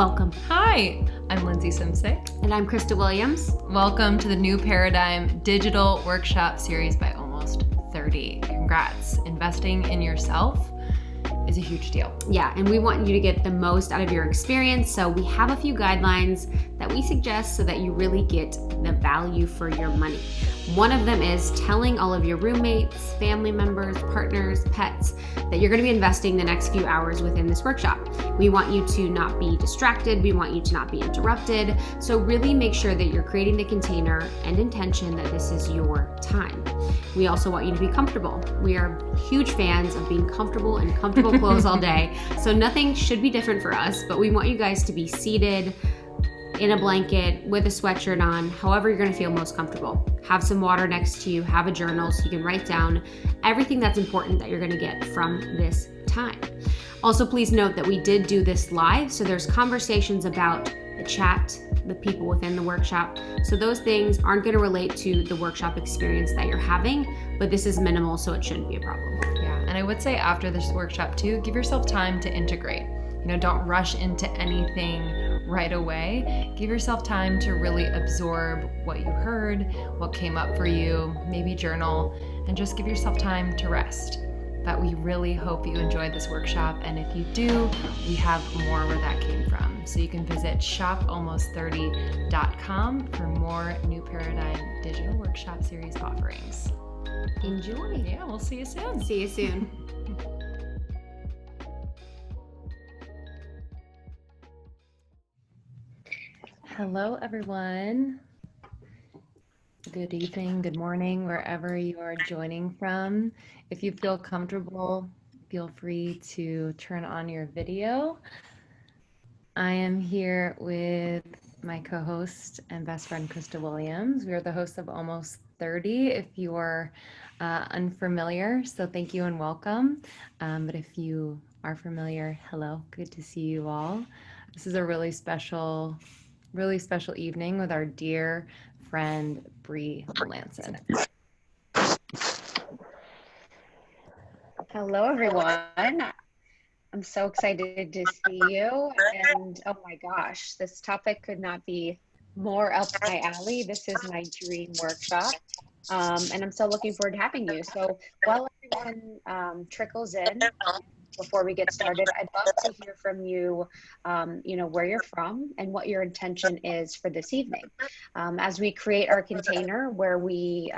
Welcome. Hi, I'm Lindsay Simsick. And I'm Krista Williams. Welcome to the New Paradigm Digital Workshop Series by Almost 30. Congrats. Investing in yourself is a huge deal. Yeah, and we want you to get the most out of your experience. So we have a few guidelines that we suggest so that you really get the value for your money. One of them is telling all of your roommates, family members, partners, pets that you're going to be investing the next few hours within this workshop. We want you to not be distracted. We want you to not be interrupted. So really make sure that you're creating the container and intention that this is your time. We also want you to be comfortable. We are huge fans of being comfortable in comfortable clothes all day. So nothing should be different for us, but we want you guys to be seated in a blanket with a sweatshirt on, however you're going to feel most comfortable. Have some water next to you, have a journal so you can write down everything that's important that you're going to get from this time. Also, please note that we did do this live, so there's conversations about the chat, the people within the workshop. So those things aren't going to relate to the workshop experience that you're having, but this is minimal, so it shouldn't be a problem. Yeah, and I would say after this workshop too, give yourself time to integrate. Don't rush into anything right away. Give yourself time to really absorb what you heard, what came up for you, maybe journal, and just give yourself time to rest. But we really hope you enjoyed this workshop, and if you do, we have more where that came from. So you can visit shopalmost30.com for more New Paradigm Digital Workshop Series offerings. Enjoy. Yeah, we'll see you soon. See you soon. Hello, everyone. Good evening, good morning, wherever you are joining from. If you feel comfortable, feel free to turn on your video. I am here with my co-host and best friend, Krista Williams. We are the hosts of Almost 30, if you are unfamiliar, so thank you and welcome. But if you are familiar, hello, good to see you all. This is a really special evening with our dear friend, Bree Lanson. Hello, everyone. I'm so excited to see you. And oh my gosh, this topic could not be more up my alley. This is my dream workshop. And I'm so looking forward to having you. So while everyone trickles in, before we get started, I'd love to hear from you, where you're from and what your intention is for this evening. As we create our container where we,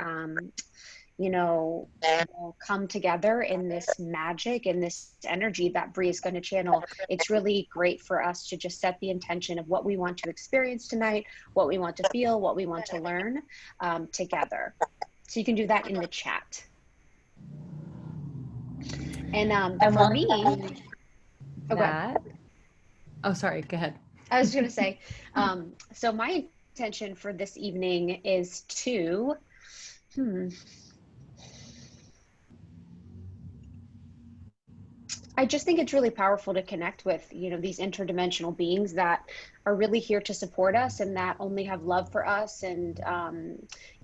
come together in this magic and this energy that Bree is going to channel, it's really great for us to just set the intention of what we want to experience tonight, what we want to feel, what we want to learn together. So you can do that in the chat. And for me, sorry, go ahead. I was going to say, so my intention for this evening is to, I just think it's really powerful to connect with, these interdimensional beings that are really here to support us and that only have love for us and,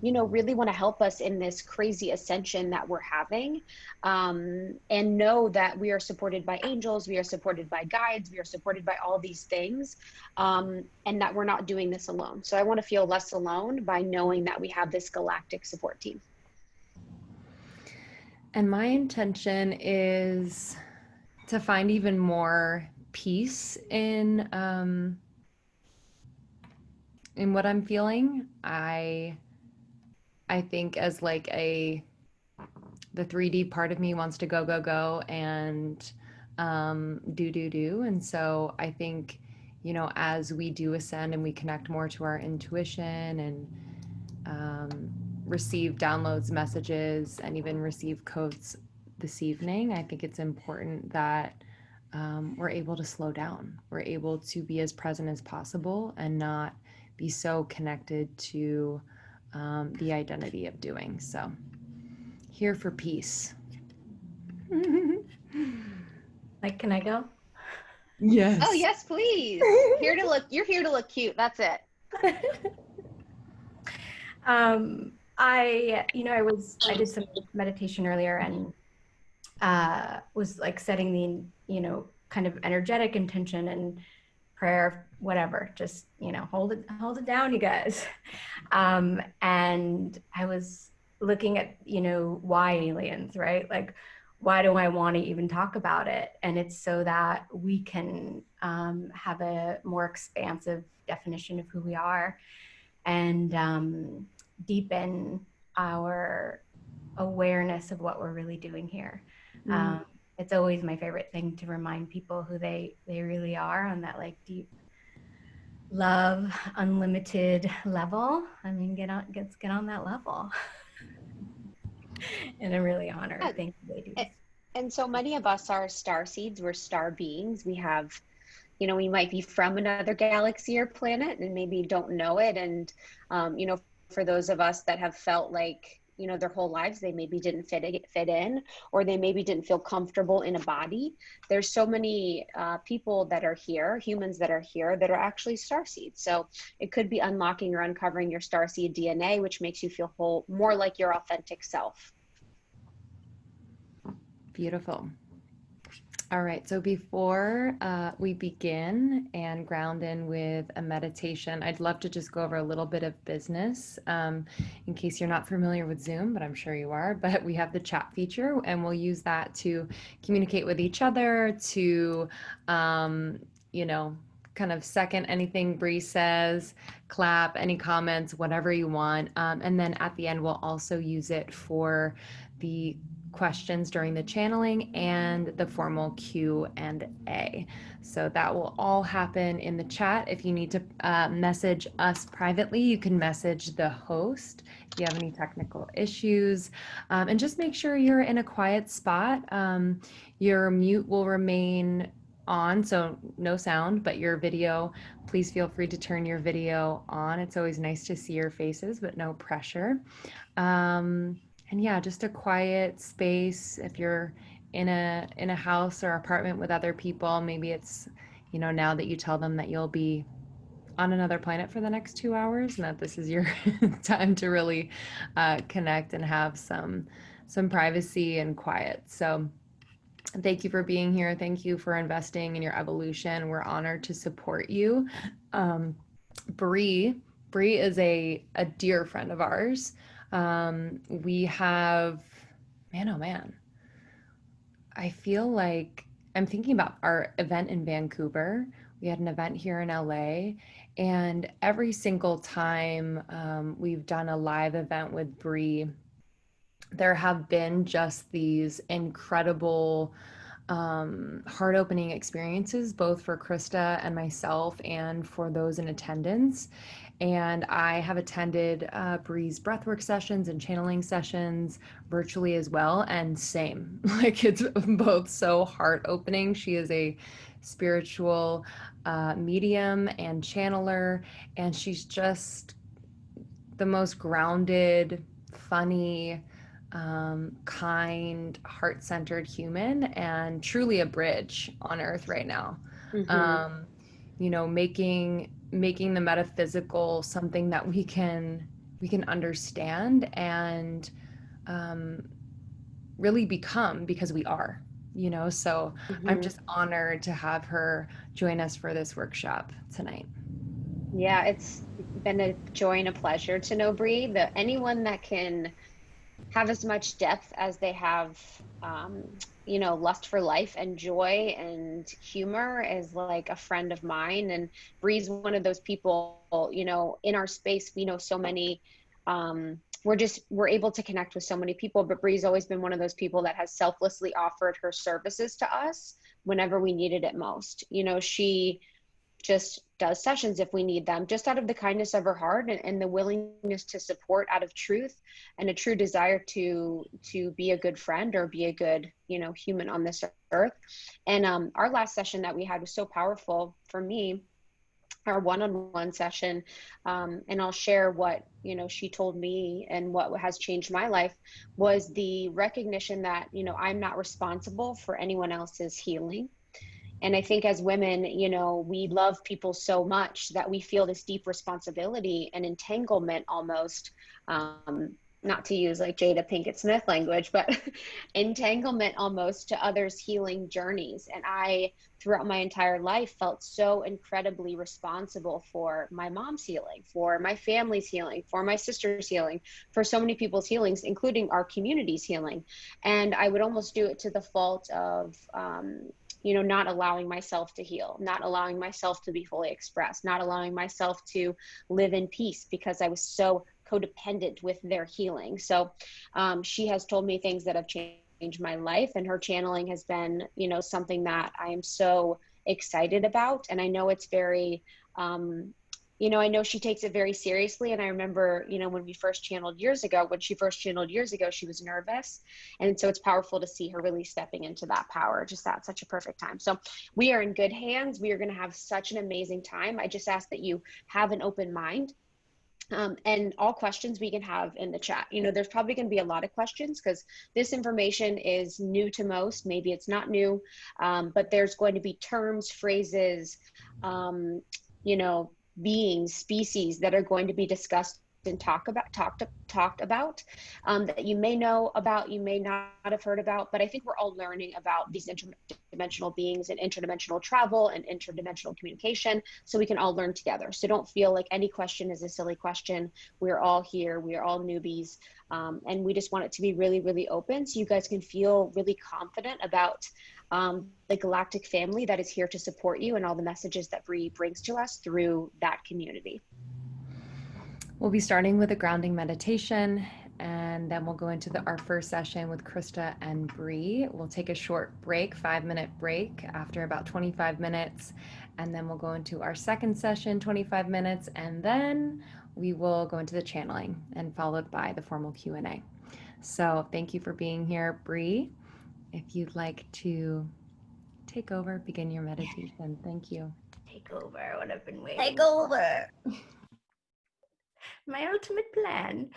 really want to help us in this crazy ascension that we're having, and know that we are supported by angels, we are supported by guides, we are supported by all these things, and that we're not doing this alone. So I want to feel less alone by knowing that we have this galactic support team. And my intention is to find even more peace in what I'm feeling. I think as like the 3D part of me wants to go and do. And so I think, as we do ascend and we connect more to our intuition and receive downloads, messages, and even receive codes this evening, I think it's important that we're able to slow down. We're able to be as present as possible and not be so connected to the identity of doing. So here for peace. Like, can I go? Yes. Oh yes, please. You're here to look cute. That's it. I did some meditation earlier and was like setting the, kind of energetic intention and prayer, whatever, just, hold it down, you guys. And I was looking at, why aliens, right? Like, why do I want to even talk about it? And it's so that we can have a more expansive definition of who we are, and deepen our awareness of what we're really doing here. It's always my favorite thing to remind people who they really are on that like deep love, unlimited level. I mean, get on that level. And I'm really honored. Thank you, ladies. And so many of us are star seeds. We're star beings. We have, we might be from another galaxy or planet and maybe don't know it. And, for those of us that have felt like, their whole lives, they maybe didn't fit in, or they maybe didn't feel comfortable in a body. There's so many people that are here, humans that are here, that are actually starseeds. So it could be unlocking or uncovering your starseed DNA, which makes you feel whole, more like your authentic self. Beautiful. All right, so before we begin and ground in with a meditation, I'd love to just go over a little bit of business in case you're not familiar with Zoom, but I'm sure you are. But we have the chat feature, and we'll use that to communicate with each other, to, kind of second anything Bree says, clap, any comments, whatever you want. And then at the end, we'll also use it for the questions during the channeling and the formal Q&A. So that will all happen in the chat. If you need to message us privately, you can message the host if you have any technical issues. And just make sure you're in a quiet spot. Your mute will remain on, so no sound, but your video, please feel free to turn your video on. It's always nice to see your faces, but no pressure. And yeah, just a quiet space. If you're in a house or apartment with other people, maybe it's, now that you tell them that you'll be on another planet for the next 2 hours and that this is your time to really connect and have some privacy and quiet. So thank you for being here. Thank you for investing in your evolution. We're honored to support you. Bree is a dear friend of ours. We have, oh man, I feel like I'm thinking about our event in Vancouver. We had an event here in LA, and every single time we've done a live event with Bree, there have been just these incredible heart-opening experiences, both for Krista and myself and for those in attendance. And I have attended Bree's breathwork sessions and channeling sessions virtually as well. And same, like it's both so heart-opening. She is a spiritual medium and channeler, and she's just the most grounded, funny, kind, heart-centered human, and truly a bridge on earth right now. Making the metaphysical something that we can understand and really become, because we are, so I'm just honored to have her join us for this workshop tonight. Yeah, it's been a joy and a pleasure to know Bree. Anyone that can have as much depth as they have, lust for life and joy and humor is like a friend of mine. And Bree's one of those people, in our space, we know so many, we're able to connect with so many people, but Bree's always been one of those people that has selflessly offered her services to us whenever we needed it most. She just does sessions if we need them, just out of the kindness of her heart and the willingness to support out of truth and a true desire to be a good friend or be a good, human on this earth. And our last session that we had was so powerful for me, our one-on-one session. And I'll share what, she told me and what has changed my life was the recognition that, I'm not responsible for anyone else's healing. And I think as women, we love people so much that we feel this deep responsibility and entanglement almost not to use like Jada Pinkett Smith language, but entanglement almost to others' healing journeys. And I, throughout my entire life, felt so incredibly responsible for my mom's healing, for my family's healing, for my sister's healing, for so many people's healings, including our community's healing. And I would almost do it to the fault of, not allowing myself to heal, not allowing myself to be fully expressed, not allowing myself to live in peace because I was so codependent with their healing. So she has told me things that have changed my life, and her channeling has been, something that I am so excited about. And I know it's very, I know she takes it very seriously. And I remember, when she first channeled years ago, she was nervous. And so it's powerful to see her really stepping into that power, just at such a perfect time. So we are in good hands. We are going to have such an amazing time. I just ask that you have an open mind. And all questions we can have in the chat. There's probably going to be a lot of questions because this information is new to most. Maybe it's not new, but there's going to be terms, phrases, beings, species that are going to be discussed and talked about that you may know about, you may not have heard about, but I think we're all learning about these interdimensional beings and interdimensional travel and interdimensional communication, so we can all learn together. So don't feel like any question is a silly question. We're all here, we are all newbies, and we just want it to be really, really open so you guys can feel really confident about the galactic family that is here to support you and all the messages that Bree brings to us through that community. We'll be starting with a grounding meditation, and then we'll go into our first session with Krista and Bree. We'll take a short break, 5-minute break after about 25 minutes, and then we'll go into our second session, 25 minutes, and then we will go into the channeling and followed by the formal Q&A. So thank you for being here, Bree. If you'd like to take over, begin your meditation. Thank you. Take over what I've been waiting. Take over. My ultimate plan.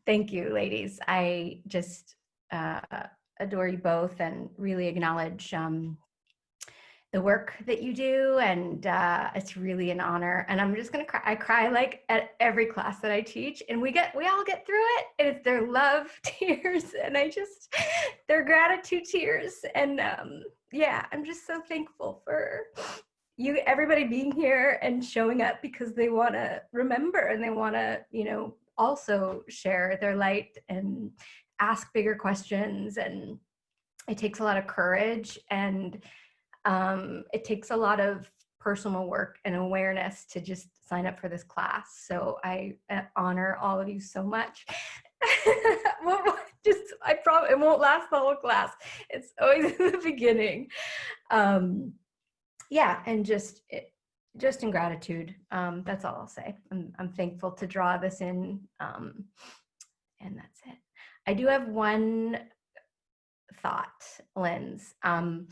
Thank you, ladies. I just adore you both and really acknowledge the work that you do, and it's really an honor. And I'm just gonna cry. I cry like at every class that I teach, and we all get through it. And it's their love tears, and their gratitude tears. And I'm just so thankful for everybody being here and showing up because they want to remember and they want to, also share their light and ask bigger questions. And it takes a lot of courage, and it takes a lot of personal work and awareness to just sign up for this class. So I honor all of you so much. I promise it won't last the whole class. It's always in the beginning. And just in gratitude. That's all I'll say. I'm thankful to draw this in, and that's it. I do have one thought, Linz. When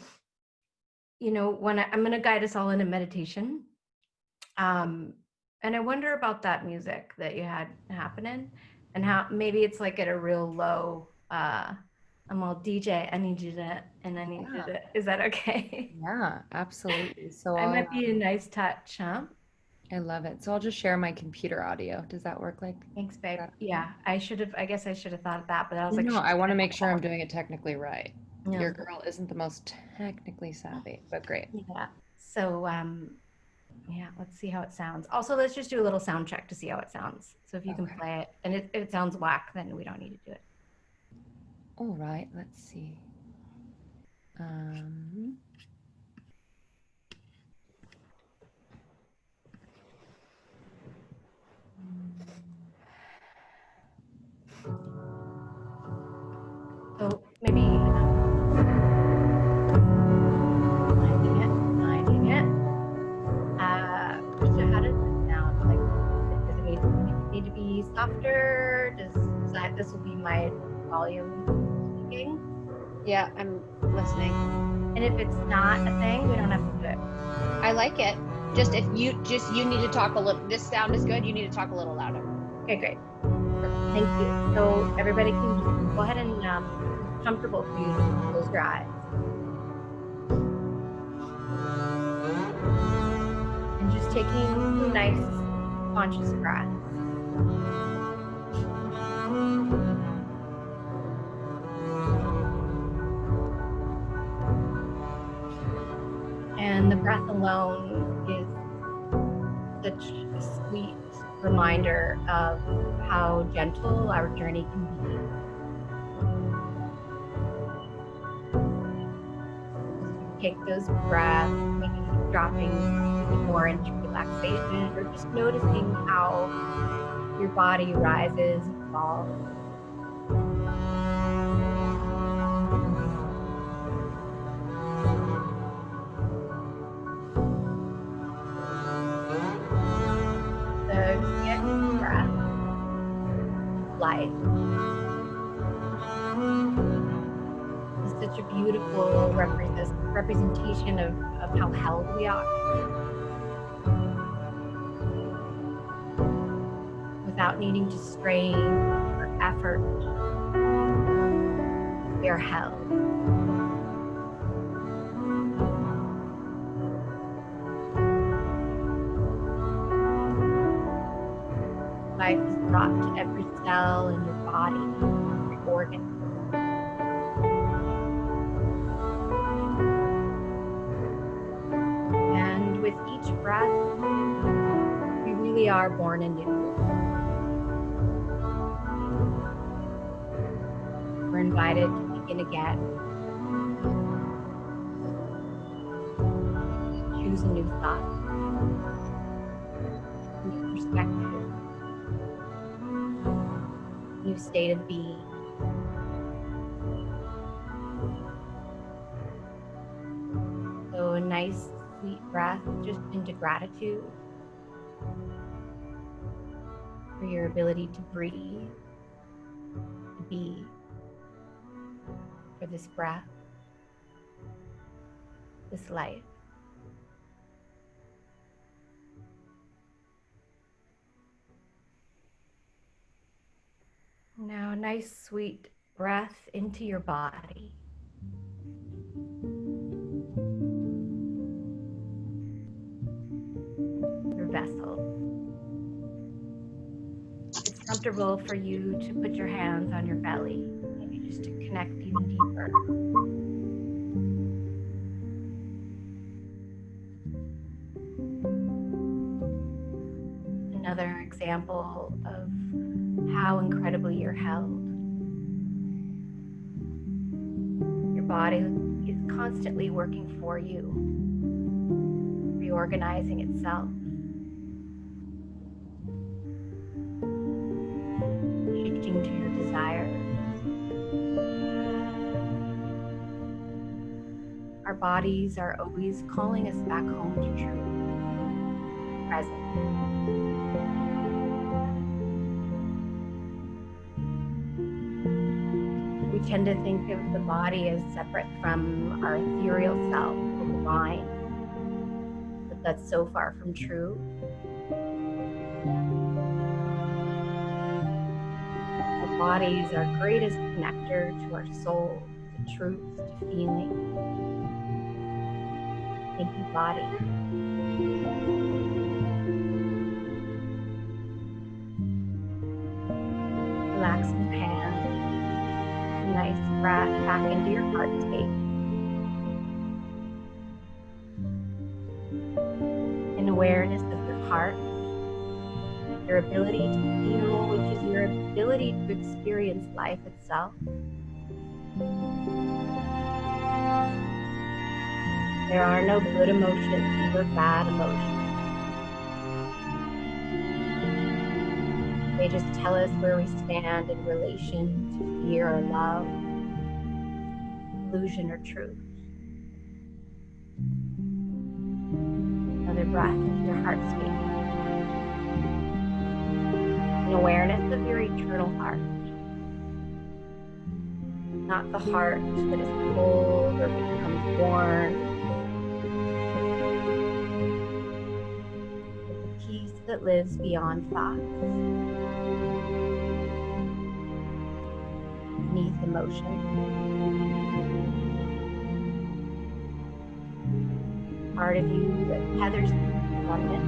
I'm going to guide us all in a meditation, and I wonder about that music that you had happening, and how maybe it's like at a real low. I'm all DJ. I need you to, and I need you to. Is that okay? Yeah, absolutely. So I might be a nice touch, huh? I love it. So I'll just share my computer audio. Does that work? Thanks, babe. Yeah, I guess I should have thought of that, but I was no, I want to make sure I'm doing it technically right. Yeah. Your girl isn't the most technically savvy, but great. Yeah. So, let's see how it sounds. Also, let's just do a little sound check to see how it sounds. So if you can play it, and if it sounds whack, then we don't need to do it. All right, let's see. So maybe finding it. So how does it sound? Like, does it need to be softer? This will be my volume speaking? Yeah, I'm listening. And if it's not a thing, we don't have to do it. I like it. Just if you need to talk a little, this sound is good, you need to talk a little louder. Okay, great. Thank you. So everybody can just go ahead and comfortable for you to close your eyes. And just taking nice conscious breaths. breath alone is such a sweet reminder of how gentle our journey can be. As you take those breaths, maybe dropping more into relaxation, or just noticing how your body rises and falls. The next breath, life, is such a beautiful representation of how held we are. Without needing to strain or effort, we are held. Life is brought to every cell in your body, every organ. And with each breath, we really are born anew. We're invited to begin again. Choose a new thought, new perspective, new state of being. So a nice, sweet breath just into gratitude for your ability to breathe, to be, for this breath, this life. Now, a nice, sweet breath into your body. Your vessel. It's comfortable for you to put your hands on your belly, maybe just to connect even deeper. Another example of how incredibly you're held. Your body is constantly working for you, reorganizing itself, shifting to your desires. Our bodies are always calling us back home to truth, present. We tend to think of the body as separate from our ethereal self, the divine, but that's so far from true. Our body is our greatest connector to our soul, to truth, to feeling. Thank you, body. Relaxing hands. Nice breath back into your heart space. An awareness of your heart, your ability to feel, which is your ability to experience life itself. There are no good emotions or bad emotions. They just tell us where we stand in relation to fear or love, illusion or truth. Another breath into your heart space. An awareness of your eternal heart. Not the heart that is cold or becomes worn, but the peace that lives beyond thoughts. Beneath emotion. Part of you that tethers to oneness.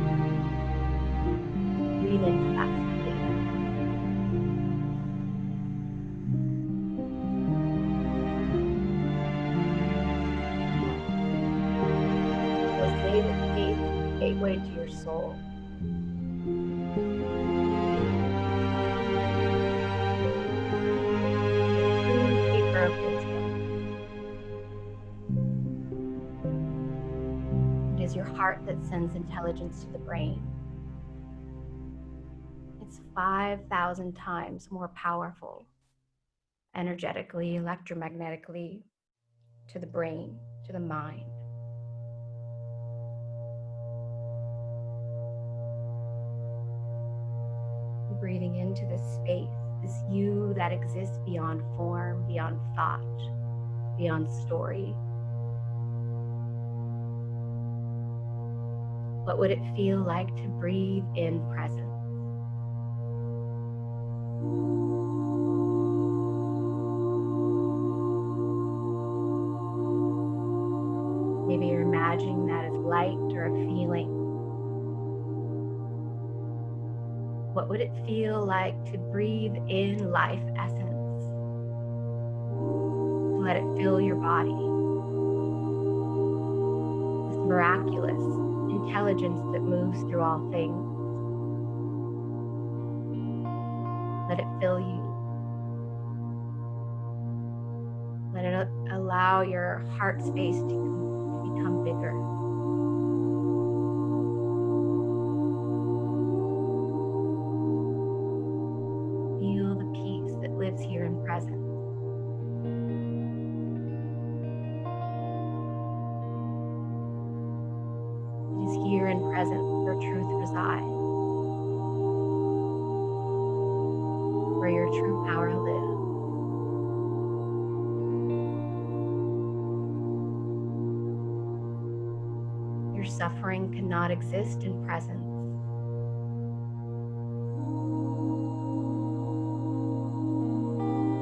Breathe into that state. into your soul. Paper of wisdom. It is your heart that sends intelligence to the brain. It's 5,000 times more powerful energetically, electromagnetically, to the brain, to the mind. Breathing into this space, this you that exists beyond form, beyond thought, beyond story. What would it feel like to breathe in presence? Maybe you're imagining that as light or a feeling. What would it feel like to breathe in life essence? To let it fill your body. This miraculous intelligence that moves through all things. Let it fill you. Let it allow your heart space to become bigger. Feel the peace that lives here in presence. It is here in presence where truth resides, where your true power lives. Your suffering cannot exist in presence.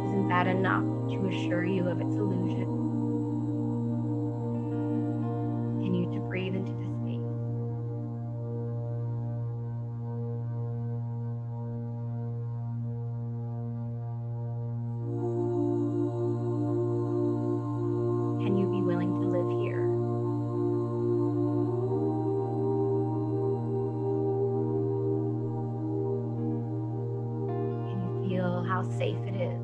Isn't that enough to assure you of its illusion? Continue to breathe into this space. Can you be willing to live here? Can you feel how safe it is?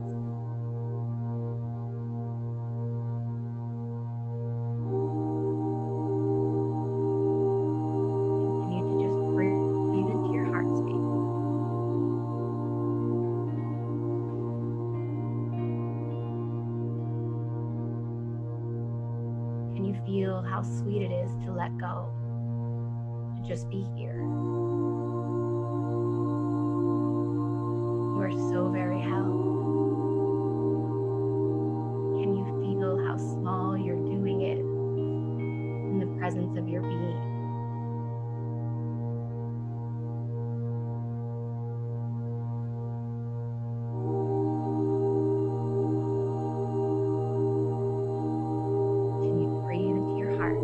Continue to just breathe into your heart space. Can you feel how sweet it is to let go? To just be here. You are so very held. Can you feel how small your doing is in the presence of your being? Can you breathe into your heart?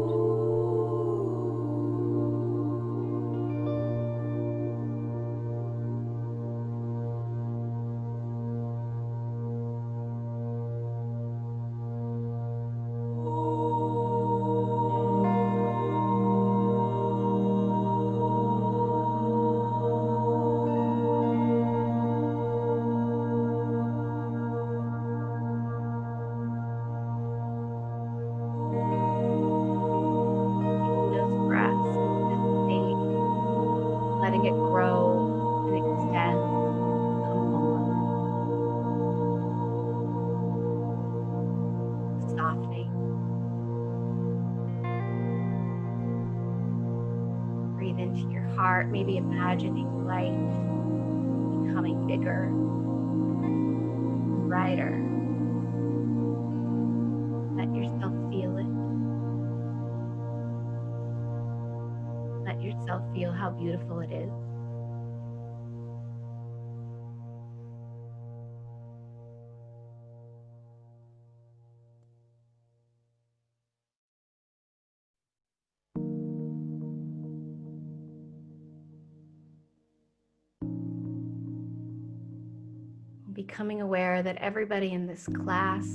Those breaths into this state, letting it grow and extend, become more, softening. Breathe into your heart, maybe imagining light becoming bigger, brighter. Let yourself feel it. Let yourself feel how beautiful it is. Becoming aware that everybody in this class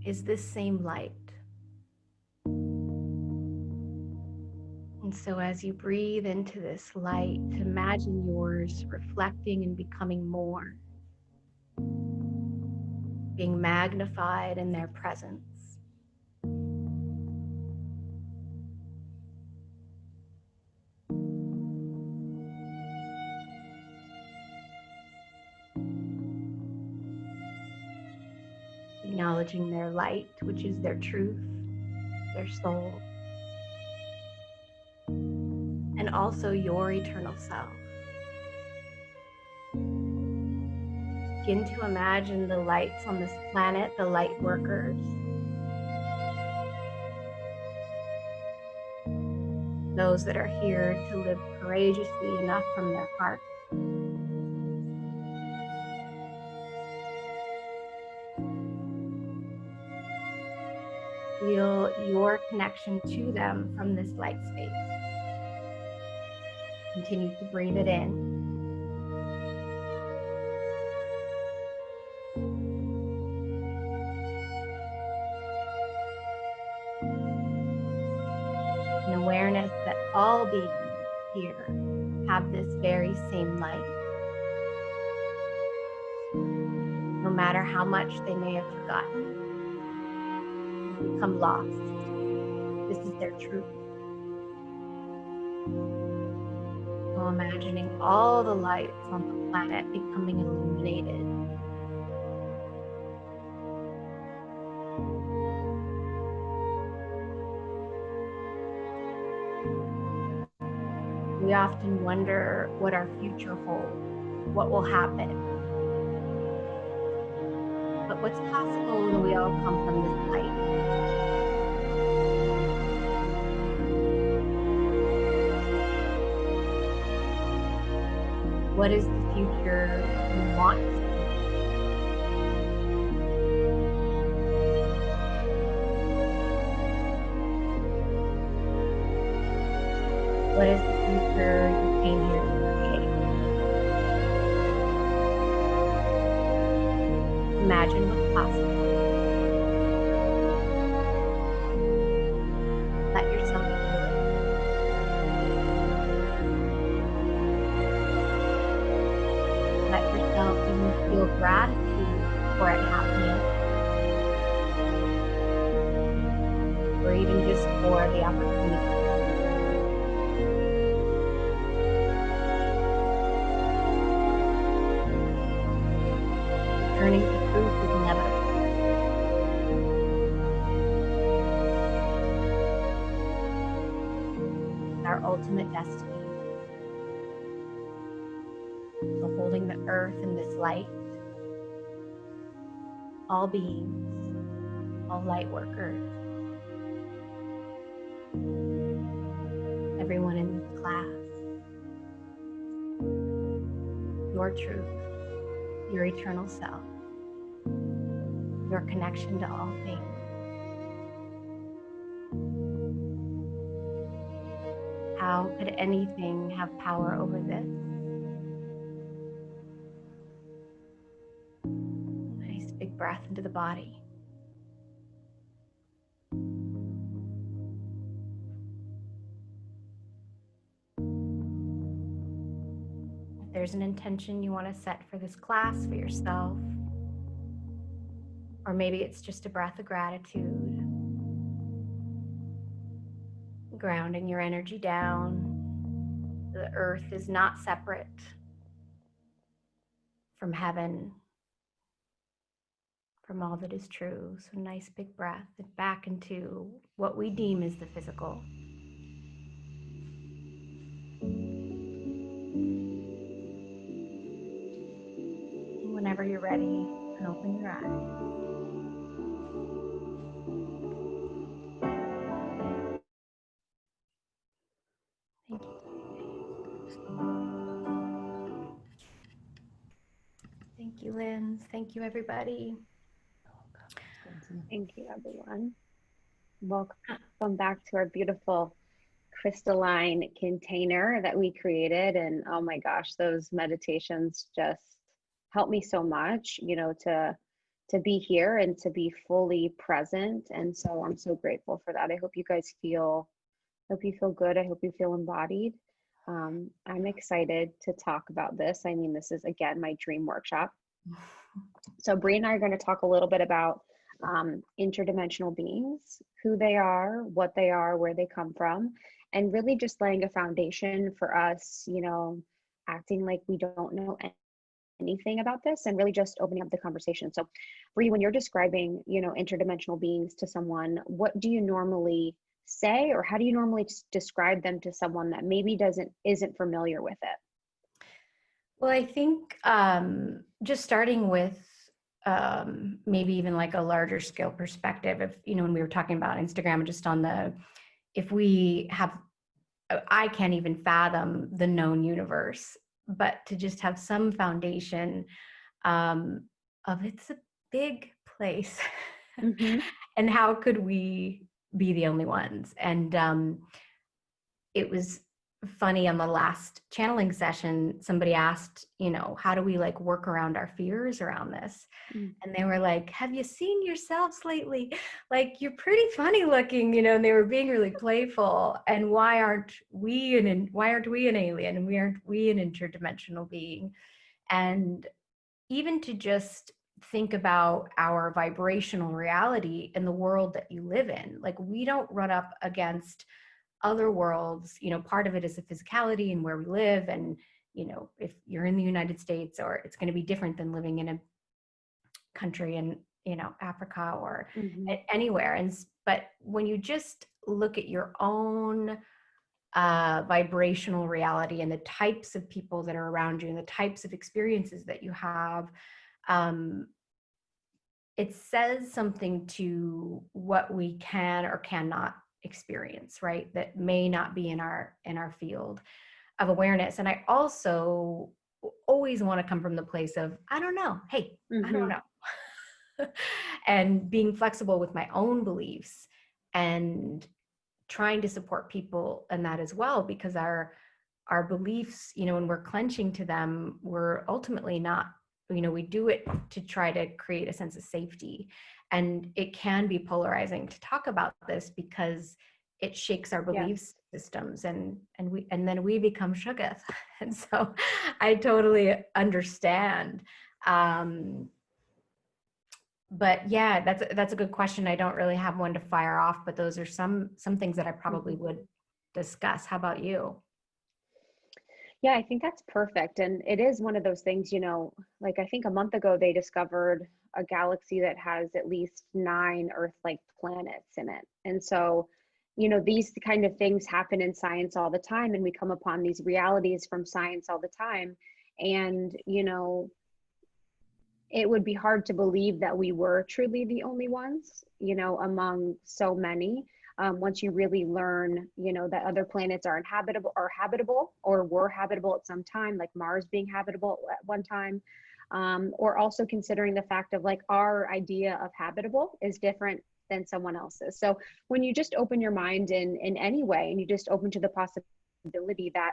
is this same light. And so as you breathe into this light, imagine yours reflecting and becoming more, being magnified in their presence. Acknowledging their light, which is their truth, their soul, and also your eternal self. Begin to imagine the lights on this planet, the light workers, those that are here to live courageously enough from their heart. Feel your connection to them from this light space. Continue to breathe it in. An awareness that all beings here have this very same light. No matter how much they may have forgotten, become lost. This is their truth. So imagining all the lights on the planet becoming illuminated. We often wonder what our future holds, what will happen. But what's possible when we all come from this light? What is the future we want to see? What is the future you came here to create? Imagine what's possible. Let yourself feel it. Let yourself even feel gratitude for it happening, or even just for the opportunity. Turning to truth is inevitable. It's our ultimate destiny. So holding the earth in this light, all beings, all light workers, everyone in this class, your truth, your eternal self, your connection to all things. How could anything have power over this? Nice big breath into the body. If there's an intention you want to set for this class, for yourself, or maybe it's just a breath of gratitude, grounding your energy down. The earth is not separate from heaven, from all that is true. So nice big breath and back into what we deem as the physical. Whenever you're ready, you can open your eyes. Thank you. Thank you, Linz. Thank you, everybody. Thank you, everyone. Welcome back to our beautiful crystalline container that we created. And oh my gosh, those meditations just help me so much, you know, to be here and to be fully present. And so I'm so grateful for that. I hope you guys feel Hope you feel good. I hope you feel embodied. I'm excited to talk about this. I mean, this is, again, my dream workshop. So Bree and I are going to talk a little bit about interdimensional beings, who they are, what they are, where they come from, and really just laying a foundation for us, acting like we don't know anything about this and really just opening up the conversation. So Bree, when you're describing, interdimensional beings to someone, what do you normally say, or how do you normally describe them to someone that maybe isn't familiar with it? Well, I think just starting with maybe even like a larger scale perspective, if, when we were talking about Instagram, just on if we have, I can't even fathom the known universe, but to just have some foundation of it's a big place. Mm-hmm. And how could we be the only ones? And it was funny, on the last channeling session, somebody asked, how do we like work around our fears around this? And they were like, have you seen yourselves lately? Like, you're pretty funny looking, and they were being really playful. And why aren't we an alien? And why aren't we an interdimensional being? And even to just think about our vibrational reality in the world that you live in. Like, we don't run up against other worlds. Part of it is the physicality and where we live. And, if you're in the United States, or it's going to be different than living in a country in, Africa or anywhere. But when you just look at your own vibrational reality and the types of people that are around you and the types of experiences that you have, it says something to what we can or cannot experience, right? That may not be in our field of awareness. And I also always want to come from the place of, I don't know. Hey, I don't know. And being flexible with my own beliefs and trying to support people in that as well, because our beliefs, when we're clenching to them, we're ultimately not, we do it to try to create a sense of safety. And it can be polarizing to talk about this because it shakes our belief systems, and then we become shuggath. And so I totally understand. But yeah, that's a good question. I don't really have one to fire off, but those are some things that I probably would discuss. How about you? Yeah, I think that's perfect. And it is one of those things, like I think a month ago they discovered a galaxy that has at least 9 Earth-like planets in it. And so, these kind of things happen in science all the time, and we come upon these realities from science all the time. And, it would be hard to believe that we were truly the only ones, among so many. Once you really learn, that other planets are habitable or were habitable at some time, like Mars being habitable at one time, or also considering the fact of like our idea of habitable is different than someone else's. So when you just open your mind in any way, and you just open to the possibility that,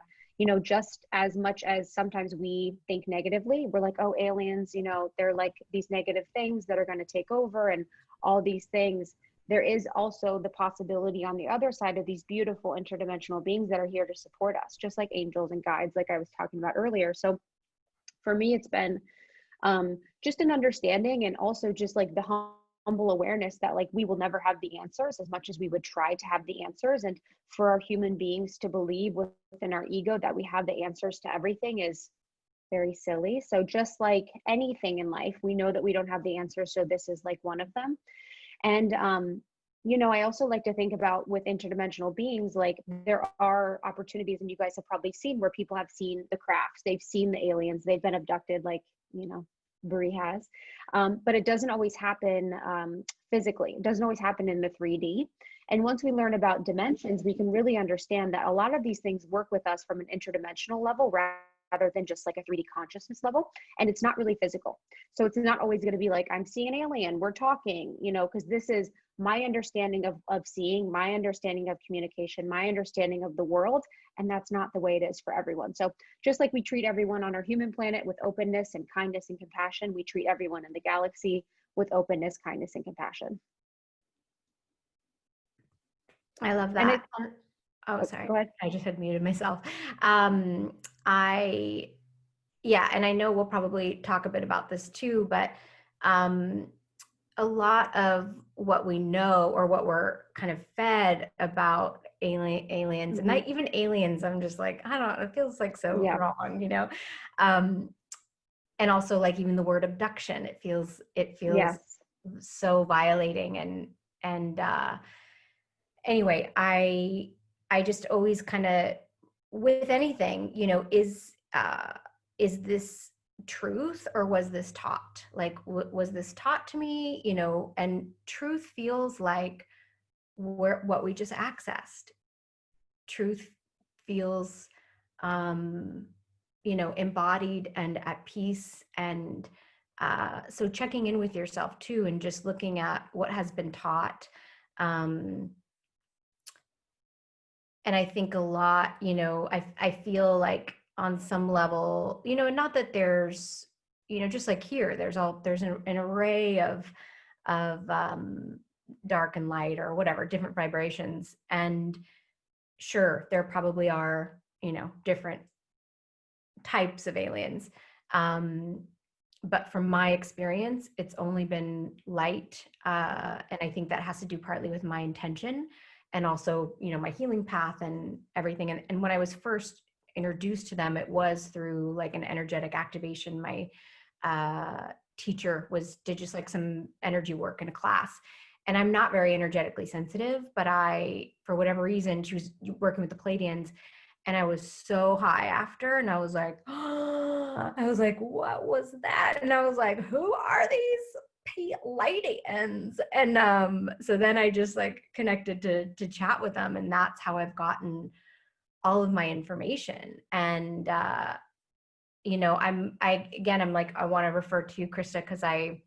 just as much as sometimes we think negatively, we're like, oh, aliens, they're like these negative things that are going to take over and all these things. There is also the possibility on the other side of these beautiful interdimensional beings that are here to support us, just like angels and guides, like I was talking about earlier. So for me, it's been just an understanding, and also just like the humble awareness that like we will never have the answers as much as we would try to have the answers. And for our human beings to believe within our ego that we have the answers to everything is very silly. So just like anything in life, we know that we don't have the answers. So this is like one of them. And, I also like to think about with interdimensional beings, like there are opportunities, and you guys have probably seen where people have seen the crafts, they've seen the aliens, they've been abducted, like, Brie has. But it doesn't always happen physically. It doesn't always happen in the 3D. And once we learn about dimensions, we can really understand that a lot of these things work with us from an interdimensional level rather than just like a 3D consciousness level. And it's not really physical. So it's not always going to be like, I'm seeing an alien, we're talking, because this is my understanding of seeing, my understanding of communication, my understanding of the world. And that's not the way it is for everyone. So just like we treat everyone on our human planet with openness and kindness and compassion, we treat everyone in the galaxy with openness, kindness, and compassion. I love that. Oh, Oh, sorry. go ahead. I just had muted myself. I, yeah, and I know we'll probably talk a bit about this too, but um, a lot of what we know or what we're kind of fed about aliens and Hmm. not even aliens, I'm just like, I don't know, it feels like so Yeah. wrong, you know? Um, and also like even the word abduction, it feels Yes. so violating and anyway, I just always kind of with anything, you know, is this truth or was this taught? Like was this taught to me, you know? And truth feels like what we just accessed. Truth feels um you know, embodied and at peace, and so checking in with yourself too and just looking at what has been taught. um and I think a lot, you know, I feel like on some level, you know, not that there's, you know, just like here, there's an array of dark and light or whatever, different vibrations. And sure, there probably are, you know, different types of aliens. Um, but from my experience, it's only been light. And I think that has to do partly with my intention and also, you know, my healing path and everything. And when I was first introduced to them, it was through like an energetic activation. My teacher did just like some energy work in a class. And I'm not very energetically sensitive, but for whatever reason, she was working with the Pleiadians, and I was so high after, and I was like, oh, I was like, what was that? And I was like, who are these Pleiadians? And so then I just like connected to chat with them, and that's how I've gotten all of my information. And you know, I'm like, I want to refer to you, Krista, because I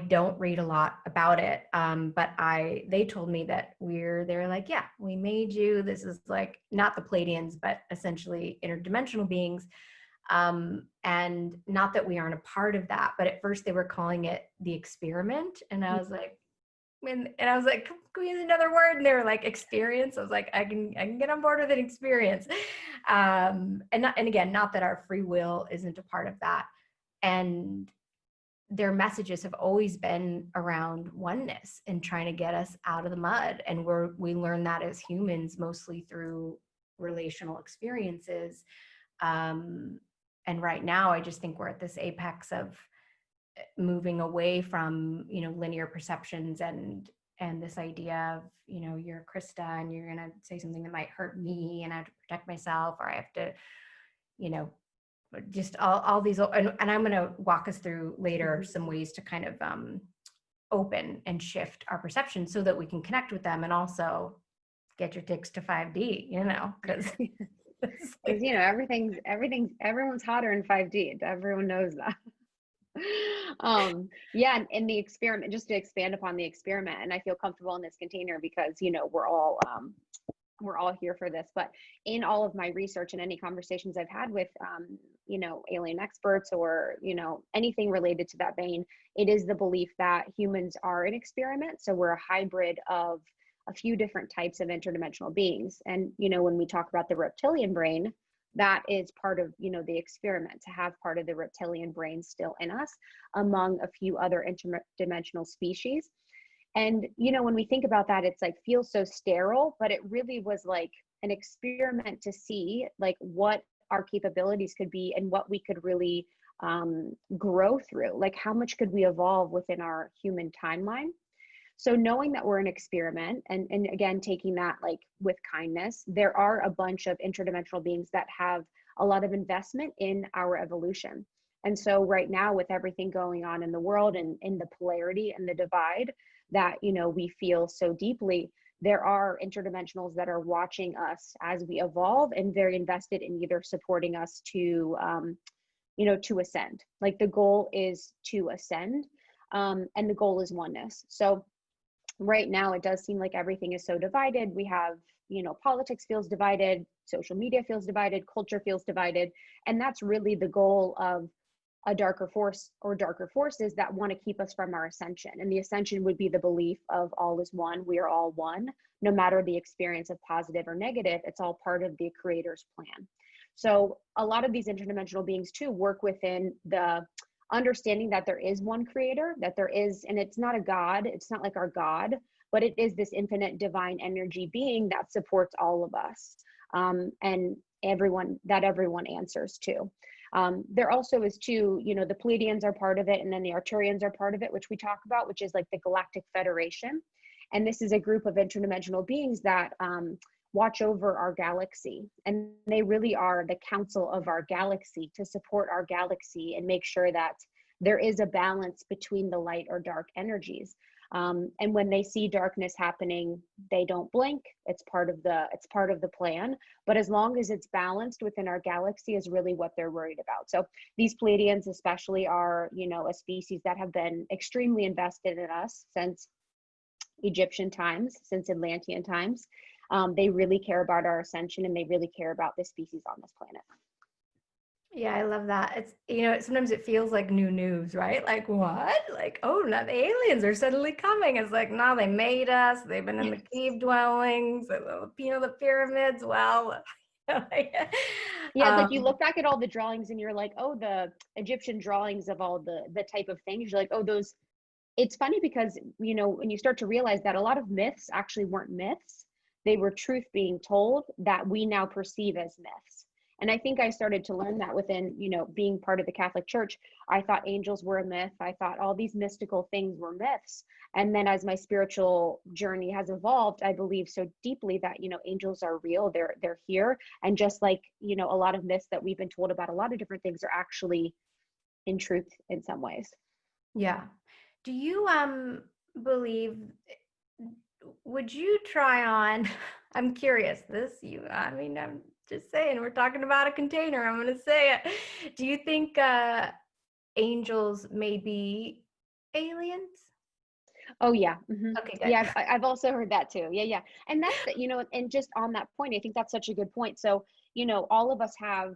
don't read a lot about it. But they told me that they're like, yeah, we made you. This is like not the Pleiadians, but essentially interdimensional beings. And not that we aren't a part of that, but at first they were calling it the experiment. And I was like, and I was like, can we use another word? And they were like, experience. I was like, I can get on board with an experience. And again, not that our free will isn't a part of that. And their messages have always been around oneness and trying to get us out of the mud. And we learn that as humans, mostly through relational experiences. And right now, I just think we're at this apex of moving away from, you know, linear perceptions and this idea of, you know, you're Krista and you're going to say something that might hurt me and I have to protect myself, or I have to, you know, just all these, and I'm going to walk us through later some ways to kind of open and shift our perception so that we can connect with them and also get your ticks to 5D, you know, because Because you know, everyone's hotter in 5D. Everyone knows that. Yeah, and the experiment, just to expand upon the experiment, and I feel comfortable in this container because, you know, we're all here for this. But in all of my research and any conversations I've had with you know, alien experts or, you know, anything related to that vein, it is the belief that humans are an experiment. So we're a hybrid of a few different types of interdimensional beings. And, you know, when we talk about the reptilian brain, that is part of, you know, the experiment, to have part of the reptilian brain still in us among a few other interdimensional species. And, you know, when we think about that, it's like feels so sterile, but it really was like an experiment to see like what our capabilities could be and what we could really grow through. Like how much could we evolve within our human timeline? So knowing that we're an experiment, and again, taking that like with kindness, there are a bunch of interdimensional beings that have a lot of investment in our evolution. And so right now, with everything going on in the world and in the polarity and the divide that, you know, we feel so deeply, there are interdimensionals that are watching us as we evolve and very invested in either supporting us to, you know, to ascend. Like the goal is to ascend, and the goal is oneness. So right now it does seem like everything is so divided. We have, you know, politics feels divided, social media feels divided, culture feels divided, and that's really the goal of a darker force or darker forces that want to keep us from our ascension. And the ascension would be the belief of all is one, we are all one, no matter the experience of positive or negative, it's all part of the creator's plan. So a lot of these interdimensional beings too work within the understanding that there is one creator, that there is, and it's not a God, it's not like our God, but it is this infinite divine energy being that supports all of us, and everyone answers to. There also is too, you know, the Pleiadians are part of it, and then the Arcturians are part of it, which we talk about, which is like the Galactic Federation. And this is a group of interdimensional beings that watch over our galaxy. And they really are the council of our galaxy to support our galaxy and make sure that there is a balance between the light or dark energies. And when they see darkness happening, they don't blink. It's part of the plan. But as long as it's balanced within our galaxy is really what they're worried about. So these Pleiadians especially are, you know, a species that have been extremely invested in us since Egyptian times, since Atlantean times. They really care about our ascension, and they really care about the species on this planet. Yeah, I love that. It's, you know, sometimes it feels like new news, right? Like, what? Like, oh, now the aliens are suddenly coming. It's like, no, they made us. They've been in the cave dwellings, you know, the pyramids. Well, yeah, it's like you look back at all the drawings and you're like, oh, the Egyptian drawings of all the type of things. You're like, oh, those. It's funny because, you know, when you start to realize that a lot of myths actually weren't myths. They were truth being told that we now perceive as myths. And I think I started to learn that within, you know, being part of the Catholic Church. I thought angels were a myth. I thought all these mystical things were myths. And then as my spiritual journey has evolved, I believe so deeply that, you know, angels are real. They're here. And just like, you know, a lot of myths that we've been told about a lot of different things are actually in truth in some ways. Yeah. Do you believe, would you try on, I'm curious, I'm just saying, we're talking about a container, I'm going to say it. Do you think angels may be aliens? Oh yeah. Mm-hmm. Okay, good. Yeah, I've also heard that too. Yeah. And that's the, you know, and just on that point, I think that's such a good point. So, you know, all of us have,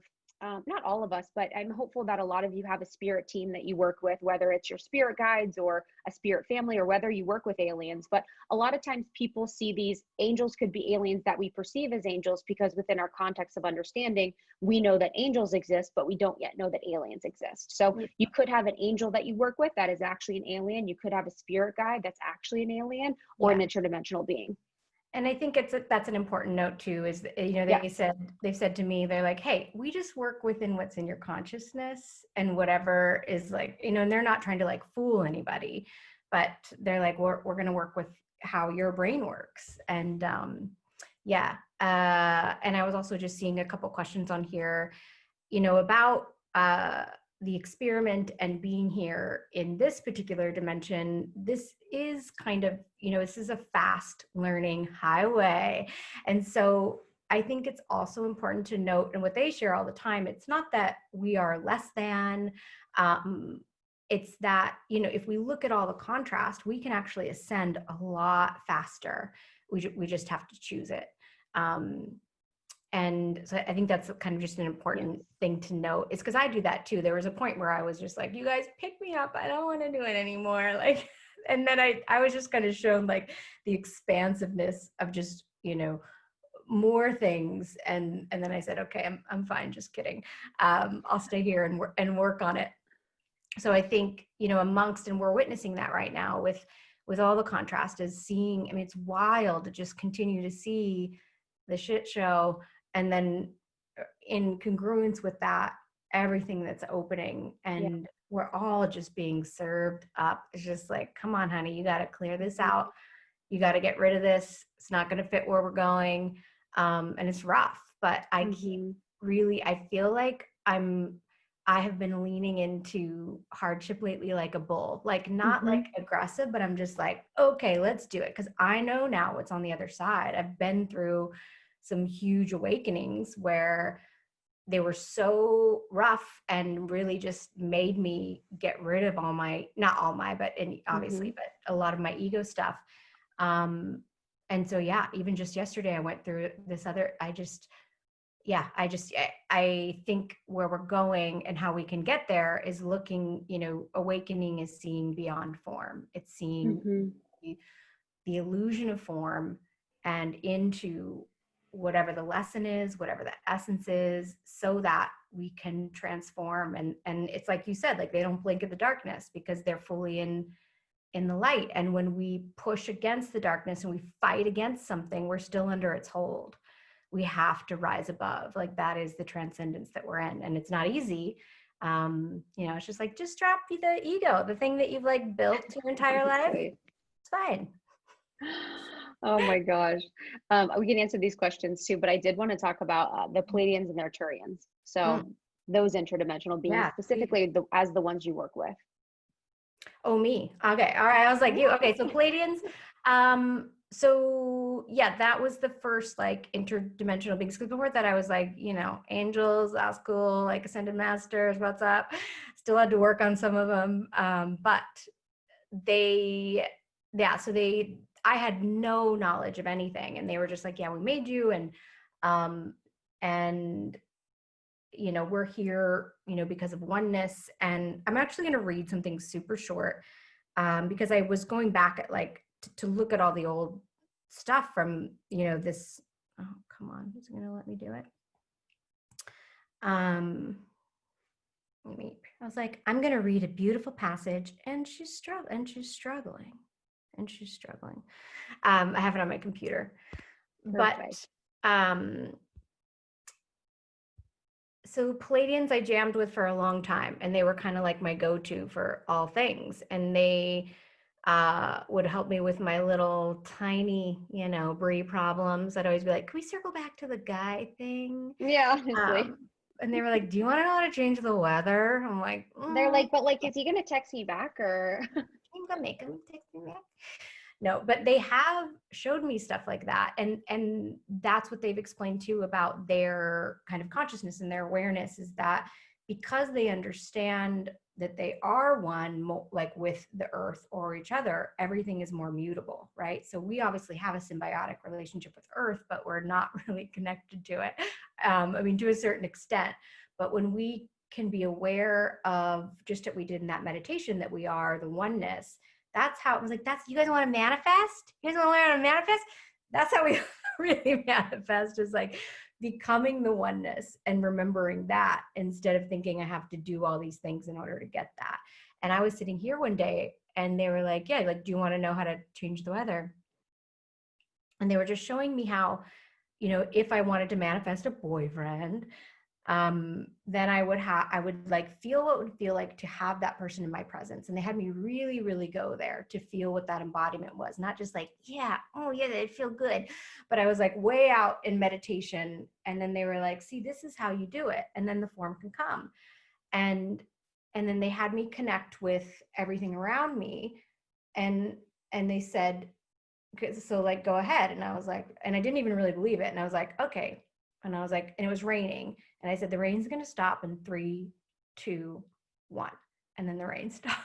not all of us, but I'm hopeful that a lot of you have a spirit team that you work with, whether it's your spirit guides or a spirit family, or whether you work with aliens. But a lot of times people see these angels could be aliens that we perceive as angels because within our context of understanding, we know that angels exist, but we don't yet know that aliens exist. So you could have an angel that you work with that is actually an alien. You could have a spirit guide that's actually an alien, or an interdimensional being. And I think that's an important note too, is, you know, they've said to me, they're like, hey, we just work within what's in your consciousness and whatever is like, you know, and they're not trying to like fool anybody, but they're like, we're going to work with how your brain works. And and I was also just seeing a couple questions on here, you know, about the experiment and being here in this particular dimension. This is kind of, you know, this is a fast learning highway. And so I think it's also important to note, and what they share all the time, it's not that we are less than, it's that, you know, if we look at all the contrast, we can actually ascend a lot faster. We just have to choose it. And so I think that's kind of just an important thing to note. It's because I do that too. There was a point where I was just like, you guys pick me up. I don't want to do it anymore. Like, and then I was just kind of shown like the expansiveness of just, you know, more things. And then I said, okay, I'm fine. Just kidding. I'll stay here and work on it. So I think, you know, amongst, and we're witnessing that right now with all the contrast, is seeing, I mean, it's wild to just continue to see the shit show. And then in congruence with that, everything that's opening, and we're all just being served up. It's just like, come on, honey, you got to clear this out. You got to get rid of this. It's not going to fit where we're going. And it's rough, but I keep really, I feel like I have been leaning into hardship lately like a bull, like not like aggressive, but I'm just like, okay, let's do it. Cause I know now what's on the other side. I've been through some huge awakenings where they were so rough and really just made me get rid of all my, not all my, but obviously, but a lot of my ego stuff. And so, yeah, even just yesterday, I went through this other, yeah, I think where we're going and how we can get there is looking, awakening is seeing beyond form. It's seeing Mm-hmm. the illusion of form and into whatever the lesson is, whatever the essence is, so that we can transform. And it's like you said, like they don't blink at the darkness because they're fully in the light. And when we push against the darkness and we fight against something, we're still under its hold. We have to rise above. Like that is the transcendence that we're in. And it's not easy. It's just like, just drop the ego, the thing that you've like built your entire life. It's fine. Oh my gosh. We can answer these questions too, but I did want to talk about the Pleiadians and the Arcturians. So those interdimensional beings, specifically as the ones you work with. Oh, me. Okay. All right. I was like, you. Okay. So Pleiadians. So yeah, that was the first like interdimensional beings. Because before that, I was like, angels, that's cool, like ascended masters, what's up? Still had to work on some of them. But I had no knowledge of anything. And they were just like, yeah, we made you. And we're here, because of oneness. And I'm actually going to read something super short because I was going back at like to look at all the old stuff from, this. Oh, come on. Who's going to let me do it? I was like, I'm going to read a beautiful passage, and she's struggling. I have it on my computer. Perfect. But so Pleiadians I jammed with for a long time, and they were kind of like my go-to for all things. And they would help me with my little tiny, Brie problems. I'd always be like, can we circle back to the guy thing? Yeah, honestly. And they were like, do you want to know how to change the weather? I'm like, They're like, but like, is he going to text me back or? I'm going to make him text me back. No, but they have showed me stuff like that. And that's what they've explained too about their kind of consciousness and their awareness, is that because they understand that they are one, like with the earth or each other, everything is more mutable, right? So we obviously have a symbiotic relationship with earth, but we're not really connected to it. To a certain extent. But when we can be aware of just what we did in that meditation, that we are the oneness, that's how it was like, you guys want to manifest? You guys want to learn how to manifest? That's how we really manifest, is like becoming the oneness and remembering that, instead of thinking I have to do all these things in order to get that. And I was sitting here one day and they were like, yeah, like, do you want to know how to change the weather? And they were just showing me how, if I wanted to manifest a boyfriend, then I would like feel what it would feel like to have that person in my presence. And they had me really, really go there to feel what that embodiment was. Not just like, yeah, oh yeah, it'd feel good. But I was like way out in meditation. And then they were like, see, this is how you do it. And then the form can come. And then they had me connect with everything around me. And they said, so like, go ahead. And I was like, and I didn't even really believe it. And I was like, okay. And I was like, and it was raining. And I said, the rain's going to stop in 3, 2, 1. And then the rain stopped.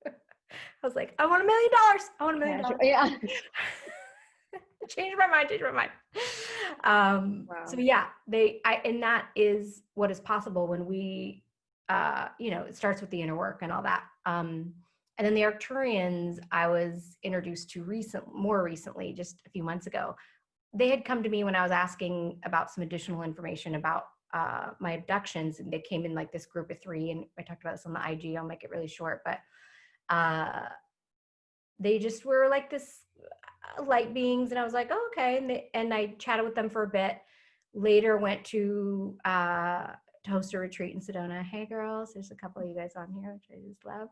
I was like, I want $1 million. I want $1 million. Yeah. Change my mind. Wow. So yeah, and that is what is possible when we, it starts with the inner work and all that. And then the Arcturians, I was introduced to more recently, just a few months ago. They had come to me when I was asking about some additional information about my abductions, and they came in like this group of 3, and I talked about this on the IG. I'll make it really short, but they just were like this light beings, and I was like, oh, okay. And I chatted with them for a bit. Later, went to host a retreat in Sedona. Hey, girls, there's a couple of you guys on here, which I just love,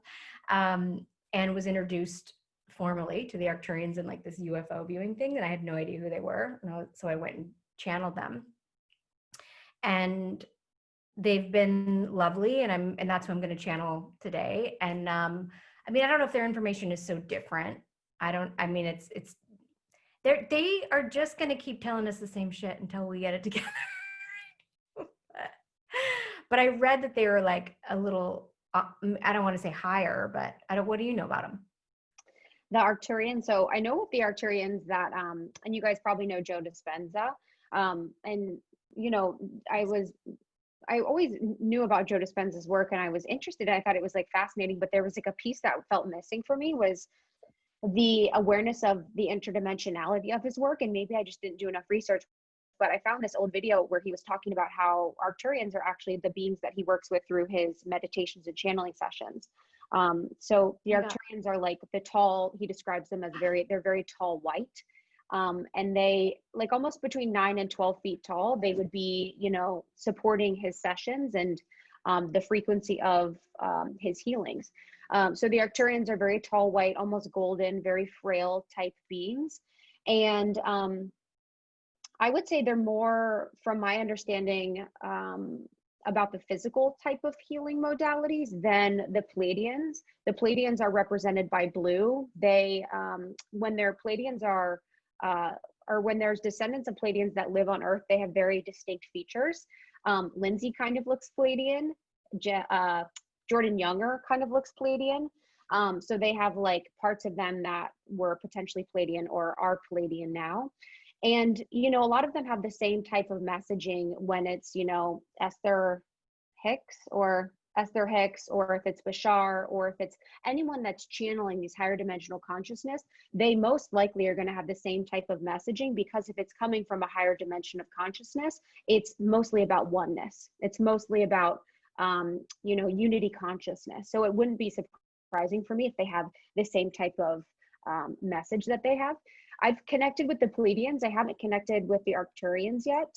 and was introduced formally to the Arcturians in like this UFO viewing thing that I had no idea who they were. So I went and channeled them, and they've been lovely. And that's who I'm going to channel today. And I don't know if their information is so different. They are just going to keep telling us the same shit until we get it together. But I read that they were like a little, I don't want to say higher, but what do you know about them? The Arcturians. So I know with the Arcturians that, and you guys probably know Joe Dispenza. And, you know, I always knew about Joe Dispenza's work and I was interested. I thought it was like fascinating, but there was like a piece that felt missing for me was the awareness of the interdimensionality of his work. And maybe I just didn't do enough research, but I found this old video where he was talking about how Arcturians are actually the beings that he works with through his meditations and channeling sessions. So the Arcturians are like the tall, he describes them as they're very tall white. And they like almost between 9 and 12 feet tall, they would be, you know, supporting his sessions and the frequency of his healings. So the Arcturians are very tall, white, almost golden, very frail type beings. And I would say they're more, from my understanding, about the physical type of healing modalities than the Pleiadians. The Pleiadians are represented by blue. They, when their Pleiadians are, or when there's descendants of Pleiadians that live on Earth, they have very distinct features. Lindsay kind of looks Pleiadian. Jordan Younger kind of looks Pleiadian. So they have like parts of them that were potentially Pleiadian or are Pleiadian now. And, you know, a lot of them have the same type of messaging when it's, you know, Esther Hicks, or if it's Bashar, or if it's anyone that's channeling these higher dimensional consciousness, they most likely are going to have the same type of messaging, because if it's coming from a higher dimension of consciousness, it's mostly about oneness. It's mostly about, you know, unity consciousness. So it wouldn't be surprising for me if they have the same type of message that they have. I've connected with the Pleiadians. I haven't connected with the Arcturians yet.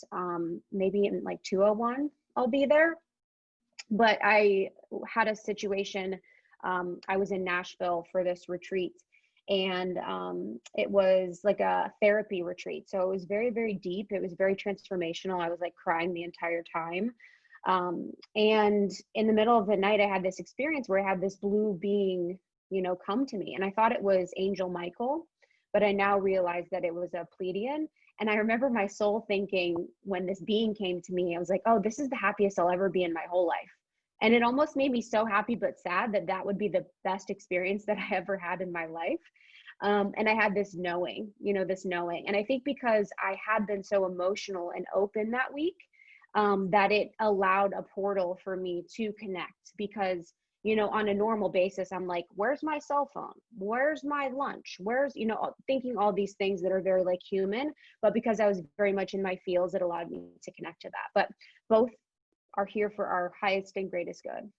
Maybe in like 201, I'll be there. But I had a situation, I was in Nashville for this retreat, and it was like a therapy retreat. So it was very, very deep. It was very transformational. I was like crying the entire time. And in the middle of the night, I had this experience where I had this blue being, you know, come to me. And I thought it was Angel Michael, but I now realized that it was a Pleiadian. And I remember my soul thinking, when this being came to me, I was like, oh, this is the happiest I'll ever be in my whole life. And it almost made me so happy but sad that that would be the best experience that I ever had in my life. And I had this knowing, you know, this knowing. And I think because I had been so emotional and open that week, that it allowed a portal for me to connect. Because, you know, on a normal basis, I'm like, where's my cell phone? Where's my lunch? Where's, you know, thinking all these things that are very like human, but because I was very much in my fields, it allowed me to connect to that. But both are here for our highest and greatest good.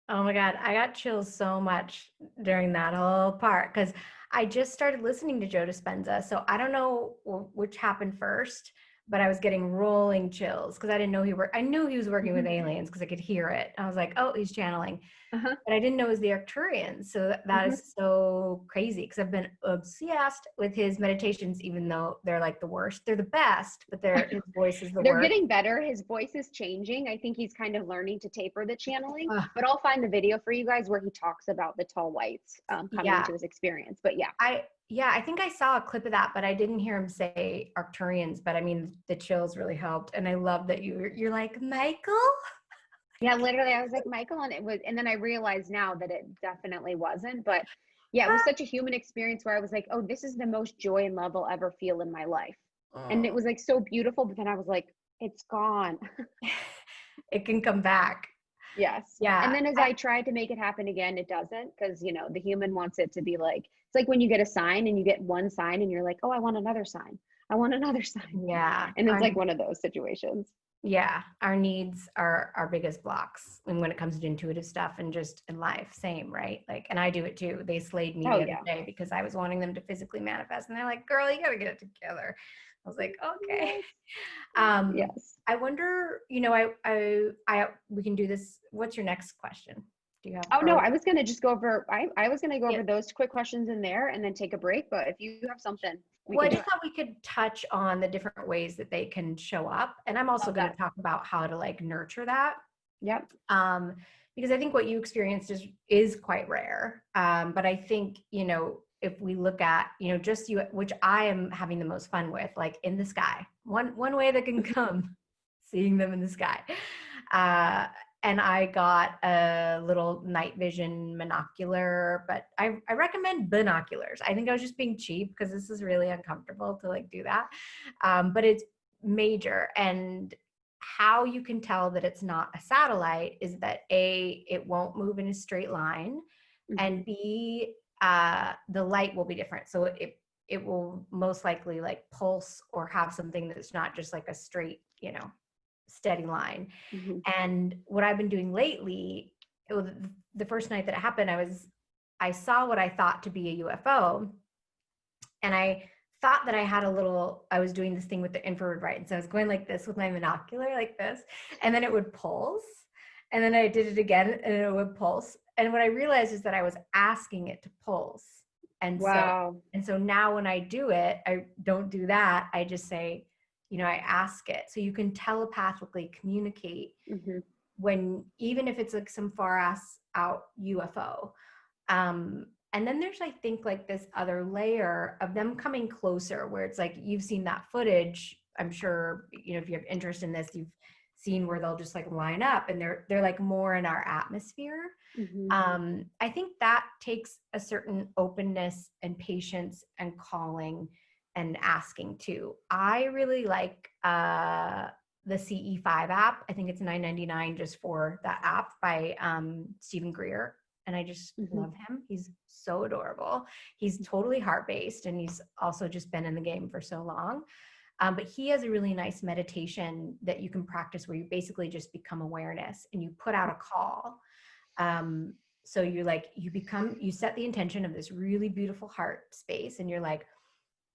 Oh my God, I got chills so much during that whole part, because I just started listening to Joe Dispenza. So I don't know which happened first, but I was getting rolling chills because I didn't know I knew he was working with aliens because I could hear it. I was like, oh, he's channeling. But I didn't know it was the Arcturians. So that is so crazy, because I've been obsessed with his meditations, even though they're like the worst. They're the best, but his voice is the They're worst. getting better. His voice is changing. I think he's kind of learning to taper the channeling, but I'll find the video for you guys where he talks about the tall whites coming into his experience. But I think I saw a clip of that, but I didn't hear him say Arcturians. But I mean, the chills really helped. And I love that you're like, Michael? Yeah, literally, I was like, Michael, and then I realized now that it definitely wasn't. But yeah, it was such a human experience where I was like, oh, this is the most joy and love I'll ever feel in my life. And it was like so beautiful, but then I was like, it's gone. It can come back. Yes. Yeah. And then as I try to make it happen again, it doesn't, because, you know, the human wants it to be like, it's like when you get a sign and you get one sign and you're like, oh, I want another sign. I want another sign. Yeah. And it's like one of those situations. Yeah. Our needs are our biggest blocks. And when it comes to intuitive stuff and just in life, same, right? Like, and I do it too. They slayed me the other day because I was wanting them to physically manifest. And they're like, girl, you got to get it together. I was like, okay. Yes. I wonder, you know, we can do this. What's your next question? Do you have? Oh, no, I was going to just go over, I was going to go over those quick questions in there and then take a break. But if you have something. I just thought we could touch on the different ways that they can show up. And I'm also going to talk about how to like nurture that. Yep. Because I think what you experienced is quite rare. But I think, you know, if we look at, you know, just you, which I am having the most fun with, like in the sky, one way that can come, seeing them in the sky. and I got a little night vision monocular, but I recommend binoculars. I think I was just being cheap because this is really uncomfortable to like do that. But it's major. And how you can tell that it's not a satellite is that A, it won't move in a straight line, and B, the light will be different. So it will most likely like pulse or have something that's not just like a straight, steady line. And what I've been doing lately, the first night that it happened, I saw what I thought to be a UFO, and I thought that I was doing this thing with the infrared, right? And so I was going like this with my binocular, like this, and then it would pulse. And then I did it again and it would pulse. And what I realized is that I was asking it to pulse. And Wow. so now when I do it, I don't do that. I just say, I ask it. So you can telepathically communicate when, even if it's like some far ass out UFO. And then there's, I think, like this other layer of them coming closer where it's like, you've seen that footage. I'm sure, if you have interest in this, you've seen where they'll just like line up and they're like more in our atmosphere. I think that takes a certain openness and patience and calling and asking too. I really like the CE5 app. I think it's $9.99 just for that app by Stephen Greer. And I just love him. He's so adorable. He's totally heart-based, and he's also just been in the game for so long. But he has a really nice meditation that you can practice where you basically just become awareness and you put out a call. So you set the intention of this really beautiful heart space, and you're like,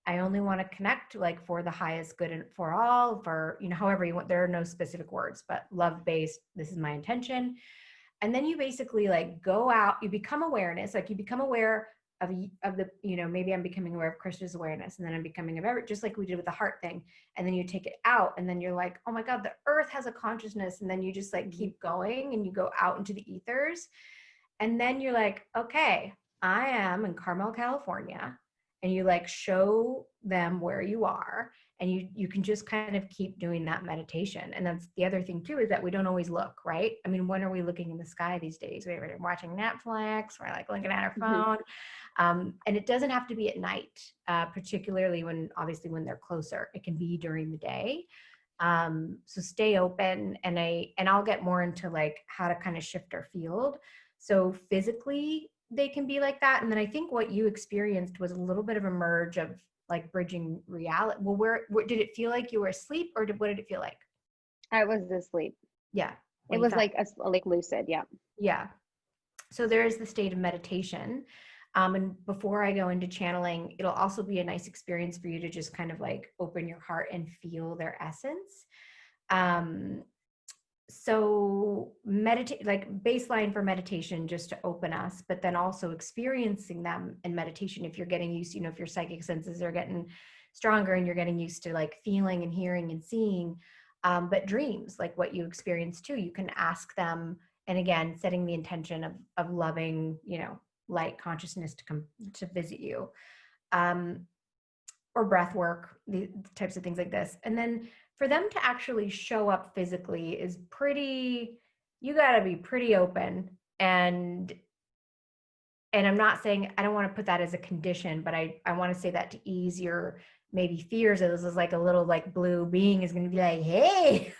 I only want to connect like for the highest good and for all, for, however you want. There are no specific words, but love-based, this is my intention. And then you basically like go out, you become awareness, like you become aware of the, maybe I'm becoming aware of Krishna's awareness, and then I'm becoming aware, just like we did with the heart thing. And then you take it out, and then you're like, oh my God, the earth has a consciousness. And then you just like keep going and you go out into the ethers. And then you're like, okay, I am in Carmel, California. And you like show them where you are, and you can just kind of keep doing that meditation. And that's the other thing too, is that we don't always look, right? I mean, when are we looking in the sky these days? We're watching Netflix, we're like looking at our phone. And it doesn't have to be at night, particularly when they're closer. It can be during the day. So stay open, and I'll get more into like how to kind of shift our field. So physically they can be like that. And then I think what you experienced was a little bit of a merge of like bridging reality. Well, where did it feel like you were asleep, or what did it feel like? I was asleep. Yeah. It was like lucid. Yeah. Yeah. So there is the state of meditation. And before I go into channeling, it'll also be a nice experience for you to just kind of like open your heart and feel their essence. So meditate, like baseline for meditation, just to open us, but then also experiencing them in meditation. If you're getting used, if your psychic senses are getting stronger and you're getting used to like feeling and hearing and seeing, but dreams, like what you experience too, you can ask them. And again, setting the intention of loving, light consciousness to come to visit you, or breath work, the types of things like this. And then for them to actually show up physically is you got to be pretty open. And I'm not saying, I don't want to put that as a condition, but I want to say that to ease your maybe fears of this is like a little like blue being is going to be like, hey,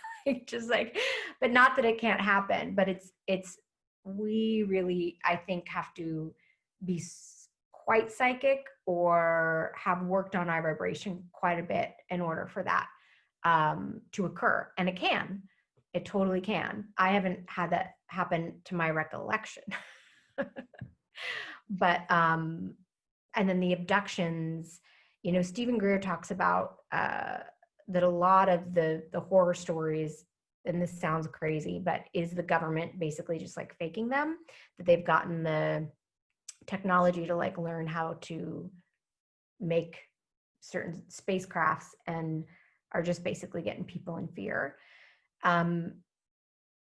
just like, but not that it can't happen, but we really, I think, have to be quite psychic or have worked on our vibration quite a bit in order for that to occur. And it totally can. I haven't had that happen to my recollection. But, and then the abductions, Stephen Greer talks about that a lot of the horror stories, and this sounds crazy, but is the government basically just like faking them, that they've gotten the technology to like learn how to make certain spacecrafts and are just basically getting people in fear. When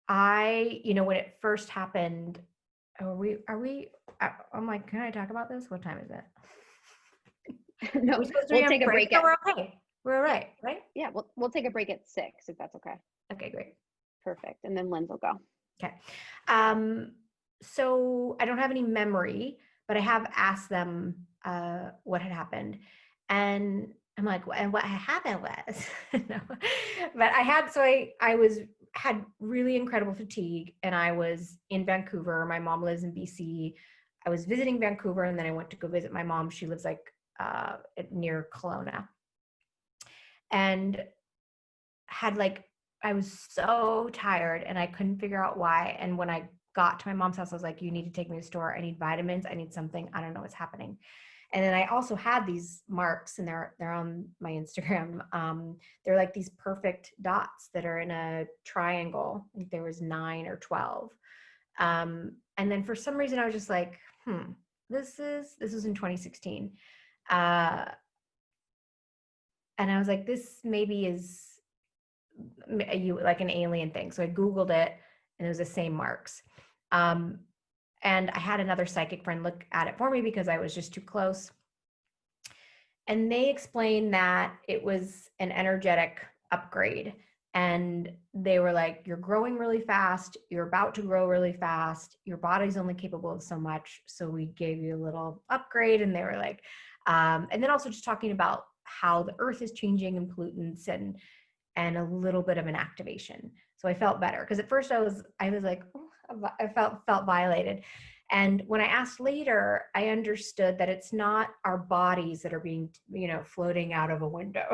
it first happened, I'm like, can I talk about this? What time is it? No, we'll take a break. We're okay. We're all right, right? Yeah, we'll take a break at 6 if that's okay. Okay, great. Perfect. And then Lynn will go. Okay. So I don't have any memory, but I have asked them what had happened. And I'm like, and what happened was, no. But had really incredible fatigue, and I was in Vancouver. My mom lives in BC. I was visiting Vancouver, and then I went to go visit my mom. She lives like near Kelowna, and had like, I was so tired and I couldn't figure out why. And when I got to my mom's house, I was like, you need to take me to the store. I need vitamins. I need something. I don't know what's happening. And then I also had these marks, and they're on my Instagram. They're like these perfect dots that are in a triangle. I think there was 9 or 12. And then for some reason I was just like, this was in 2016. And I was like, this maybe is like an alien thing. So I Googled it, and it was the same marks. And I had another psychic friend look at it for me because I was just too close. And they explained that it was an energetic upgrade. And they were like, you're growing really fast. You're about to grow really fast. Your body's only capable of so much. So we gave you a little upgrade. And they were like, and then also just talking about how the earth is changing and pollutants and a little bit of an activation. So I felt better, because at first I was like, oh, I felt violated. And when I asked later, I understood that it's not our bodies that are being, floating out of a window.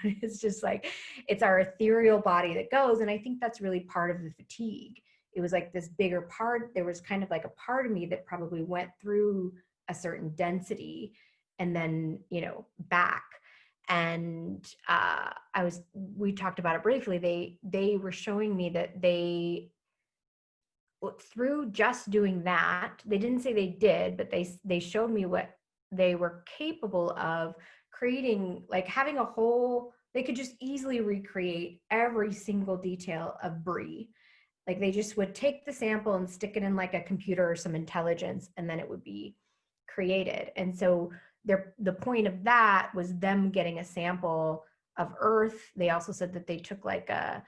It's just like, it's our ethereal body that goes. And I think that's really part of the fatigue. It was like this bigger part. There was kind of like a part of me that probably went through a certain density and then, back. And we talked about it briefly. They were showing me that through just doing that, they didn't say they did, but they showed me what they were capable of creating, like having they could just easily recreate every single detail of Brie. Like they just would take the sample and stick it in like a computer or some intelligence, and then it would be created. And so the point of that was them getting a sample of Earth. They also said that they took like a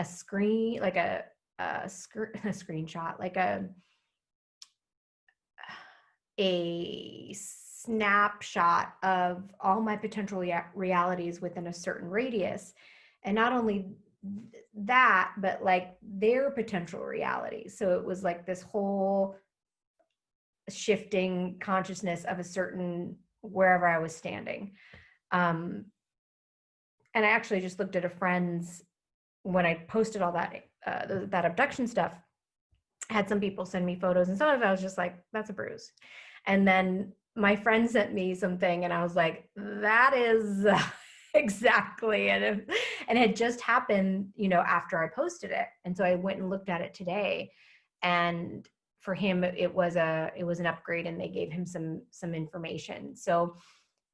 screen, like a screenshot, like a snapshot of all my potential realities within a certain radius. And not only that, but like their potential realities. So it was like this whole shifting consciousness of a certain, wherever I was standing. And I actually just looked at a friend's, when I posted all that that abduction stuff, I had some people send me photos, and some of it I was just like, that's a bruise. And then my friend sent me something, and I was like, that is exactly. And it had just happened, after I posted it. And so I went and looked at it today, and for him, it was an upgrade, and they gave him some information. So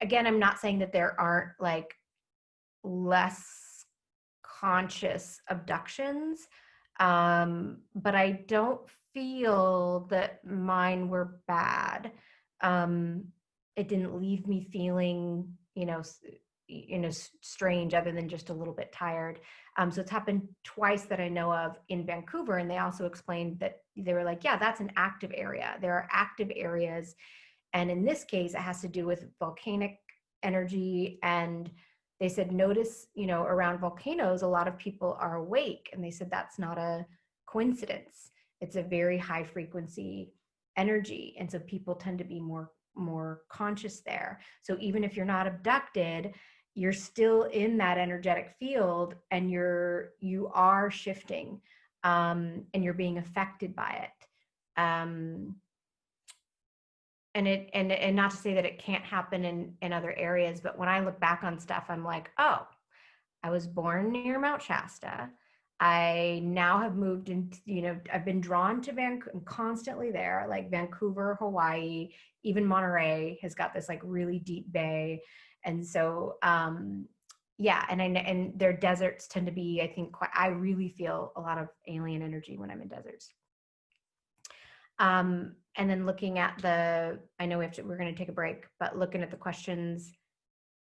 again, I'm not saying that there aren't like less conscious abductions, but I don't feel that mine were bad. It didn't leave me feeling, strange, other than just a little bit tired. So it's happened twice that I know of in Vancouver. And they also explained that they were like, yeah, that's an active area. There are active areas. And in this case, it has to do with volcanic energy. And they said, notice, around volcanoes, a lot of people are awake. And they said, that's not a coincidence. It's a very high frequency energy. And so people tend to be more conscious there. So even if you're not abducted, you're still in that energetic field, and you are shifting, and you're being affected by it. And not to say that it can't happen in other areas, but when I look back on stuff, I'm like, oh, I was born near Mount Shasta. I now have moved into, I've been drawn to Vancouver. I'm constantly there, like Vancouver, Hawaii, even Monterey has got this like really deep bay. And so, yeah. And their deserts tend to be, I think, I really feel a lot of alien energy when I'm in deserts. And then looking at I know we're going to take a break, but looking at the questions,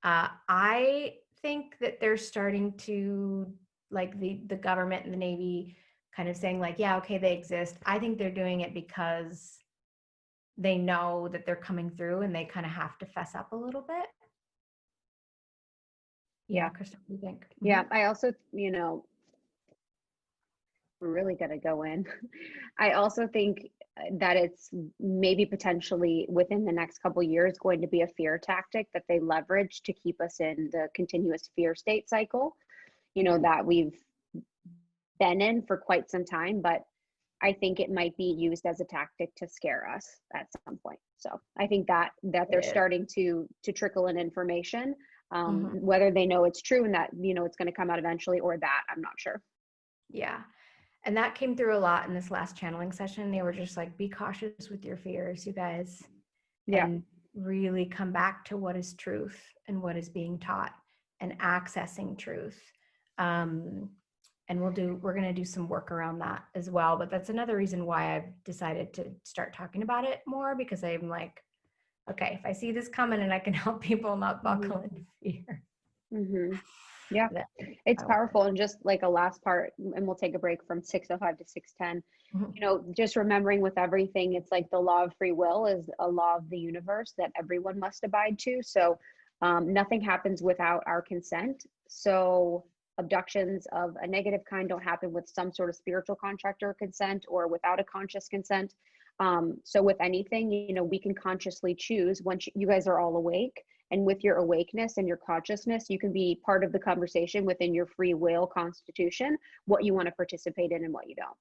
I think that they're starting to, like the government and the Navy, kind of saying like, yeah, okay, they exist. I think they're doing it because they know that they're coming through and they kind of have to fess up a little bit. Yeah, Crystal, what do you think? Yeah, I also, we're really going to go in. I also think that it's maybe potentially within the next couple of years going to be a fear tactic that they leverage to keep us in the continuous fear state cycle, that we've been in for quite some time, but I think it might be used as a tactic to scare us at some point. So I think that they're starting to trickle in information, whether they know it's true and that, it's going to come out eventually, or that I'm not sure. Yeah. And that came through a lot in this last channeling session. They were just like, be cautious with your fears, you guys. Yeah. And really come back to what is truth and what is being taught and accessing truth. And we're going to do some work around that as well. But that's another reason why I've decided to start talking about it more, because I'm like, okay, if I see this coming and I can help people not buckle into fear. Yeah, it's powerful. And just like a last part, and we'll take a break from 6:05 to 6:10, just remembering with everything, it's like the law of free will is a law of the universe that everyone must abide to. So nothing happens without our consent. So abductions of a negative kind don't happen with some sort of spiritual contract or consent, or without a conscious consent. So with anything, we can consciously choose once you guys are all awake. And with your awakeness and your consciousness, you can be part of the conversation within your free will constitution, what you want to participate in and what you don't.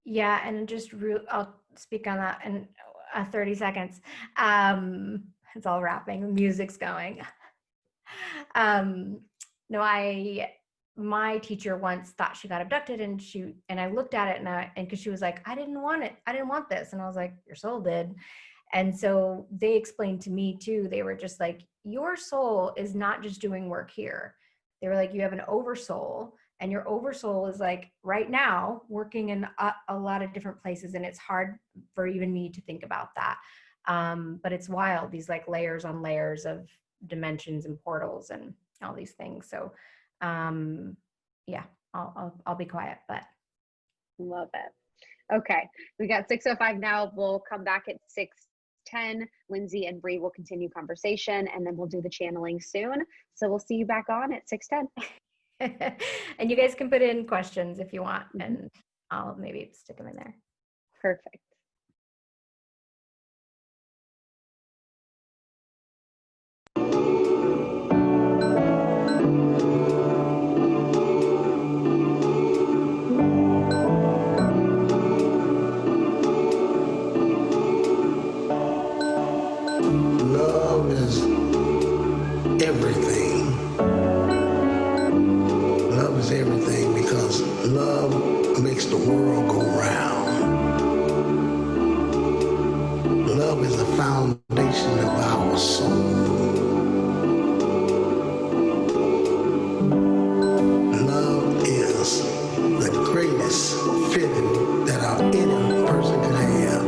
Yeah. And just I'll speak on that in 30 seconds. It's all wrapping. The music's going. My teacher once thought she got abducted, and I looked at it and because she was like, I didn't want it. I didn't want this. And I was like, your soul did. And so they explained to me too, they were just like, your soul is not just doing work here. They were like, you have an oversoul, and your oversoul is like right now working in a lot of different places. And it's hard for even me to think about that. But it's wild, these like layers on layers of dimensions and portals and all these things. So yeah, I'll be quiet, but. Love it. Okay. We got 6:05 now. We'll come back at 6:10. Lindsay and Bree will continue conversation, and then we'll do the channeling soon. So we'll see you back on at 6:10. And you guys can put in questions if you want, and I'll maybe stick them in there. Perfect. Love is everything. Love is everything because love makes the world go round. Love is the foundation of our soul. Love is the greatest feeling that any person can have.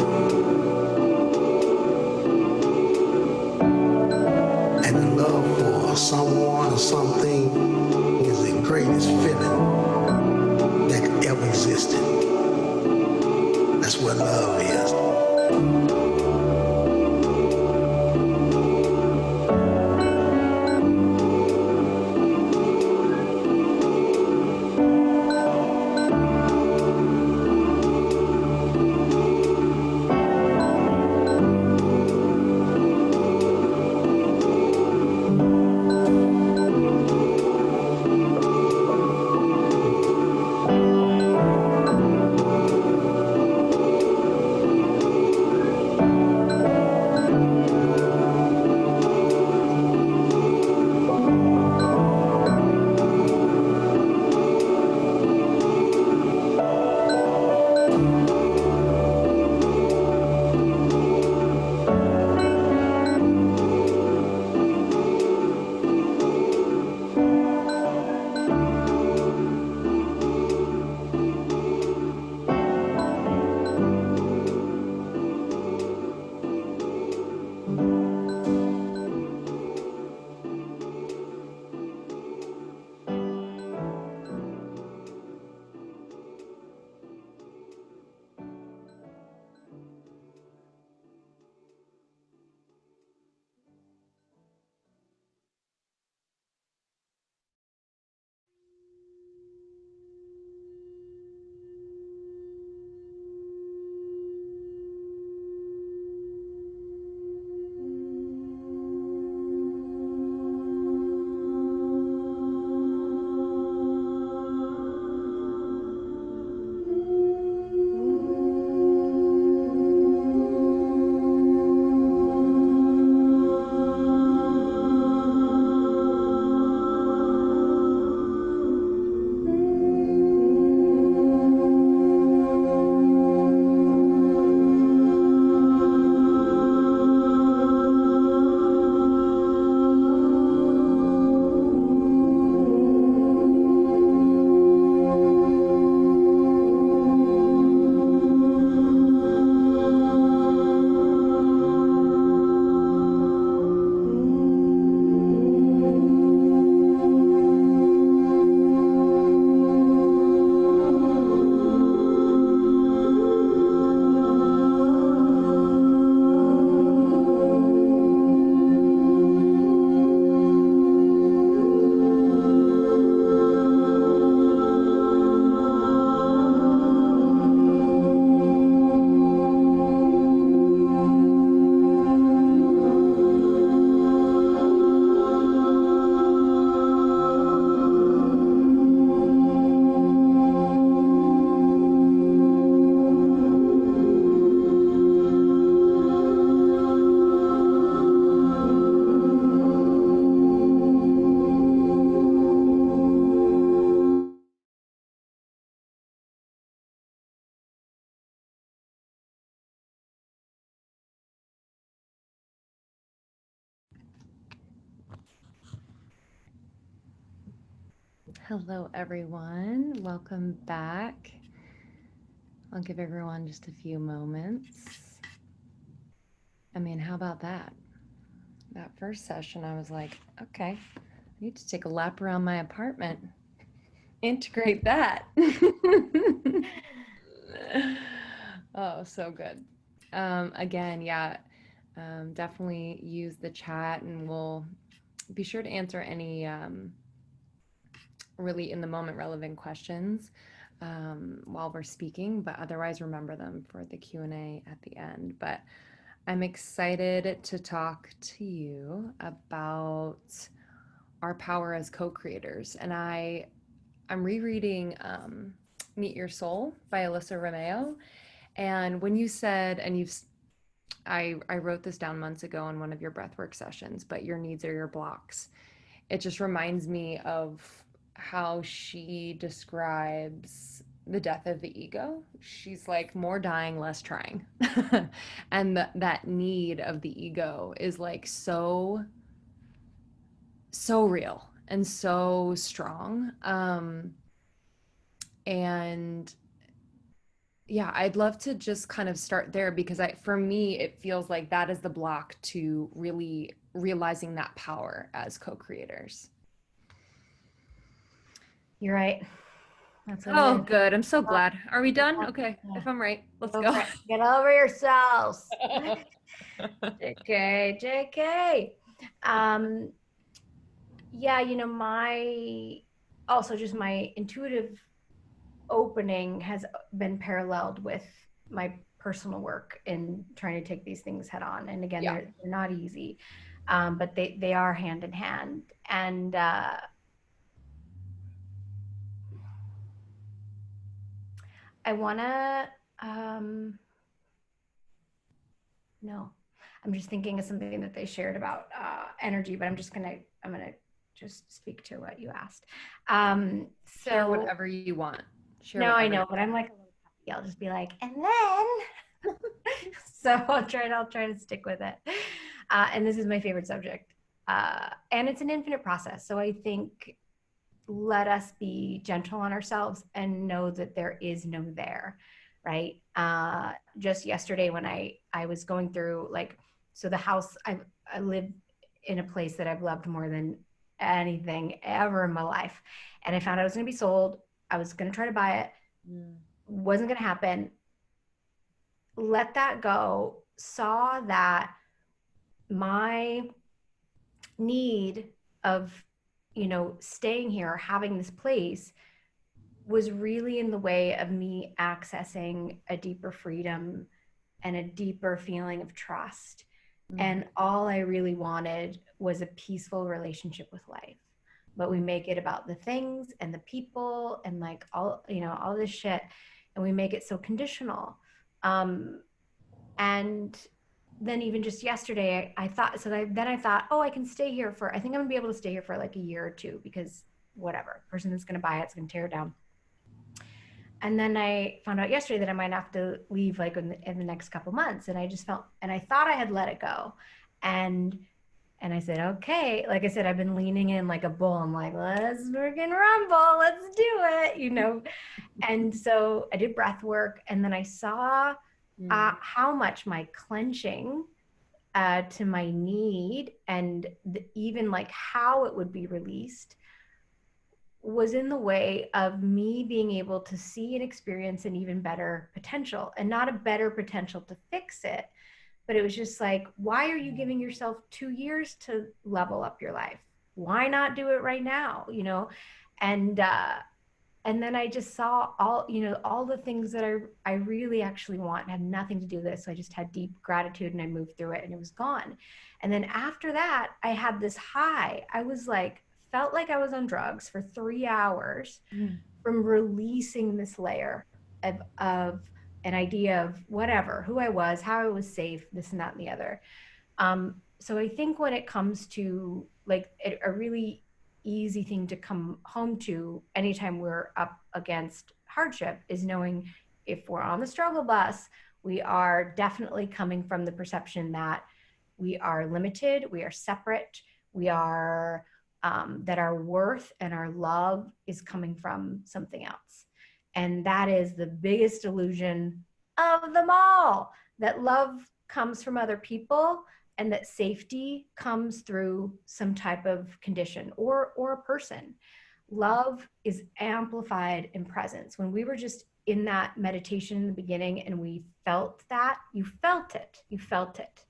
And the love for someone or something is the greatest feeling that ever existed. That's what love is. Hello, everyone. Welcome back. I'll give everyone just a few moments. I mean, how about that? That first session, I was like, okay, I need to take a lap around my apartment, integrate that. Oh, so good. Again, yeah, definitely use the chat, and we'll be sure to answer any really in the moment relevant questions while we're speaking, but otherwise remember them for the Q&A at the end. But I'm excited to talk to you about our power as co-creators. And I'm rereading Meet Your Soul by Alyssa Romeo. And when you said, and I wrote this down months ago in one of your breathwork sessions, but your needs are your blocks. It just reminds me of how she describes the death of the ego. She's like, more dying, less trying. And that need of the ego is like so real and so strong. And yeah, I'd love to just kind of start there, because for me, it feels like that is the block to really realizing that power as co-creators. You're right. That's what Oh, it is. good. I'm so glad. Are we done? Okay. Yeah. If I'm right, let's Go go. for it. Get over yourselves. JK. Yeah, my intuitive opening has been paralleled with my personal work in trying to take these things head on. And again, Yeah. they're not easy, but they are hand in hand. And I want to, no, I'm just thinking of something that they shared about energy, but I'm going to just speak to what you asked. Share whatever you want. No, I know, but I'm like a little puppy. I'll just be like, and then, so I'll try to stick with it. And this is my favorite subject. And it's an infinite process. So I think let us be gentle on ourselves and know that there is no there, right? Just yesterday when I was going through so the house, I live in a place that I've loved more than anything ever in my life. And I found out it was going to be sold. I was going to try to buy it. Wasn't going to happen. Let that go. Saw that my need of, staying here, having this place was really in the way of me accessing a deeper freedom and a deeper feeling of trust. And all I really wanted was a peaceful relationship with life. But we make it about the things and the people and all this shit. And we make it so conditional. And then even just yesterday, I thought, oh, I can stay here I think I'm gonna be able to stay here for like a year or two, because whatever, person that's gonna buy it's gonna tear it down. And then I found out yesterday that I might have to leave in the next couple months. And I just felt, and I thought I had let it go. And I said, okay, like I said, I've been leaning in like a bull. I'm like, let's freaking rumble. Let's do it, And so I did breath work. And then I saw how much my clenching to my need and even how it would be released was in the way of me being able to see and experience an even better potential, and not a better potential to fix it. But it was just like, why are you giving yourself 2 years to level up your life? Why not do it right now? And then I just saw all the things that I really actually want had nothing to do with this. So I just had deep gratitude and I moved through it and it was gone. And then after that, I had this high. I was felt like I was on drugs for 3 hours from releasing this layer of an idea of whatever, who I was, how I was safe, this and that and the other. So I think when it comes to a really easy thing to come home to anytime we're up against hardship is knowing if we're on the struggle bus, we are definitely coming from the perception that we are limited, we are separate, we are that our worth and our love is coming from something else. And that is the biggest illusion of them all, that love comes from other people and that safety comes through some type of condition or a person. Love is amplified in presence. When we were just in that meditation in the beginning and we felt that, you felt it.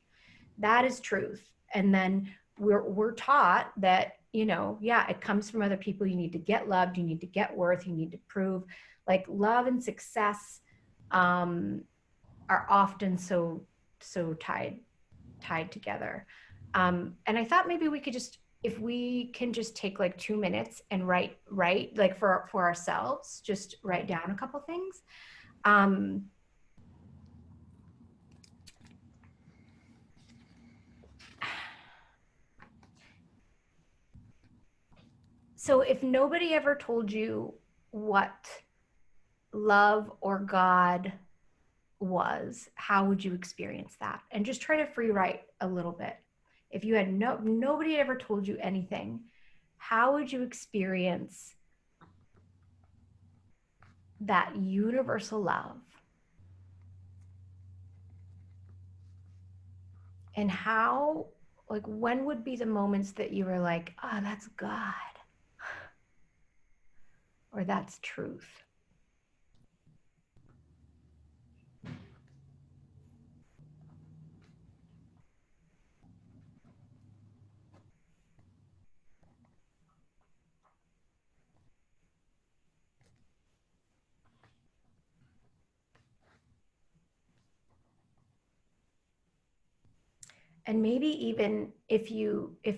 That is truth. And then we're taught that, yeah, it comes from other people. You need to get loved. You need to get worth. You need to prove. Like love and success are often so tied together. And I thought maybe we could just, if we can just take like 2 minutes and write like for ourselves, just write down a couple things. So if nobody ever told you what love or God was, how would you experience that? And just try to free write a little bit. If you had nobody ever told you anything, how would you experience that universal love? And how, like, when would be the moments that you were like, oh, that's God, or that's truth? And maybe even if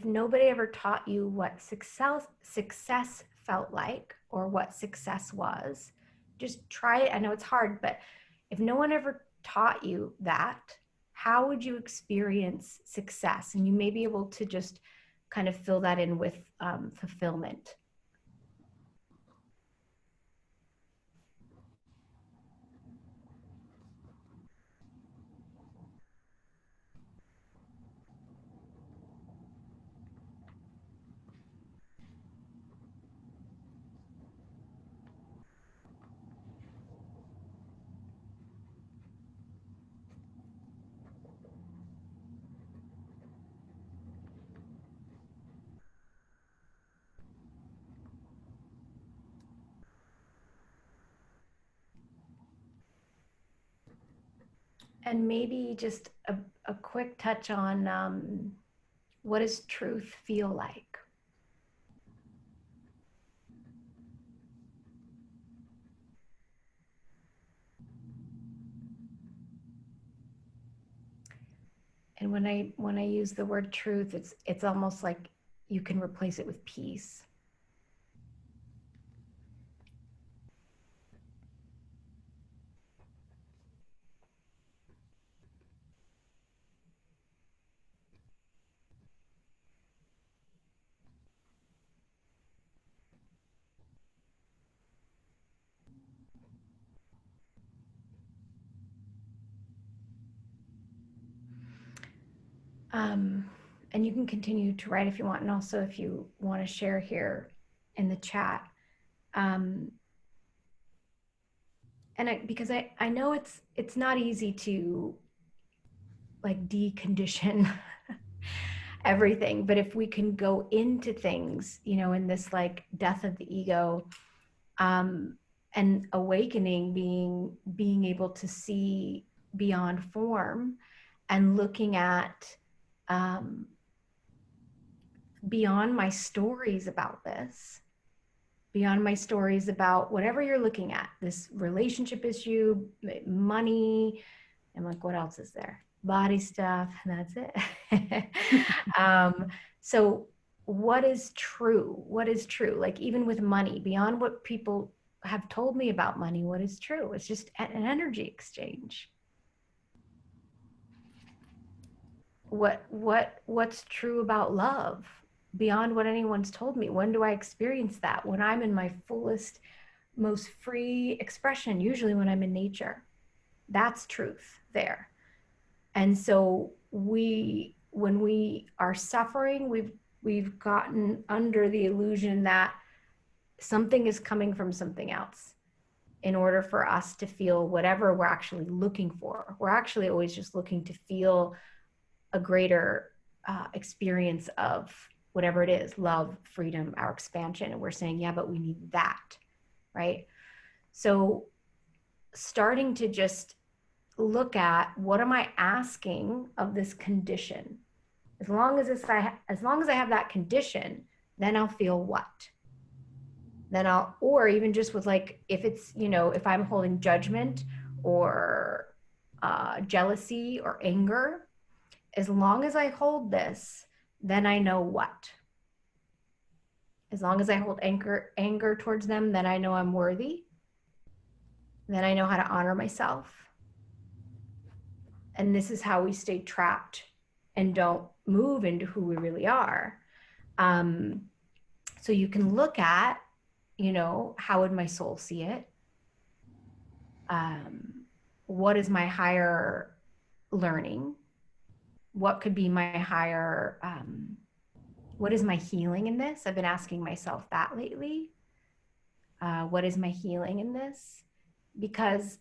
nobody ever taught you what success felt like or what success was, just try it. I know it's hard, but if no one ever taught you that, how would you experience success? And you may be able to just kind of fill that in with fulfillment. And maybe just a quick touch on what does truth feel like? And when I use the word truth, it's almost like you can replace it with peace. And you can continue to write if you want, and also if you want to share here in the chat. Because I know it's not easy to like decondition everything, but if we can go into things, in this like death of the ego, and awakening, being able to see beyond form and looking at beyond my stories about this, beyond my stories about whatever you're looking at, this relationship issue, money, and like, what else is there? Body stuff, and that's it. So what is true? What is true? Like even with money, beyond what people have told me about money, what is true? It's just an energy exchange. What's true about love beyond what anyone's told me? When do I experience that? When I'm in my fullest, most free expression, usually when I'm in nature. That's truth there. And so when we are suffering, we've gotten under the illusion that something is coming from something else in order for us to feel whatever we're actually looking for. We're actually always just looking to feel a greater experience of whatever it is, love, freedom, our expansion. And we're saying, yeah, but we need that, right? So starting to just look at, what am I asking of this condition? As long as I have that condition, then I'll feel what? Then or even just with like, if it's, if I'm holding judgment or jealousy or anger, as long as I hold this, then I know what? As long as I hold anger towards them, then I know I'm worthy. Then I know how to honor myself. And this is how we stay trapped and don't move into who we really are. So you can look at, how would my soul see it? What is my higher learning? What could be my higher, what is my healing in this? I've been asking myself that lately. What is my healing in this? Because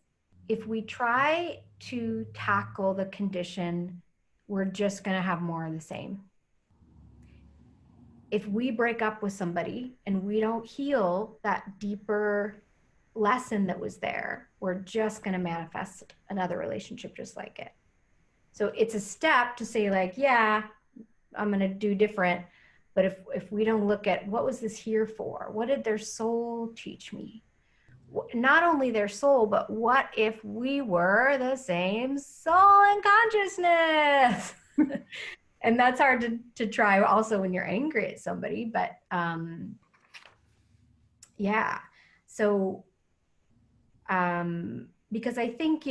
if we try to tackle the condition, we're just going to have more of the same. If we break up with somebody and we don't heal that deeper lesson that was there, we're just going to manifest another relationship just like it. So it's a step to say like, yeah, I'm going to do different. But if we don't look at, what was this here for? What did their soul teach me? Not only their soul, but what if we were the same soul and consciousness? And that's hard to try also when you're angry at somebody. But yeah. So because I think,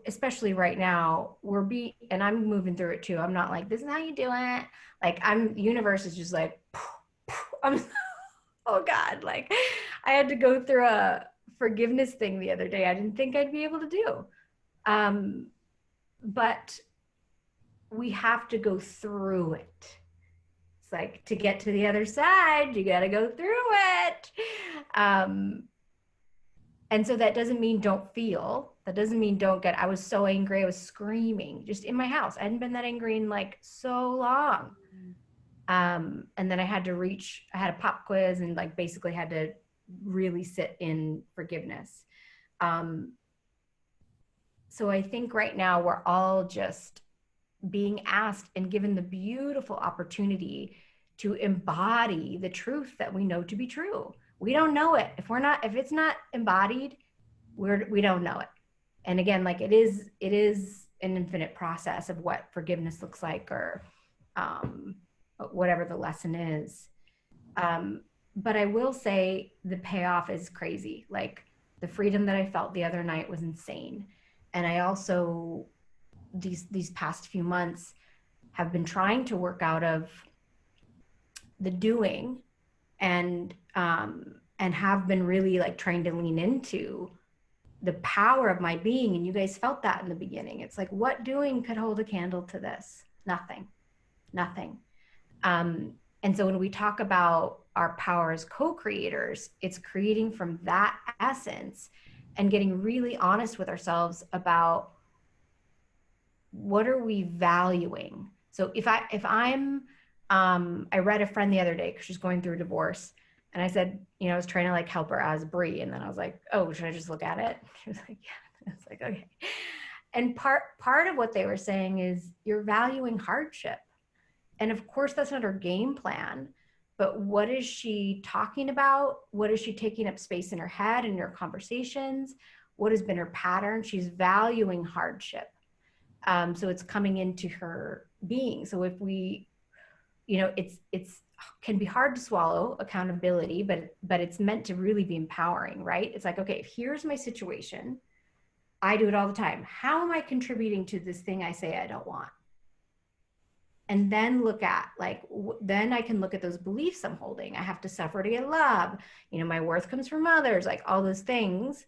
especially right now, and I'm moving through it too. I'm not like, this is how you do it. Like universe is just like, I'm, oh God, like I had to go through a forgiveness thing the other day. I didn't think I'd be able to do. But we have to go through it. It's like, to get to the other side, you got to go through it. And so that doesn't mean don't feel. That doesn't mean don't get, I was so angry. I was screaming just in my house. I hadn't been that angry in like so long. And then I had a pop quiz and like basically had to really sit in forgiveness. So I think right now we're all just being asked and given the beautiful opportunity to embody the truth that we know to be true. We don't know it. If it's not embodied, we don't know it. And again, like it is an infinite process of what forgiveness looks like, or whatever the lesson is. But I will say the payoff is crazy. Like the freedom that I felt the other night was insane. And I also, these past few months have been trying to work out of the doing, and have been really like trying to lean into the power of my being. And you guys felt that in the beginning. It's like, what doing could hold a candle to this? Nothing. And so when we talk about our power as co-creators, it's creating from that essence and getting really honest with ourselves about what are we valuing. So if I'm I read a friend the other day because she's going through a divorce, and I said, I was trying to like help her as Brie, and then I was like, oh, should I just look at it? She was like, yeah. It's like, okay. And part of what they were saying is you're valuing hardship. And of course that's not her game plan, but what is she talking about? What is she taking up space in her head and in her conversations? What has been her pattern? She's valuing hardship. So it's coming into her being. So if we, it's can be hard to swallow accountability, but it's meant to really be empowering, right? It's like, okay, here's my situation. I do it all the time. How am I contributing to this thing I say I don't want? And then look at then I can look at those beliefs I'm holding. I have to suffer to get love. My worth comes from others, like all those things.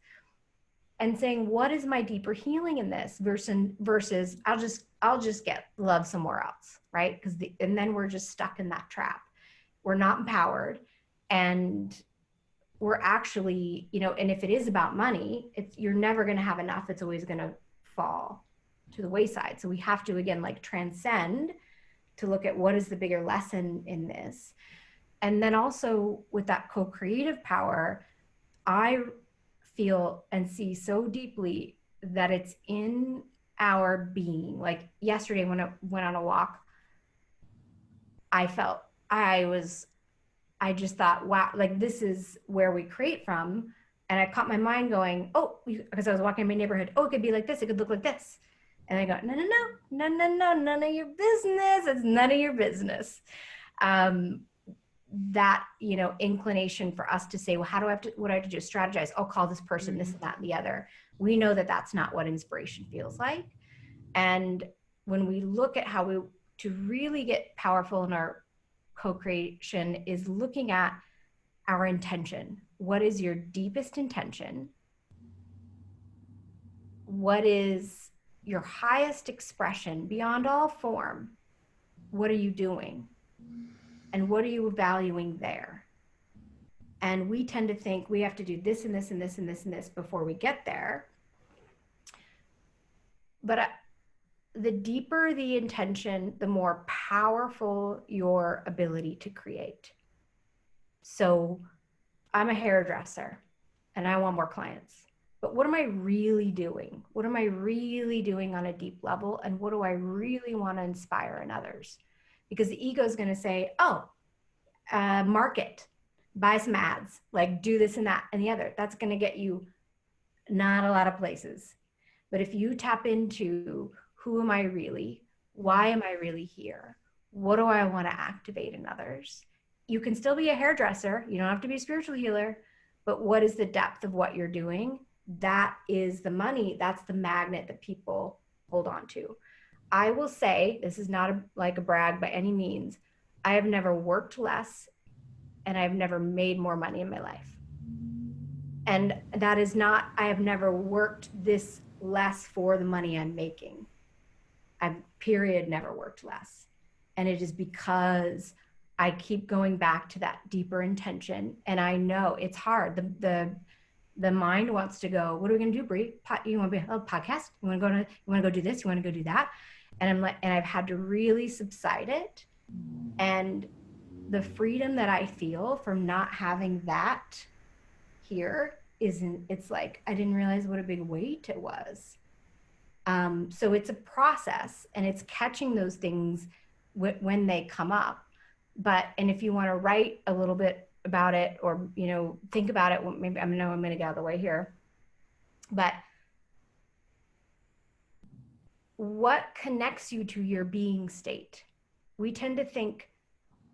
and saying, what is my deeper healing in this versus I'll just get love somewhere else, right? And then we're just stuck in that trap. We're not empowered, and we're actually, and if it is about money, you're never going to have enough. It's always going to fall to the wayside. So we have to, again, like transcend to look at what is the bigger lesson in this. And then also with that co-creative power, I feel and see so deeply that it's in our being. Like yesterday when I went on a walk, I just thought, wow, like this is where we create from. And I caught my mind going, oh, because I was walking in my neighborhood, oh, it could be like this, it could look like this. And I go, no, none of your business. It's none of your business. That, inclination for us to say, well, what do I have to do? Strategize. I'll call this person, this and that and the other. We know that that's not what inspiration feels like. And when we look at how to really get powerful in our co-creation is looking at our intention. What is your deepest intention? What is your highest expression beyond all form? What are you doing? And what are you valuing there? And we tend to think we have to do this and this and this and this and this before we get there. But the deeper the intention, the more powerful your ability to create. So I'm a hairdresser and I want more clients. But what am I really doing? What am I really doing on a deep level? And what do I really want to inspire in others? Because the ego is going to say, oh, market, buy some ads, like do this and that and the other. That's going to get you not a lot of places. But if you tap into who am I really? Why am I really here? What do I want to activate in others? You can still be a hairdresser. You don't have to be a spiritual healer. But what is the depth of what you're doing? That is the money. That's the magnet that people hold on to. I will say, this is not like a brag by any means. I have never worked less and I've never made more money in my life. And that is not, I have never worked this less for the money I'm making. I've period never worked less. And it is because I keep going back to that deeper intention. And I know it's hard. The mind wants to go, what are we going to do, Brie? You want to be a podcast? You want to go do this? You want to go do that? And I'm like, and I've had to really subside it. And the freedom that I feel from not having that here it's like, I didn't realize what a big weight it was. So it's a process and it's catching those things when they come up. And if you want to write a little bit about it or, think about it, maybe I'm going to get out of the way here, but what connects you to your being state? We tend to think,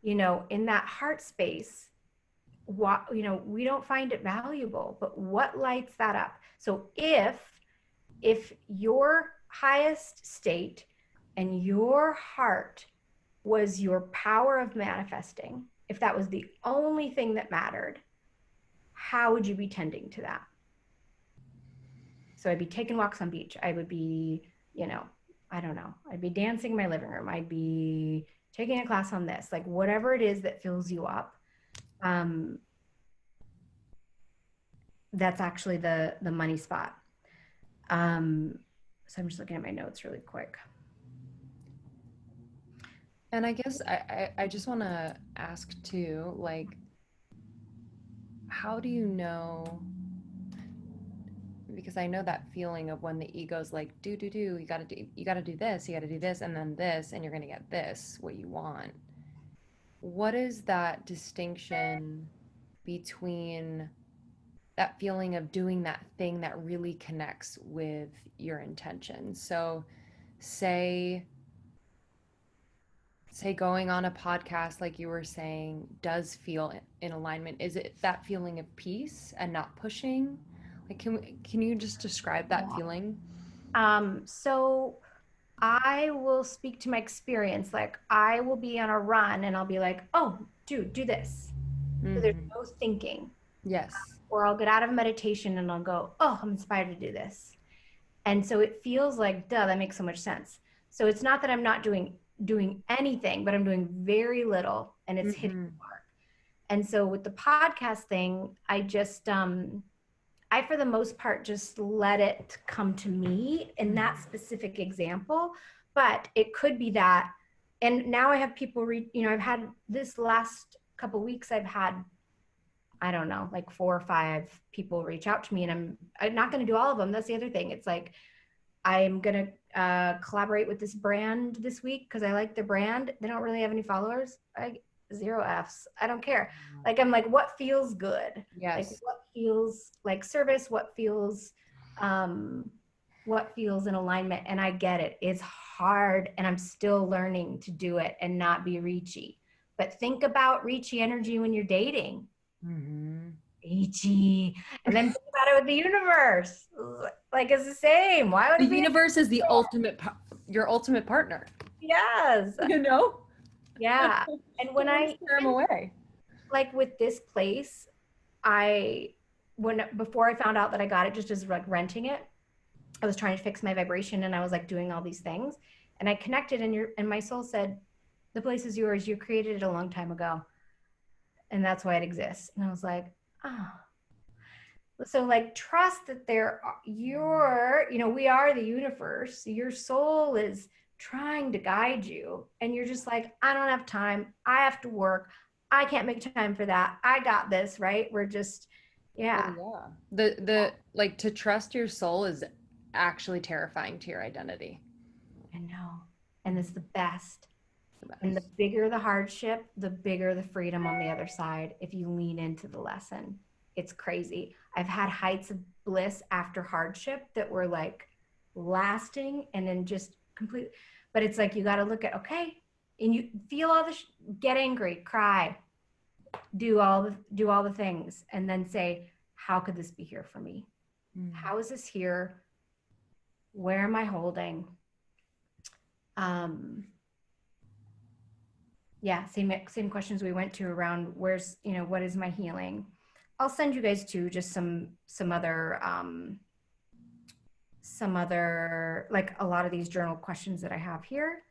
in that heart space, we don't find it valuable, but what lights that up? So if your highest state and your heart was your power of manifesting, if that was the only thing that mattered, how would you be tending to that? So I'd be taking walks on beach. I would be, I don't know. I'd be dancing in my living room. I'd be taking a class on this, like whatever it is that fills you up. That's actually the money spot. So I'm just looking at my notes really quick. And I guess I just want to ask too, like, how do you know? Because I know that feeling of when the ego's like, you gotta do this, and then this, and you're gonna get this, what you want. What is that distinction between that feeling of doing that thing that really connects with your intention? So say going on a podcast, like you were saying, does feel in alignment. Is it that feeling of peace and not pushing? Like, can you just describe that feeling? So I will speak to my experience. Like I will be on a run and I'll be like, oh, dude, do this. So there's no thinking. Yes. or I'll get out of meditation and I'll go, oh, I'm inspired to do this. And so it feels like, duh, that makes so much sense. So it's not that I'm not doing anything, but I'm doing very little and it's hitting the mark. And so with the podcast thing, I just, I, for the most part, just let it come to me in that specific example. But it could be that, and now I have people I've had this last couple weeks, I've had, I don't know, like 4 or 5 people reach out to me, and I'm not going to do all of them. That's the other thing. It's like, I'm going to collaborate with this brand this week because I like the brand. They don't really have any followers. 0 Fs. I don't care. Like, I'm like, what feels good? Yes. Like, what feels like service? What feels in alignment? And I get it. It's hard, and I'm still learning to do it and not be reachy. But think about reachy energy when you're dating. Reachy, and then think about it with the universe. Like, it's the same. Why would The universe is the ultimate, your ultimate partner. Yes. You know? Yeah. And when I scare them away, like with this place, before I found out that I got it just as like renting it, I was trying to fix my vibration, and I was like doing all these things, and I connected, and my soul said, the place is yours. You created it a long time ago, and that's why it exists. And I was like, oh. So like, trust that we are the universe. Your soul is trying to guide you, and you're just like, I don't have time. I have to work. I can't make time for that. I got this, right? We're just, yeah. Oh, yeah. The like, to trust your soul is actually terrifying to your identity. I know. And it's the best. And the bigger the hardship, the bigger the freedom on the other side. If you lean into the lesson, it's crazy. I've had heights of bliss after hardship that were like lasting, and then just completely, but it's like, you got to look at, okay, and you feel all this, get angry, cry, do all the things, and then say, how could this be here for me? How is this here? Where am I holding? Yeah, same questions we went to around where's, what is my healing? I'll send you guys to just some other like a lot of these journal questions that I have here.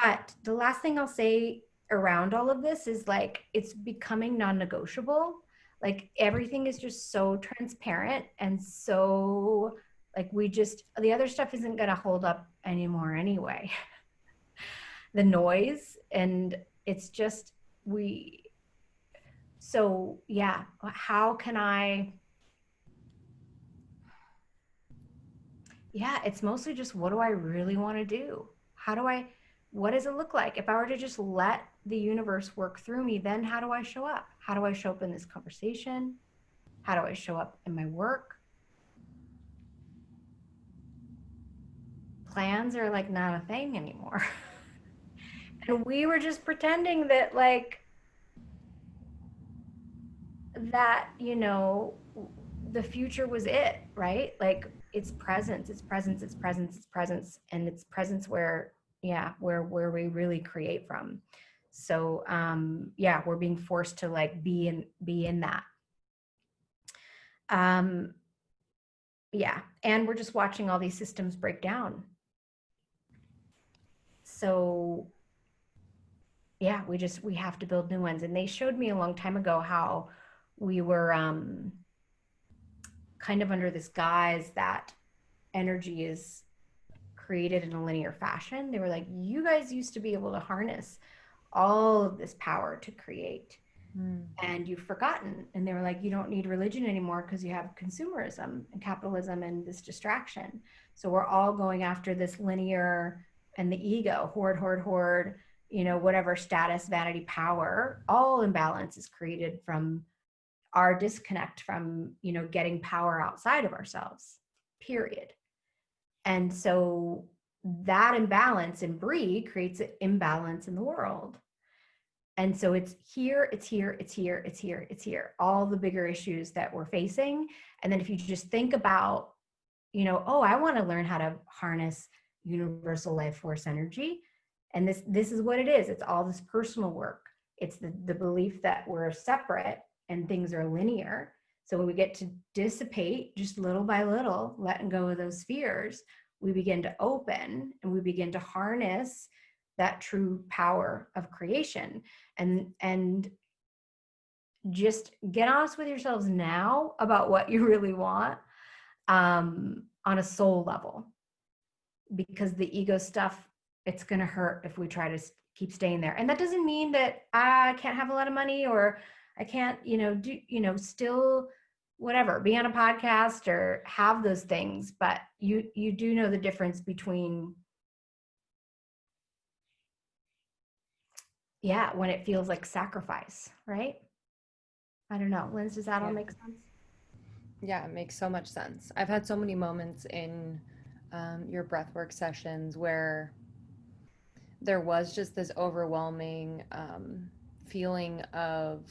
But the last thing I'll say around all of this is like, it's becoming non-negotiable. Like, everything is just so transparent, and so like, the other stuff isn't going to hold up anymore anyway. The noise, and it's just, so yeah, how can it's mostly just, what do I really want to do? What does it look like? If I were to just let the universe work through me, then how do I show up? How do I show up in this conversation? How do I show up in my work? Plans are like not a thing anymore. And we were just pretending that like, that, the future was it, right? Like, it's presence, it's presence, it's presence, it's presence, and it's presence where we really create from. So we're being forced to like be in that. And we're just watching all these systems break down. So we have to build new ones. And they showed me a long time ago how we were kind of under this guise that energy is created in a linear fashion. They were like, you guys used to be able to harness all of this power to create, and you've forgotten. And they were like, you don't need religion anymore because you have consumerism and capitalism and this distraction. So we're all going after this linear, and the ego, hoard, whatever status, vanity, power, all imbalance is created from our disconnect from, getting power outside of ourselves, period. And so that imbalance in Bree creates an imbalance in the world. And so it's here, all the bigger issues that we're facing. And then if you just think about, I want to learn how to harness universal life force energy. And this is what it is. It's all this personal work. It's the belief that we're separate and things are linear. So when we get to dissipate just little by little, letting go of those fears, we begin to open and we begin to harness that true power of creation. And just get honest with yourselves now about what you really want, on a soul level, because the ego stuff, it's going to hurt if we try to keep staying there. And that doesn't mean that I can't have a lot of money, or I can't, still whatever, be on a podcast or have those things. But you do know the difference between, when it feels like sacrifice, right? I don't know. Linz, does that all make sense? Yeah, it makes so much sense. I've had so many moments in your breathwork sessions where there was just this overwhelming feeling of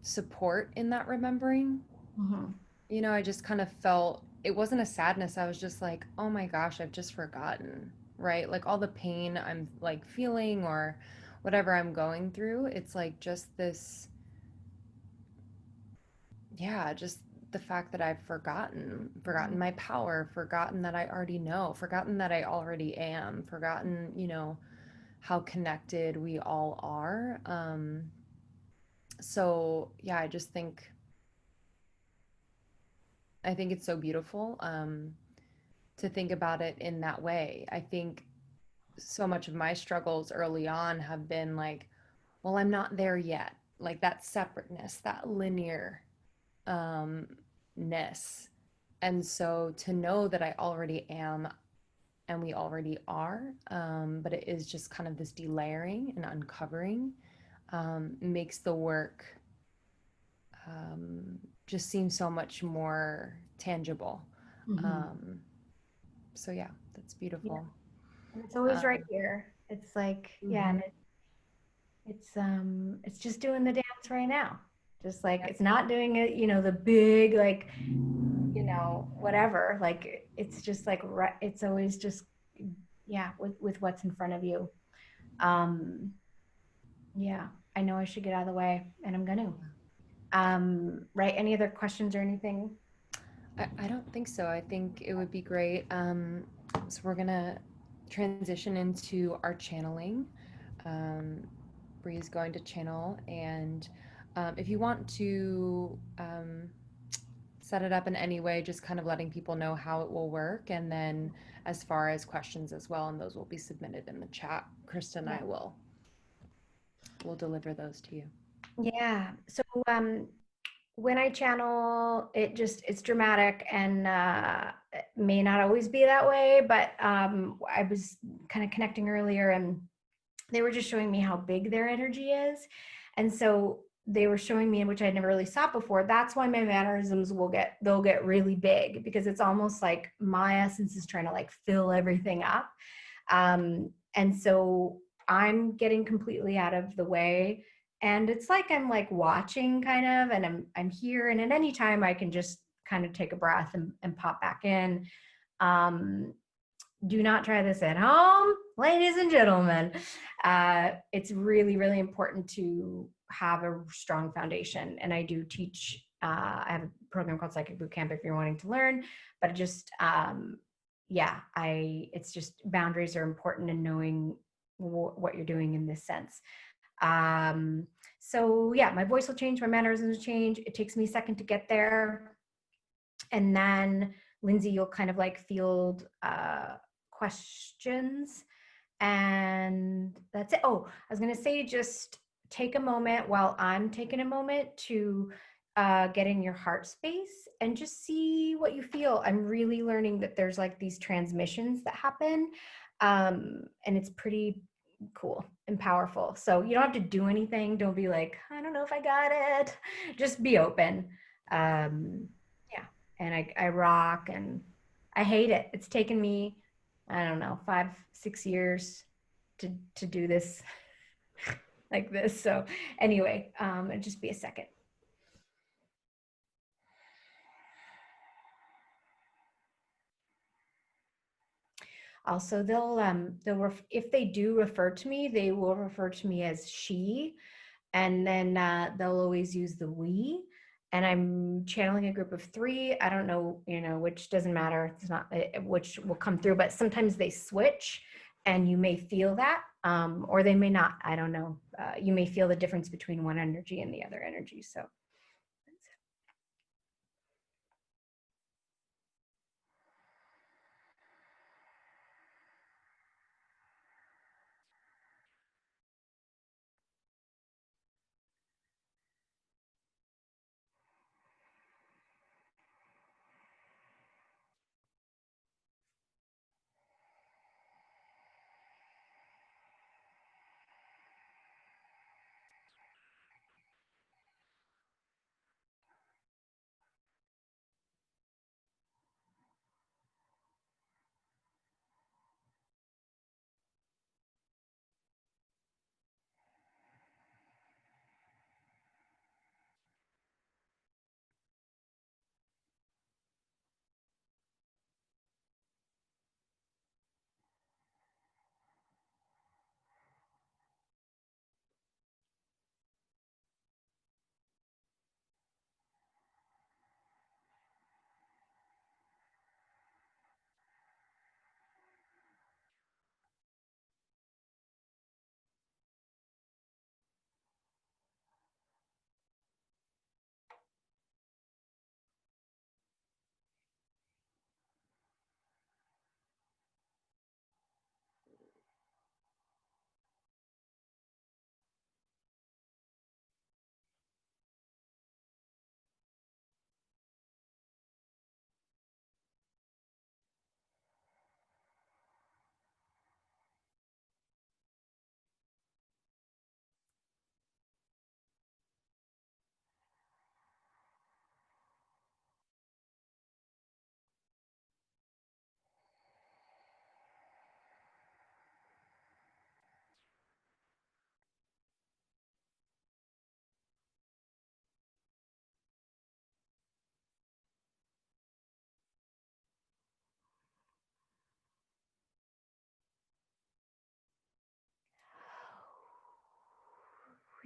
support in that remembering. Mm-hmm. I just kind of felt, it wasn't a sadness. I was just like, oh my gosh, I've just forgotten, right? Like all the pain I'm like feeling or whatever I'm going through, it's like just this, just the fact that I've forgotten my power, forgotten that I already know, forgotten that I already am, forgotten, how connected we all are. So yeah, I think it's so beautiful to think about it in that way. I think so much of my struggles early on have been like, well, I'm not there yet. Like that separateness, that linear ness. And so to know that I already am and we already are, but it is just kind of this delayering and uncovering, makes the work just seem so much more tangible. So yeah, that's beautiful. And it's always right here. It's like, and it's just doing the dance right now. Just like it's not doing it, the big, like, whatever. Like it's just like it's always just with what's in front of you. I know I should get out of the way, and I'm gonna. Right? Any other questions or anything? I don't think so. I think it would be great. So we're gonna transition into our channeling. Bree's going to channel, and if you want to set it up in any way, just kind of letting people know how it will work, and then as far as questions as well, and those will be submitted in the chat. Krista and I will deliver those to you. Yeah. So when I channel, it's dramatic, and it may not always be that way, but I was kind of connecting earlier, and they were just showing me how big their energy is. And so they were showing me, which I'd never really saw before, that's why my mannerisms they'll get really big, because it's almost like my essence is trying to like fill everything up. And so I'm getting completely out of the way, and it's like I'm like watching kind of, and I'm here, and at any time I can just kind of take a breath and pop back in. Do not try this at home, ladies and gentlemen. It's really, really important to have a strong foundation. And I do teach, I have a program called Psychic Bootcamp if you're wanting to learn, but just, it's just boundaries are important in knowing what you're doing in this sense. So yeah, my voice will change, my mannerisms will change. It takes me a second to get there. And then Lindsay, you'll kind of like field questions, and that's it. Oh, I was gonna say, just take a moment while I'm taking a moment to get in your heart space and just see what you feel. I'm really learning that there's like these transmissions that happen, and it's pretty cool and powerful. So you don't have to do anything. Don't be like, I don't know if I got it. Just be open. And I rock, and I hate it. It's taken me, I don't know, 5-6 years to do this like this. So anyway, it'd just be a second. Also, they'll if they do refer to me, they will refer to me as she. And then they'll always use the we. And I'm channeling a group of 3. I don't know, which doesn't matter. It's not which will come through, but sometimes they switch, and you may feel that, or they may not. I don't know. You may feel the difference between one energy and the other energy. So.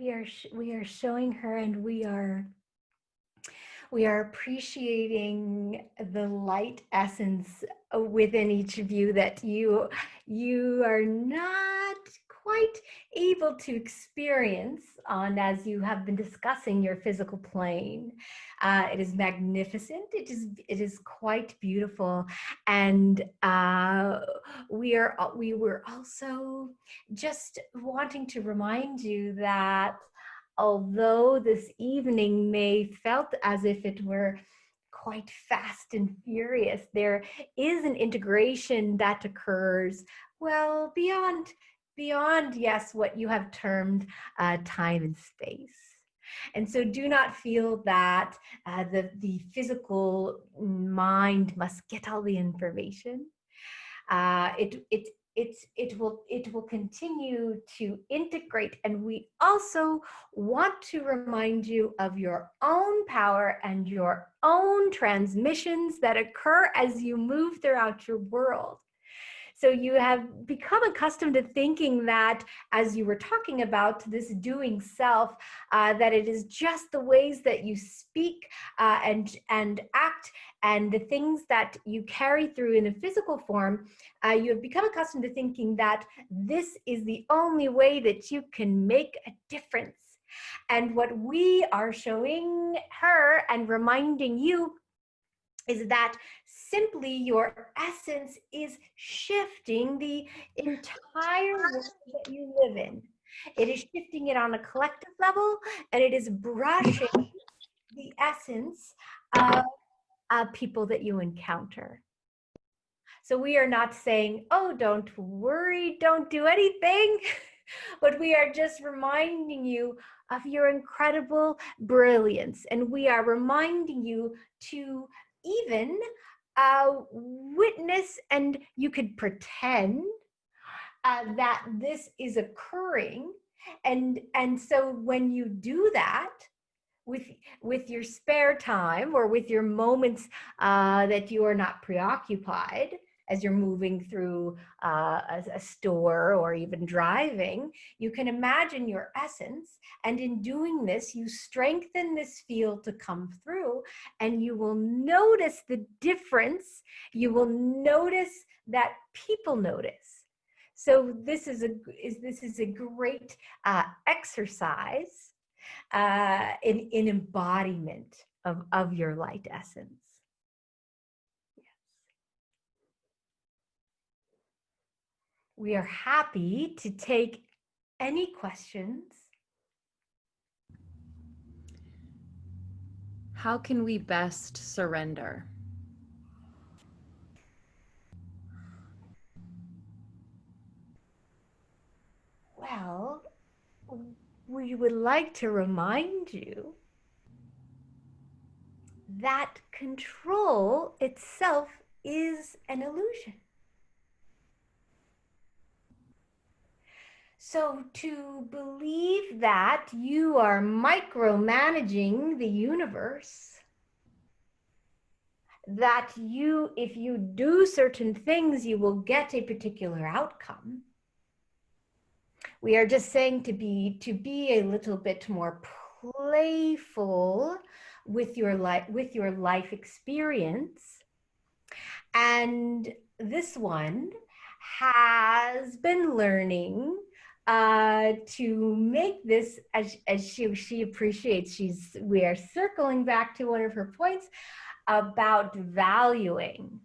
We are showing her, and we are appreciating the light essence within each of you that you are not quite able to experience on as you have been discussing your physical plane. It is magnificent. It is quite beautiful, and we were also just wanting to remind you that although this evening may felt as if it were quite fast and furious, there is an integration that occurs, well, beyond, yes, what you have termed time and space. And so do not feel that the physical mind must get all the information. It will continue to integrate, and we also want to remind you of your own power and your own transmissions that occur as you move throughout your world. So you have become accustomed to thinking that, as you were talking about this doing self, that it is just the ways that you speak and act and the things that you carry through in a physical form. You have become accustomed to thinking that this is the only way that you can make a difference. And what we are showing her and reminding you is that simply your essence is shifting the entire world that you live in. It is shifting it on a collective level, and it is brushing the essence of people that you encounter. So we are not saying, oh, don't worry, don't do anything, but we are just reminding you of your incredible brilliance. And we are reminding you to even witness, and you could pretend that this is occurring. And so when you do that, with your spare time or with your moments that you are not preoccupied as you're moving through a store or even driving, you can imagine your essence. And in doing this, you strengthen this field to come through, and you will notice the difference. You will notice that people notice. So this is a great exercise in embodiment of your light essence. Yes. We are happy to take any questions. How can we best surrender? Well, we would like to remind you that control itself is an illusion. So to believe that you are micromanaging the universe, that if you do certain things, you will get a particular outcome. We are just saying to be a little bit more playful with your life experience. And this one has been learning to make this, as she appreciates, we are circling back to one of her points about valuing.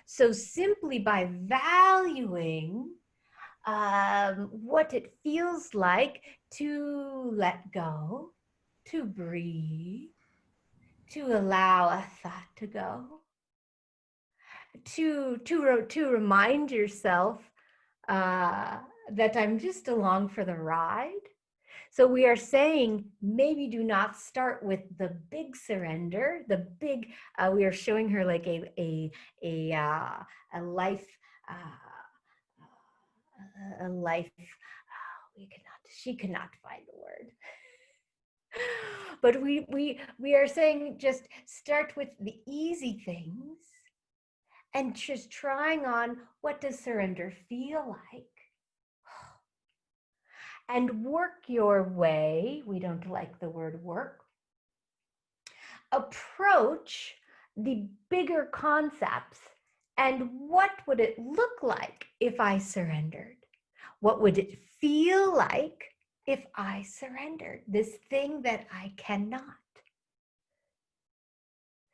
So simply by valuing what it feels like to let go, to breathe, to allow a thought to go, to remind yourself that I'm just along for the ride. So we are saying, maybe do not start with the big surrender, the big. We are showing her like a life, a life. She cannot find the word. But we are saying, just start with the easy things and just trying on, what does surrender feel like? And work your way. We don't like the word work. Approach the bigger concepts. And what would it look like if I surrendered? What would it feel like if I surrendered? This thing that I cannot.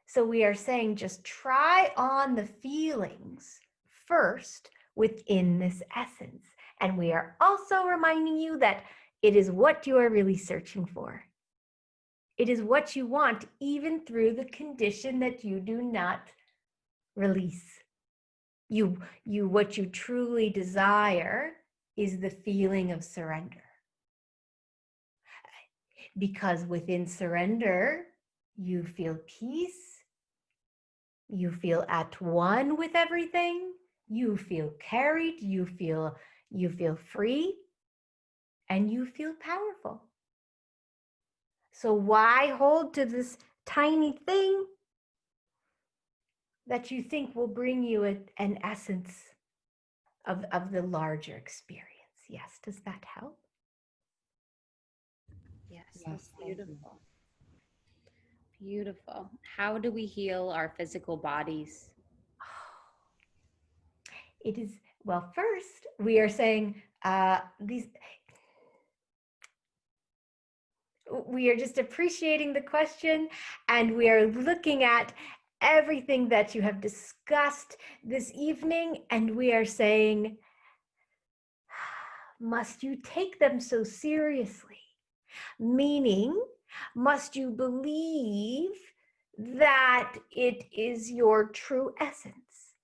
So we are saying, just try on the feelings first within this essence. And we are also reminding you that it is what you are really searching for. It is what you want, even through the condition that you do not release. What you truly desire is the feeling of surrender. Because within surrender, you feel peace, you feel at one with everything, you feel carried, you feel free, and you feel powerful. So why hold to this tiny thing that you think will bring you an essence of the larger experience? Yes, does that help? Yes, that's beautiful. Beautiful. How do we heal our physical bodies? It is, well, first we are saying we are just appreciating the question, and we are looking at everything that you have discussed this evening, and we are saying, must you take them so seriously? Meaning, must you believe that it is your true essence?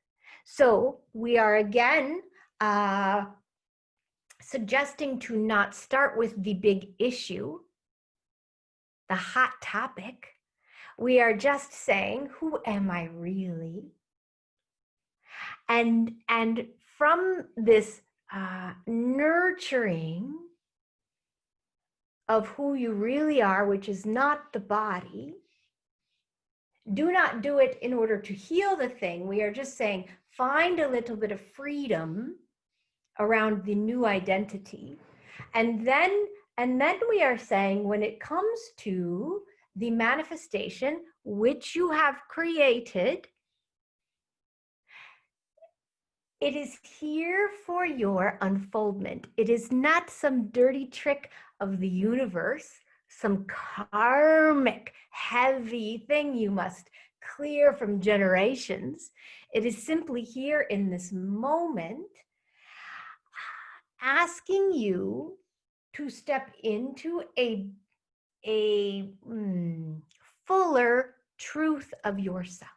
So we are again suggesting to not start with the big issue, the hot topic. We are just saying, who am I really? And from this nurturing of who you really are, which is not the body, do not do it in order to heal the thing. We are just saying, find a little bit of freedom around the new identity. And then we are saying, when it comes to the manifestation which you have created, it is here for your unfoldment. It is not some dirty trick of the universe, some karmic heavy thing you must clear from generations. It is simply here in this moment, asking you to step into a fuller truth of yourself.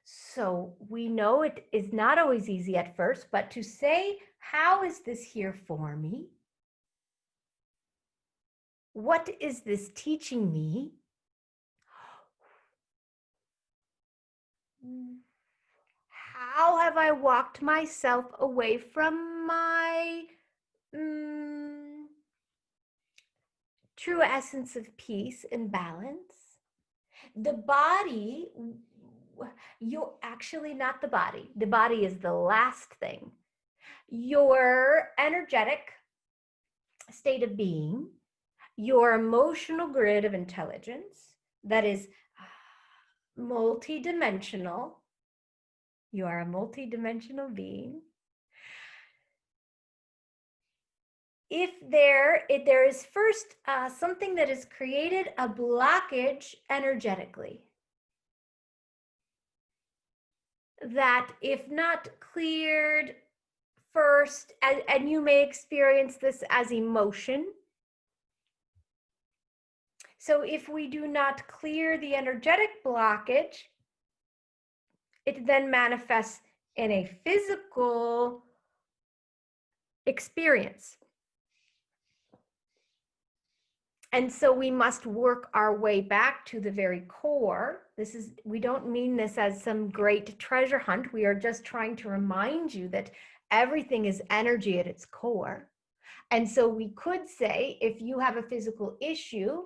So we know it is not always easy at first, but to say, how is this here for me? What is this teaching me? How have I walked myself away from my true essence of peace and balance? The body, you're actually not the body. The body is the last thing. Your energetic state of being, your emotional grid of intelligence that is multidimensional. You are a multidimensional being. If there is first something that has created a blockage energetically, that if not cleared first, and you may experience this as emotion. So if we do not clear the energetic blockage, it then manifests in a physical experience. And so we must work our way back to the very core. We don't mean this as some great treasure hunt. We are just trying to remind you that everything is energy at its core. And so we could say, if you have a physical issue,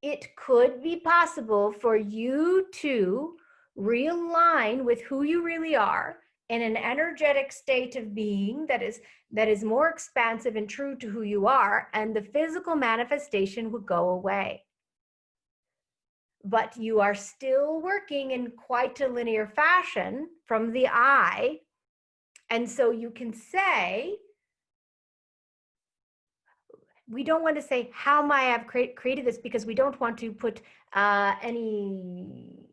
it could be possible for you to realign with who you really are in an energetic state of being that is more expansive and true to who you are, and the physical manifestation would go away. But you are still working in quite a linear fashion from the I. And so you can say, we don't want to say, how may I have created this, because we don't want to put any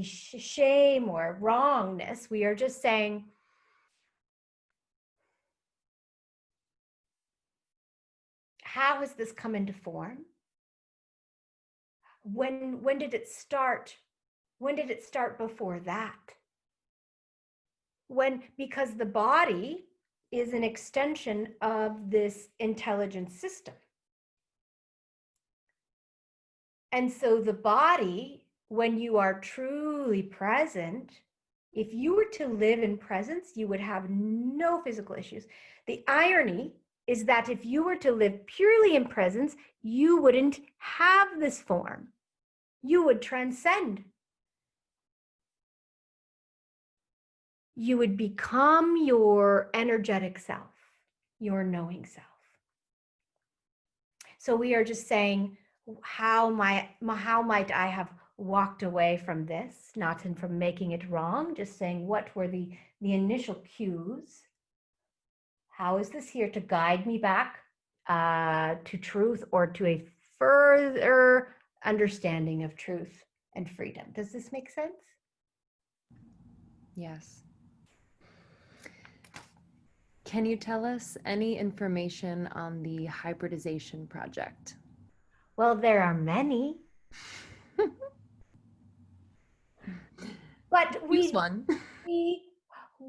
shame or wrongness. We are just saying, how has this come into form? When did it start? When did it start before that? Because the body is an extension of this intelligence system. And so the body, when you are truly present, if you were to live in presence, you would have no physical issues. The irony is that if you were to live purely in presence, you wouldn't have this form. You would transcend. You would become your energetic self, your knowing self. So we are just saying, how might I have walked away from this, not from making it wrong, just saying, what were the initial cues? How is this here to guide me back to truth, or to a further understanding of truth and freedom? Does this make sense? Yes. Can you tell us any information on the hybridization project? Well, there are many. But Choose one. we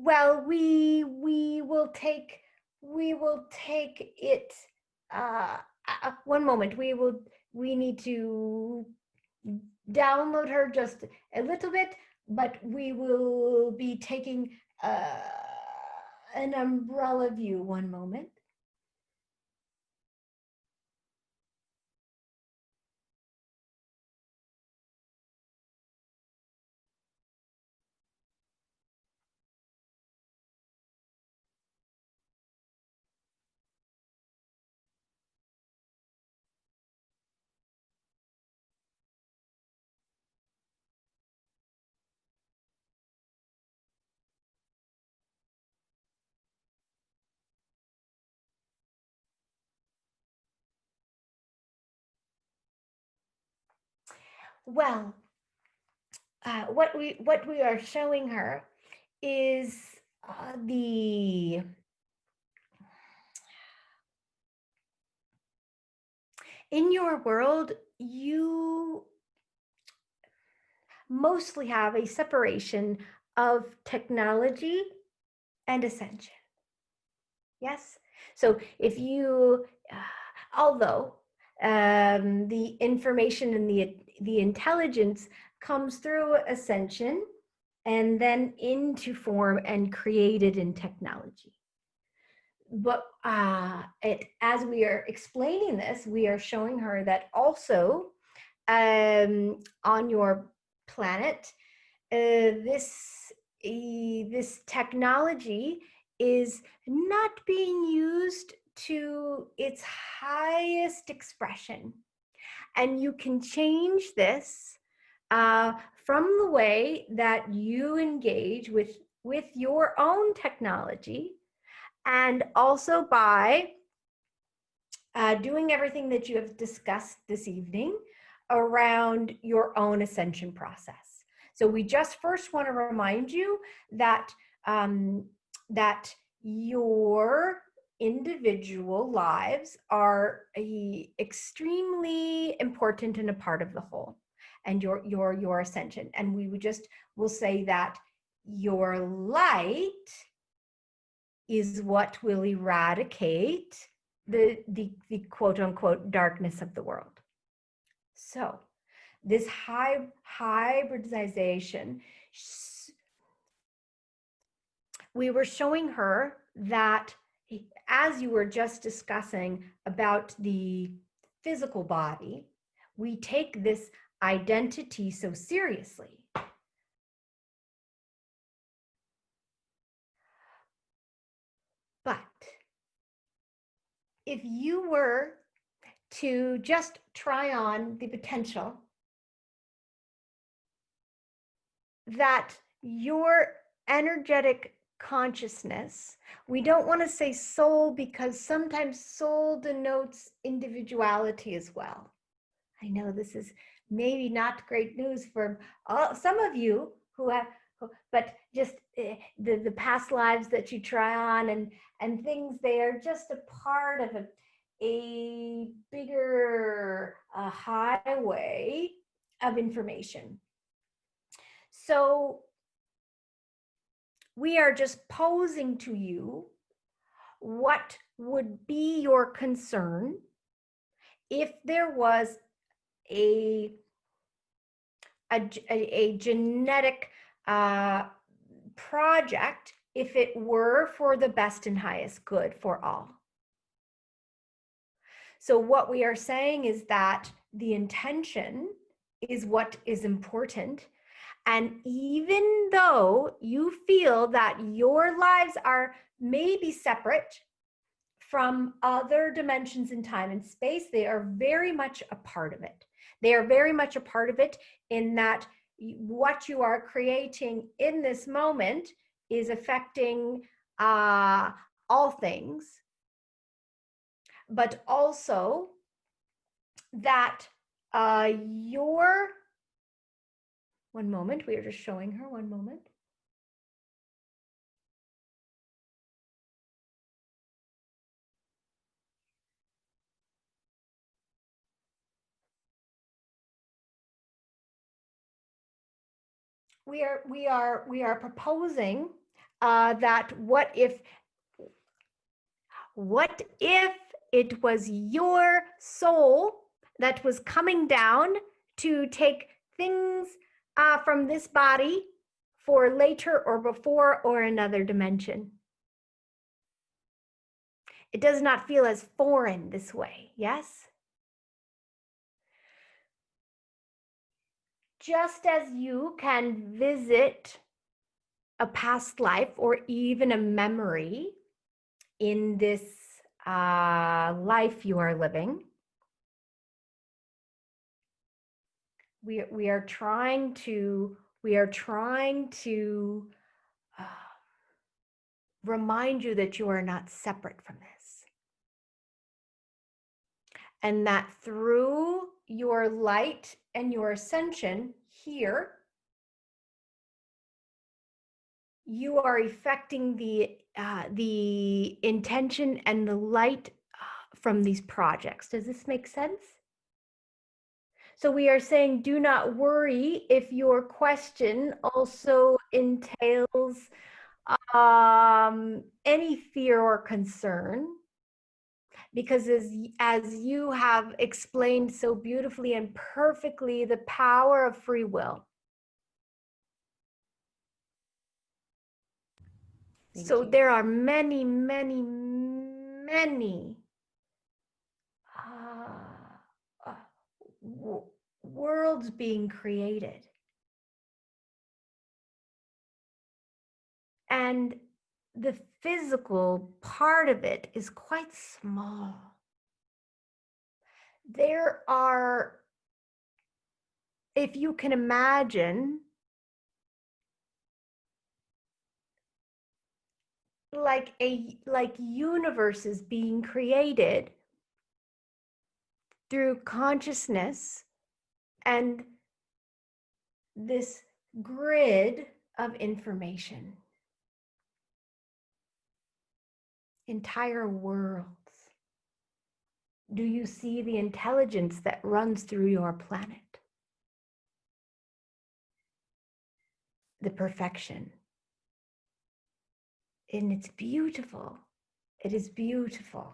will take it. One moment. We need to download her just a little bit, but we will be taking an umbrella view. One moment. Well, what we are showing her is the in your world, you mostly have a separation of technology and ascension. Yes. So if you, although the information and the intelligence comes through ascension and then into form and created in technology. But as we are explaining this, we are showing her that also on your planet, this technology is not being used to its highest expression. And you can change this from the way that you engage with your own technology, and also by doing everything that you have discussed this evening around your own ascension process. So we just first want to remind you that that your individual lives are extremely important and a part of the whole, and your ascension. And we would just will say that your light is what will eradicate the quote unquote darkness of the world. So this hybridization, we were showing her that, as you were just discussing about the physical body, we take this identity so seriously. But if you were to just try on the potential that your energetic consciousness, we don't want to say soul because sometimes soul denotes individuality as well. I know this is maybe not great news for some of you who have, but just the past lives that you try on and things, they are just a part of a bigger highway of information. So we are just posing to you what would be your concern if there was a genetic project, if it were for the best and highest good for all. So what we are saying is that the intention is what is important. And even though you feel that your lives are maybe separate from other dimensions in time and space, they are very much a part of it. They are very much a part of it in that what you are creating in this moment is affecting all things, but also that your, one moment, we are just showing her, one moment. We are proposing that what if it was your soul that was coming down to take things from this body for later or before or another dimension? It does not feel as foreign this way, yes? Just as you can visit a past life or even a memory in this life you are living, we are trying to remind you that you are not separate from this, and that through your light and your ascension here, you are affecting the intention and the light from these projects. Does this make sense? So we are saying, do not worry if your question also entails any fear or concern, because as you have explained so beautifully and perfectly, the power of free will. So there are many, many, many worlds being created. And the physical part of it is quite small. There are, if you can imagine, like universes being created through consciousness and this grid of information. Entire worlds. Do you see the intelligence that runs through your planet? The perfection. And it's beautiful. It is beautiful.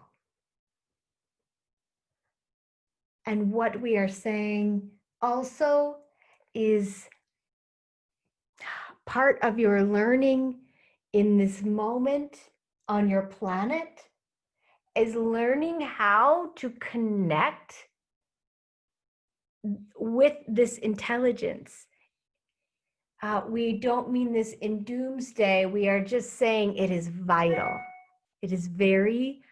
And what we are saying also is part of your learning in this moment on your planet is learning how to connect with this intelligence. We don't mean this in doomsday. We are just saying it is vital. It is very,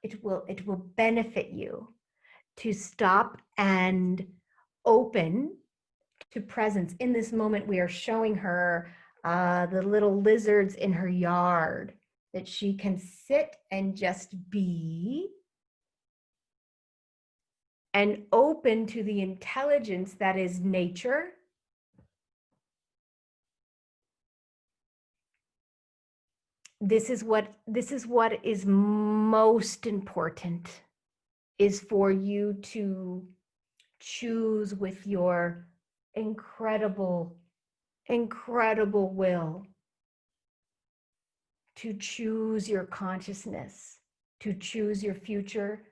it will benefit you to stop and open to presence. In this moment, we are showing her the little lizards in her yard that she can sit and just be and open to the intelligence that is nature. This is what is most important, is for you to choose with your incredible will, to choose your consciousness, to choose your future,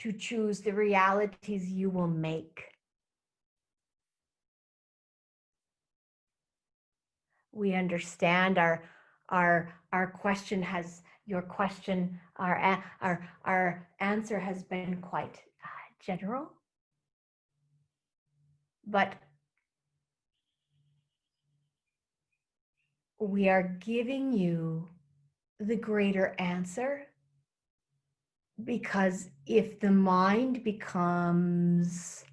to choose the realities you will make. We understand our question has, your question, our answer has been quite general, but we are giving you the greater answer, because if the mind becomes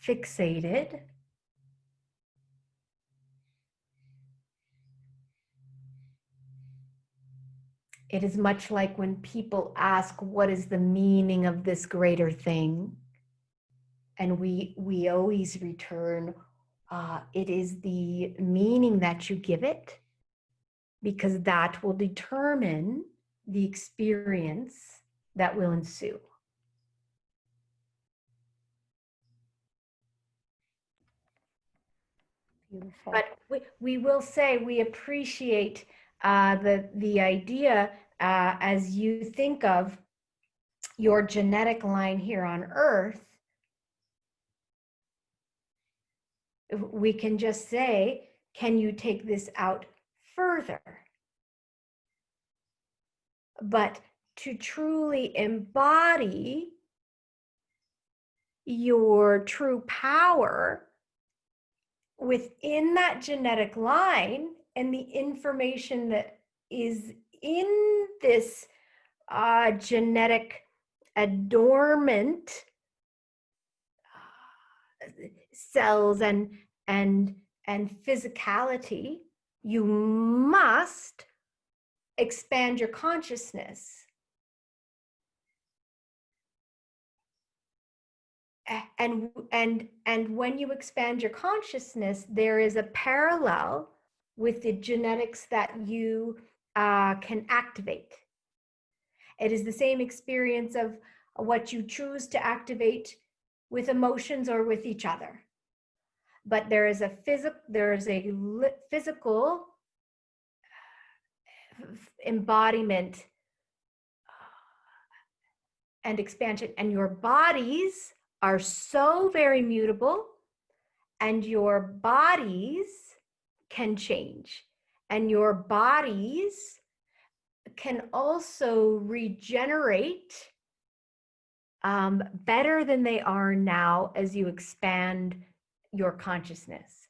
fixated, it is much like when people ask, what is the meaning of this greater thing? And we always return, it is the meaning that you give it, because that will determine the experience that will ensue. Beautiful. But we will say we appreciate the idea as you think of your genetic line here on Earth. We can just say, can you take this out further? But to truly embody your true power within that genetic line and the information that is in this genetic dormant cells and physicality, you must expand your consciousness and when you expand your consciousness, there is a parallel with the genetics that you can activate. It is the same experience of what you choose to activate with emotions or with each other. But there is a physical embodiment and expansion, and your bodies are so very mutable, and your bodies can change, and your bodies can also regenerate better than they are now as you expand your consciousness.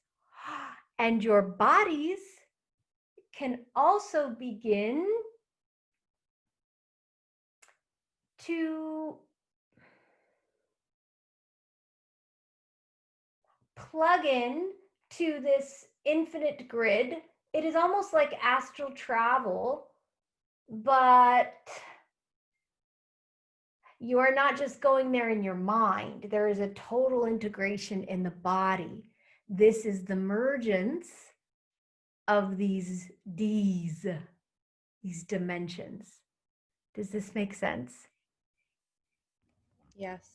And your bodies can also begin to plug in to this infinite grid. It is almost like astral travel, but you are not just going there in your mind. There is a total integration in the body. This is the mergence of these dimensions. Does this make sense? Yes.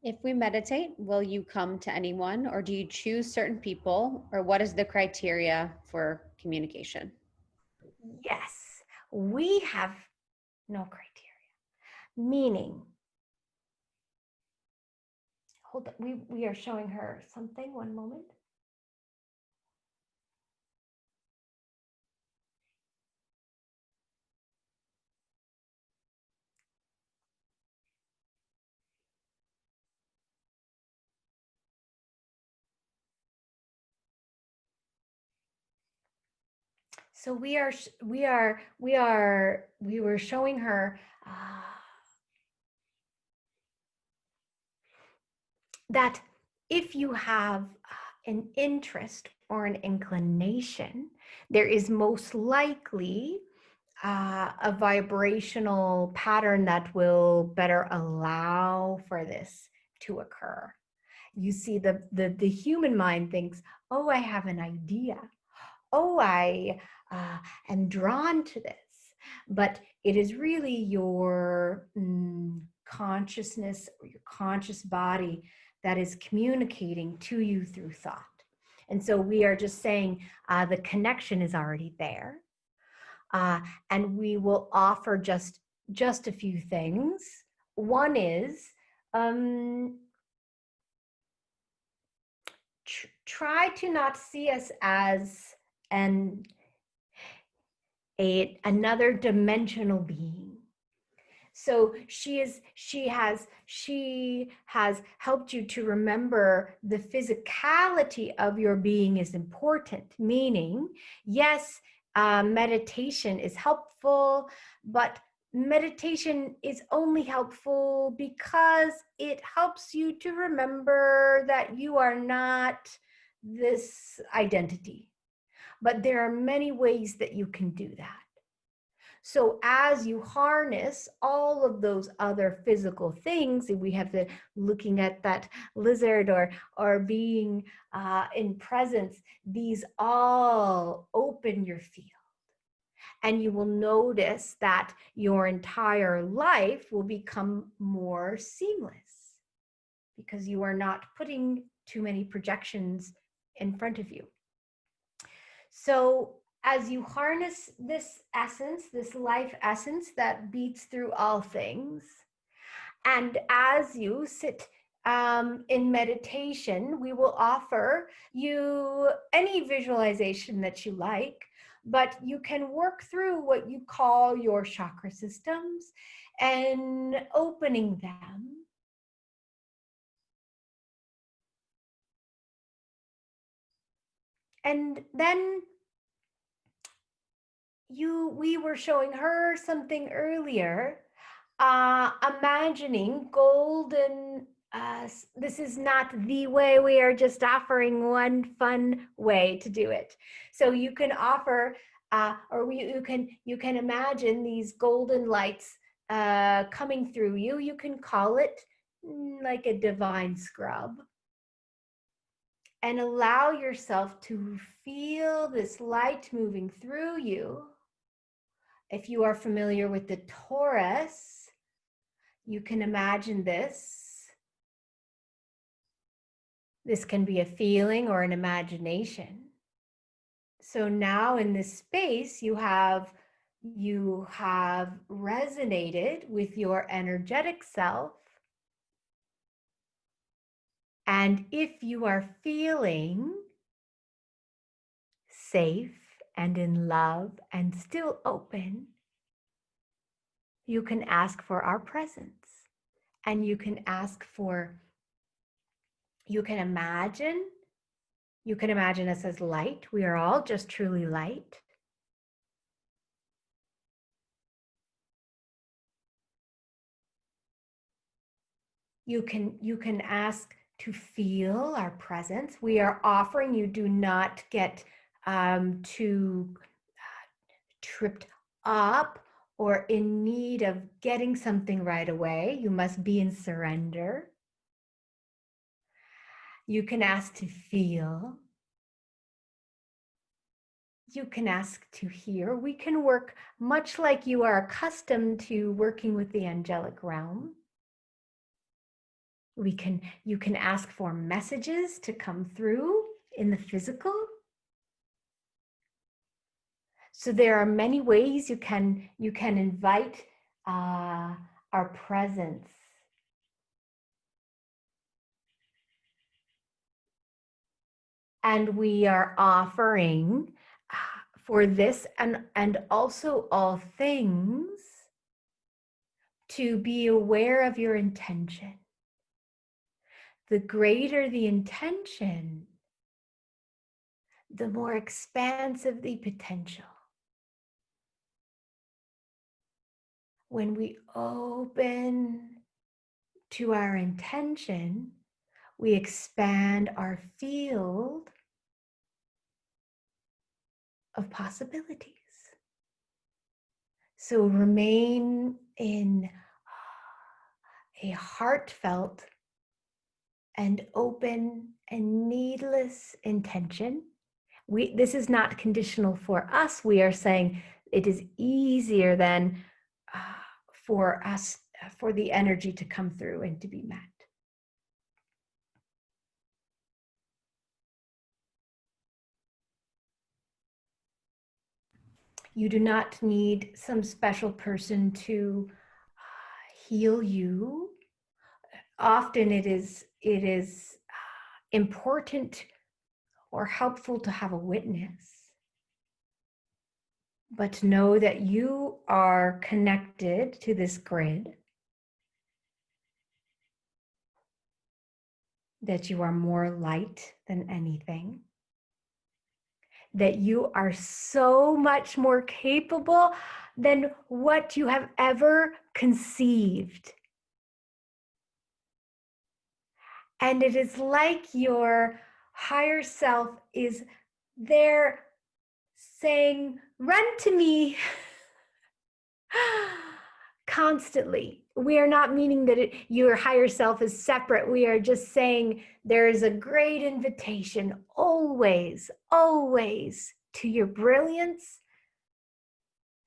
If we meditate, will you come to anyone, or do you choose certain people, or what is the criteria for communication? Yes, we have no criteria. Meaning, hold on, we are showing her something, one moment. So we were showing her that if you have an interest or an inclination, there is most likely a vibrational pattern that will better allow for this to occur. You see, the human mind thinks, oh, I have an idea. Oh, I am drawn to this. But it is really your consciousness or your conscious body that is communicating to you through thought. And so we are just saying the connection is already there. And we will offer just a few things. One is try to not see us as another dimensional being. So she has helped you to remember the physicality of your being is important, meaning, yes, meditation is helpful, but meditation is only helpful because it helps you to remember that you are not this identity. But there are many ways that you can do that. So as you harness all of those other physical things, and we have the looking at that lizard or being in presence, these all open your field. And you will notice that your entire life will become more seamless because you are not putting too many projections in front of you. So as you harness this essence, this life essence that beats through all things, and as you sit in meditation, we will offer you any visualization that you like, but you can work through what you call your chakra systems and opening them. And then we were showing her something earlier, imagining golden, this is not the way, we are just offering one fun way to do it. So you can offer You can imagine these golden lights coming through you. You can call it like a divine scrub. And allow yourself to feel this light moving through you. If you are familiar with the torus, you can imagine this. This can be a feeling or an imagination. So now in this space, you have resonated with your energetic self. And if you are feeling safe and in love and still open, you can ask for our presence. And you can imagine us as light. We are all just truly light. You can ask to feel our presence. We are offering, you do not get too tripped up or in need of getting something right away. You must be in surrender. You can ask to feel. You can ask to hear. We can work much like you are accustomed to working with the angelic realm. You can ask for messages to come through in the physical. So there are many ways you can invite our presence. And we are offering for this and also all things to be aware of your intention. The greater the intention, the more expansive the potential. When we open to our intention, we expand our field of possibilities. So remain in a heartfelt and open and needless intention. This is not conditional for us. We are saying it is easier than for us, for the energy to come through and to be met. You do not need some special person to heal you. Often it is important or helpful to have a witness. But know that you are connected to this grid, that you are more light than anything, that you are so much more capable than what you have ever conceived. And it is like your higher self is there saying, "Run to me." Constantly. We are not meaning that your higher self is separate. We are just saying there is a great invitation always, always to your brilliance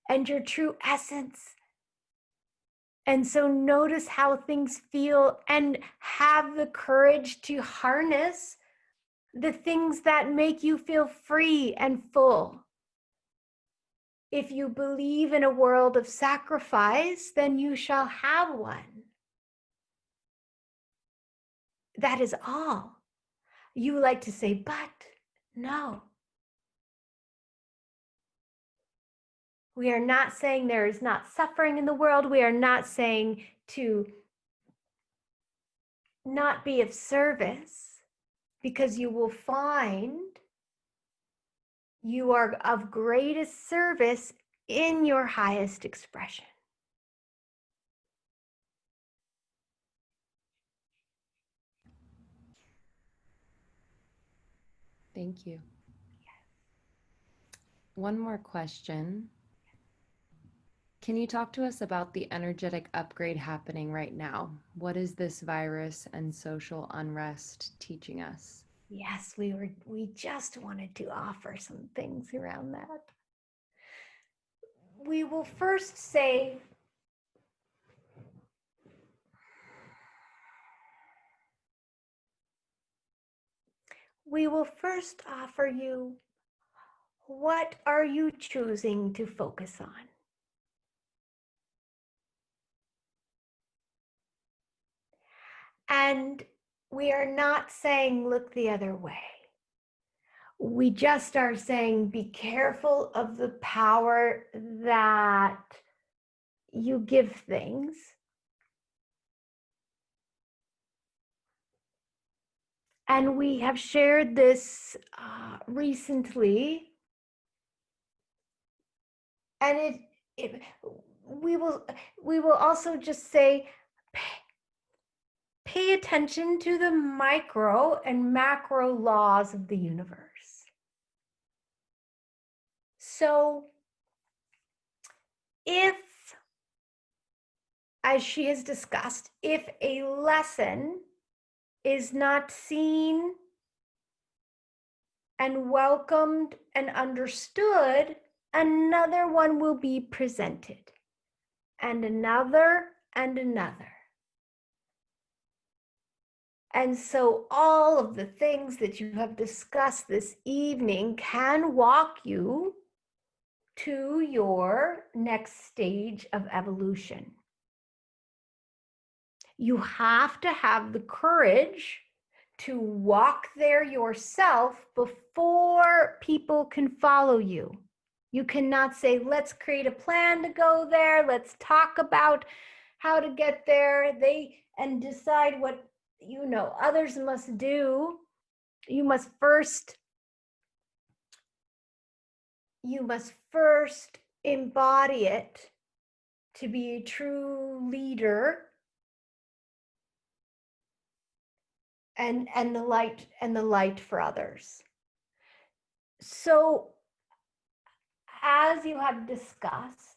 and your true essence. And so notice how things feel and have the courage to harness the things that make you feel free and full. If you believe in a world of sacrifice, then you shall have one. That is all. You like to say, but no. We are not saying there is not suffering in the world. We are not saying to not be of service, because you will find you are of greatest service in your highest expression. Thank you. One more question. Can you talk to us about the energetic upgrade happening right now? What is this virus and social unrest teaching us? Yes, we just wanted to offer some things around that. We will first say we will first offer you, what are you choosing to focus on? And we are not saying look the other way. We just are saying be careful of the power that you give things. And we have shared this recently. And we will also just say, pay attention to the micro and macro laws of the universe. So if, as she has discussed, if a lesson is not seen and welcomed and understood, another one will be presented, and another and another. And so all of the things that you have discussed this evening can walk you to your next stage of evolution. You have to have the courage to walk there yourself before people can follow you. You cannot say, let's create a plan to go there. Let's talk about how to get there. And decide what, others must do. You must first embody it to be a true leader and the light for others. So as you have discussed,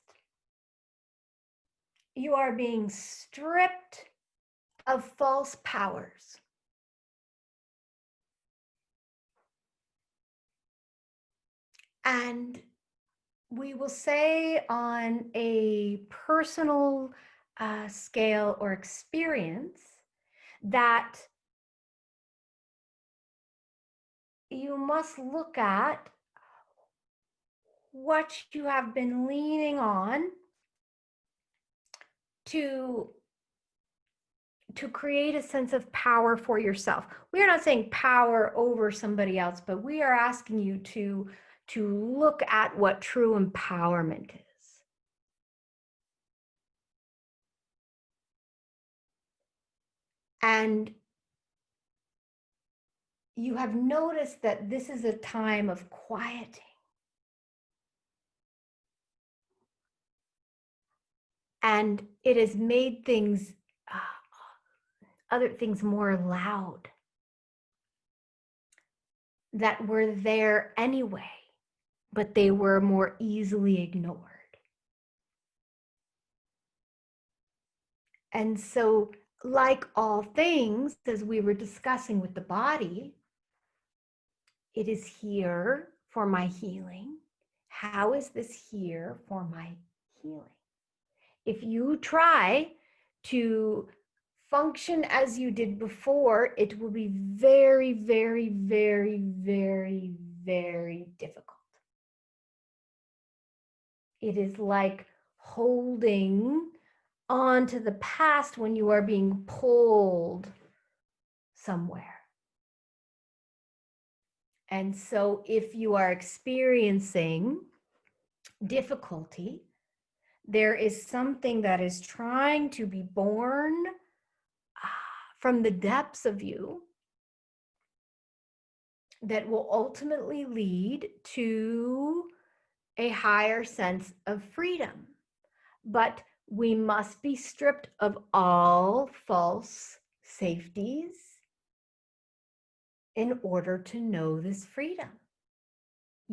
you are being stripped of false powers. And we will say on a personal scale or experience that you must look at what you have been leaning on to create a sense of power for yourself. We are not saying power over somebody else, but we are asking you to look at what true empowerment is. And you have noticed that this is a time of quieting. And it has made things, other things more loud that were there anyway, but they were more easily ignored. And so, like all things, as we were discussing with the body, it is here for my healing. How is this here for my healing? If you try to function as you did before, it will be very, very, very, very, very difficult. It is like holding on to the past when you are being pulled somewhere. And so if you are experiencing difficulty, there is something that is trying to be born from the depths of you that will ultimately lead to a higher sense of freedom. But we must be stripped of all false safeties in order to know this freedom.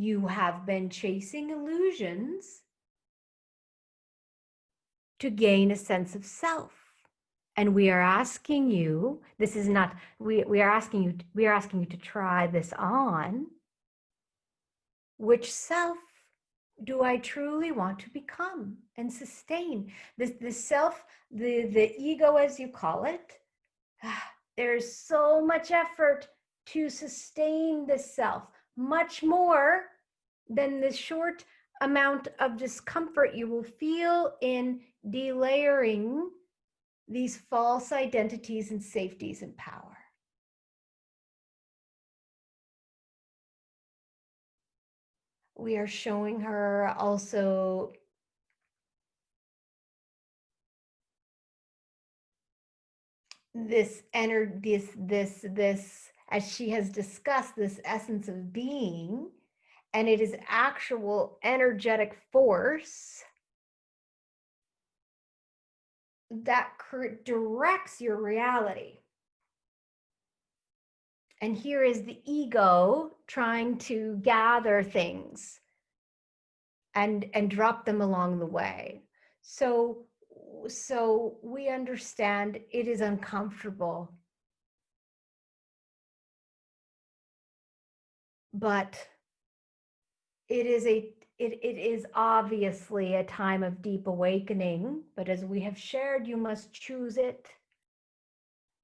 You have been chasing illusions to gain a sense of self. And we are asking you, this is not, we are asking you to try this on. Which self do I truly want to become and sustain? This self, the ego, as you call it, there's so much effort to sustain the self, much more than the short amount of discomfort you will feel in delayering these false identities and safeties and power. We are showing her also this as she has discussed, this essence of being, and it is actual energetic force that directs your reality. And here is the ego trying to gather things and drop them along the way. So we understand it is uncomfortable, but it is obviously a time of deep awakening. But as we have shared, you must choose it.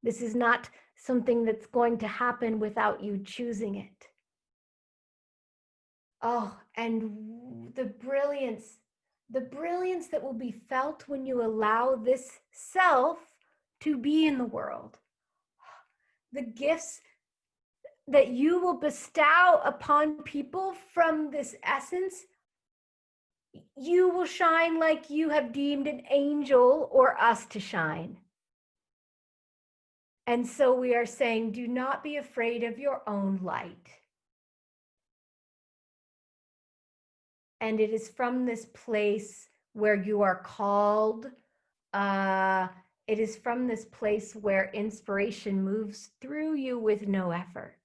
This is not something that's going to happen without you choosing it. Oh, and the brilliance that will be felt when you allow this self to be in the world. The gifts that you will bestow upon people from this essence, you will shine like you have deemed an angel or us to shine. And so we are saying, do not be afraid of your own light. And it is from this place where you are called. It is from this place where inspiration moves through you with no effort.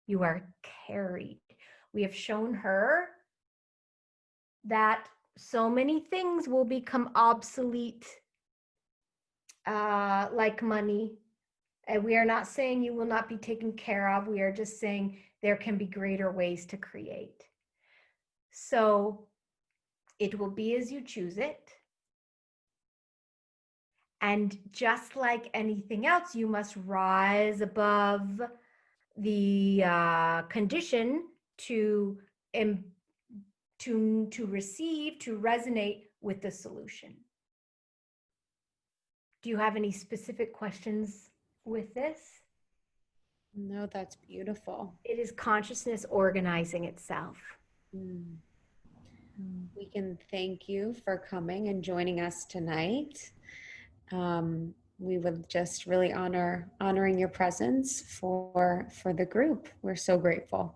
You are carried. We have shown her that so many things will become obsolete, like money. And we are not saying you will not be taken care of. We are just saying there can be greater ways to create. So it will be as you choose it. And just like anything else, you must rise above the condition to receive, to resonate with the solution. Do you have any specific questions with this? No, that's beautiful. It is consciousness organizing itself. We can thank you for coming and joining us tonight. We would just really honoring your presence for the group. We're so grateful.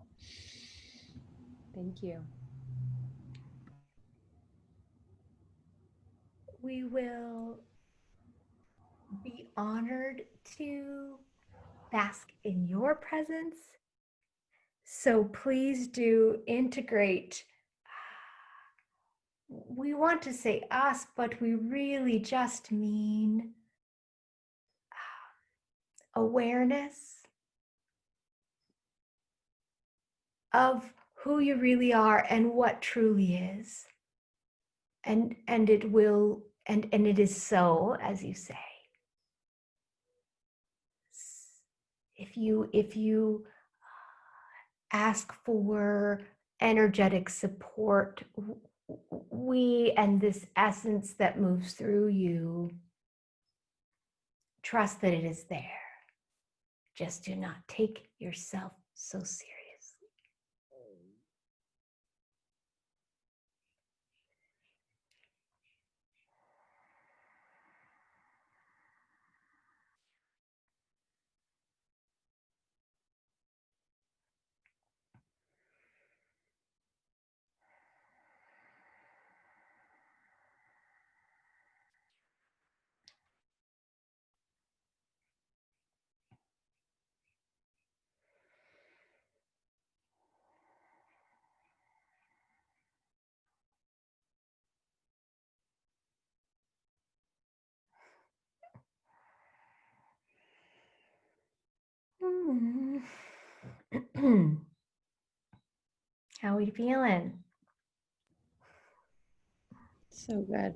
Thank you. We will be honored to bask in your presence. So please do integrate. We want to say us, but we really just mean awareness of who you really are and what truly is. And it will, and it is so, as you say. If you ask for energetic support, we and this essence that moves through you, trust that it is there. Just do not take yourself so seriously. How we feeling? So good.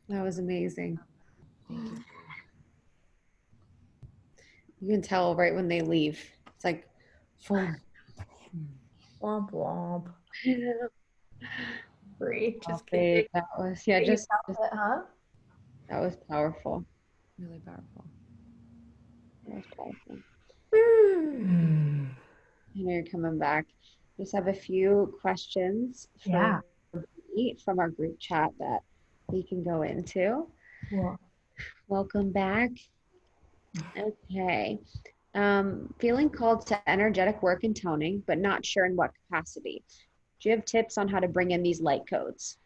That was amazing. Thank you. You can tell right when they leave. It's like, boom. Womp womp. Breathe. Just keep Babe, breathing. that was You just felt it, huh? that was powerful. Really powerful. That was powerful. Mm. I know you're coming back. Just have a few questions Yeah. from our group chat that we can go into. Cool. Welcome back. Okay. Feeling called to energetic work and toning, but not sure in what capacity. Do you have tips on how to bring in these light codes?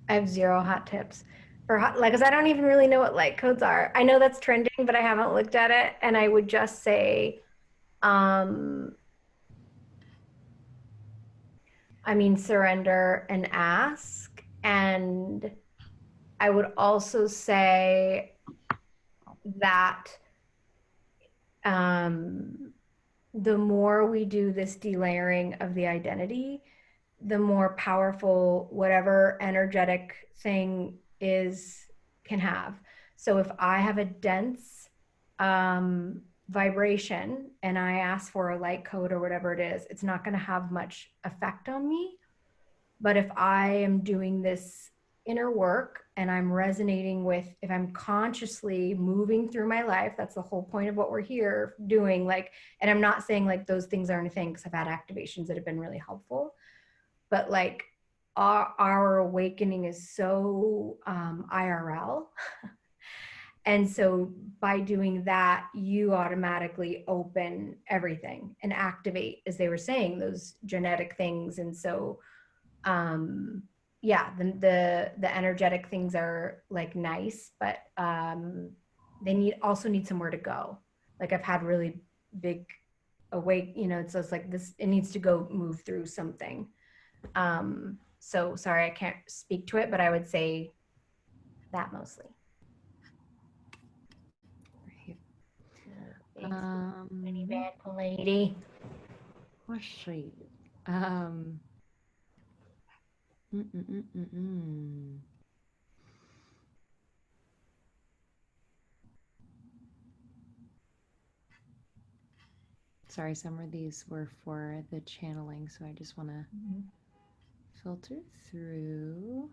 I have zero hot tips for hot, like, because I don't even really know what light codes are. I know that's trending, but I haven't looked at it. And I would just say, surrender and ask. And I would also say that the more we do this delayering of the identity, the more powerful whatever energetic thing is can have. So if I have a dense vibration and I ask for a light code or whatever it is, it's not going to have much effect on me. But if I am doing this inner work and I'm resonating with, if I'm consciously moving through my life, that's the whole point of what we're here doing. Like, and I'm not saying like those things aren't a thing, because I've had activations that have been really helpful, but like our awakening is so IRL. And so by doing that, you automatically open everything and activate, as they were saying, those genetic things. And so yeah, the energetic things are like nice, but they also need somewhere to go. Like I've had really big awake, so it's like this, it needs to go move through something. So sorry, I can't speak to it, but I would say that mostly. Right. Pretty bad lady. Question. Um, mm, mm, mm, mm, mm. Sorry, some of these were for the channeling, so I just want to filter through.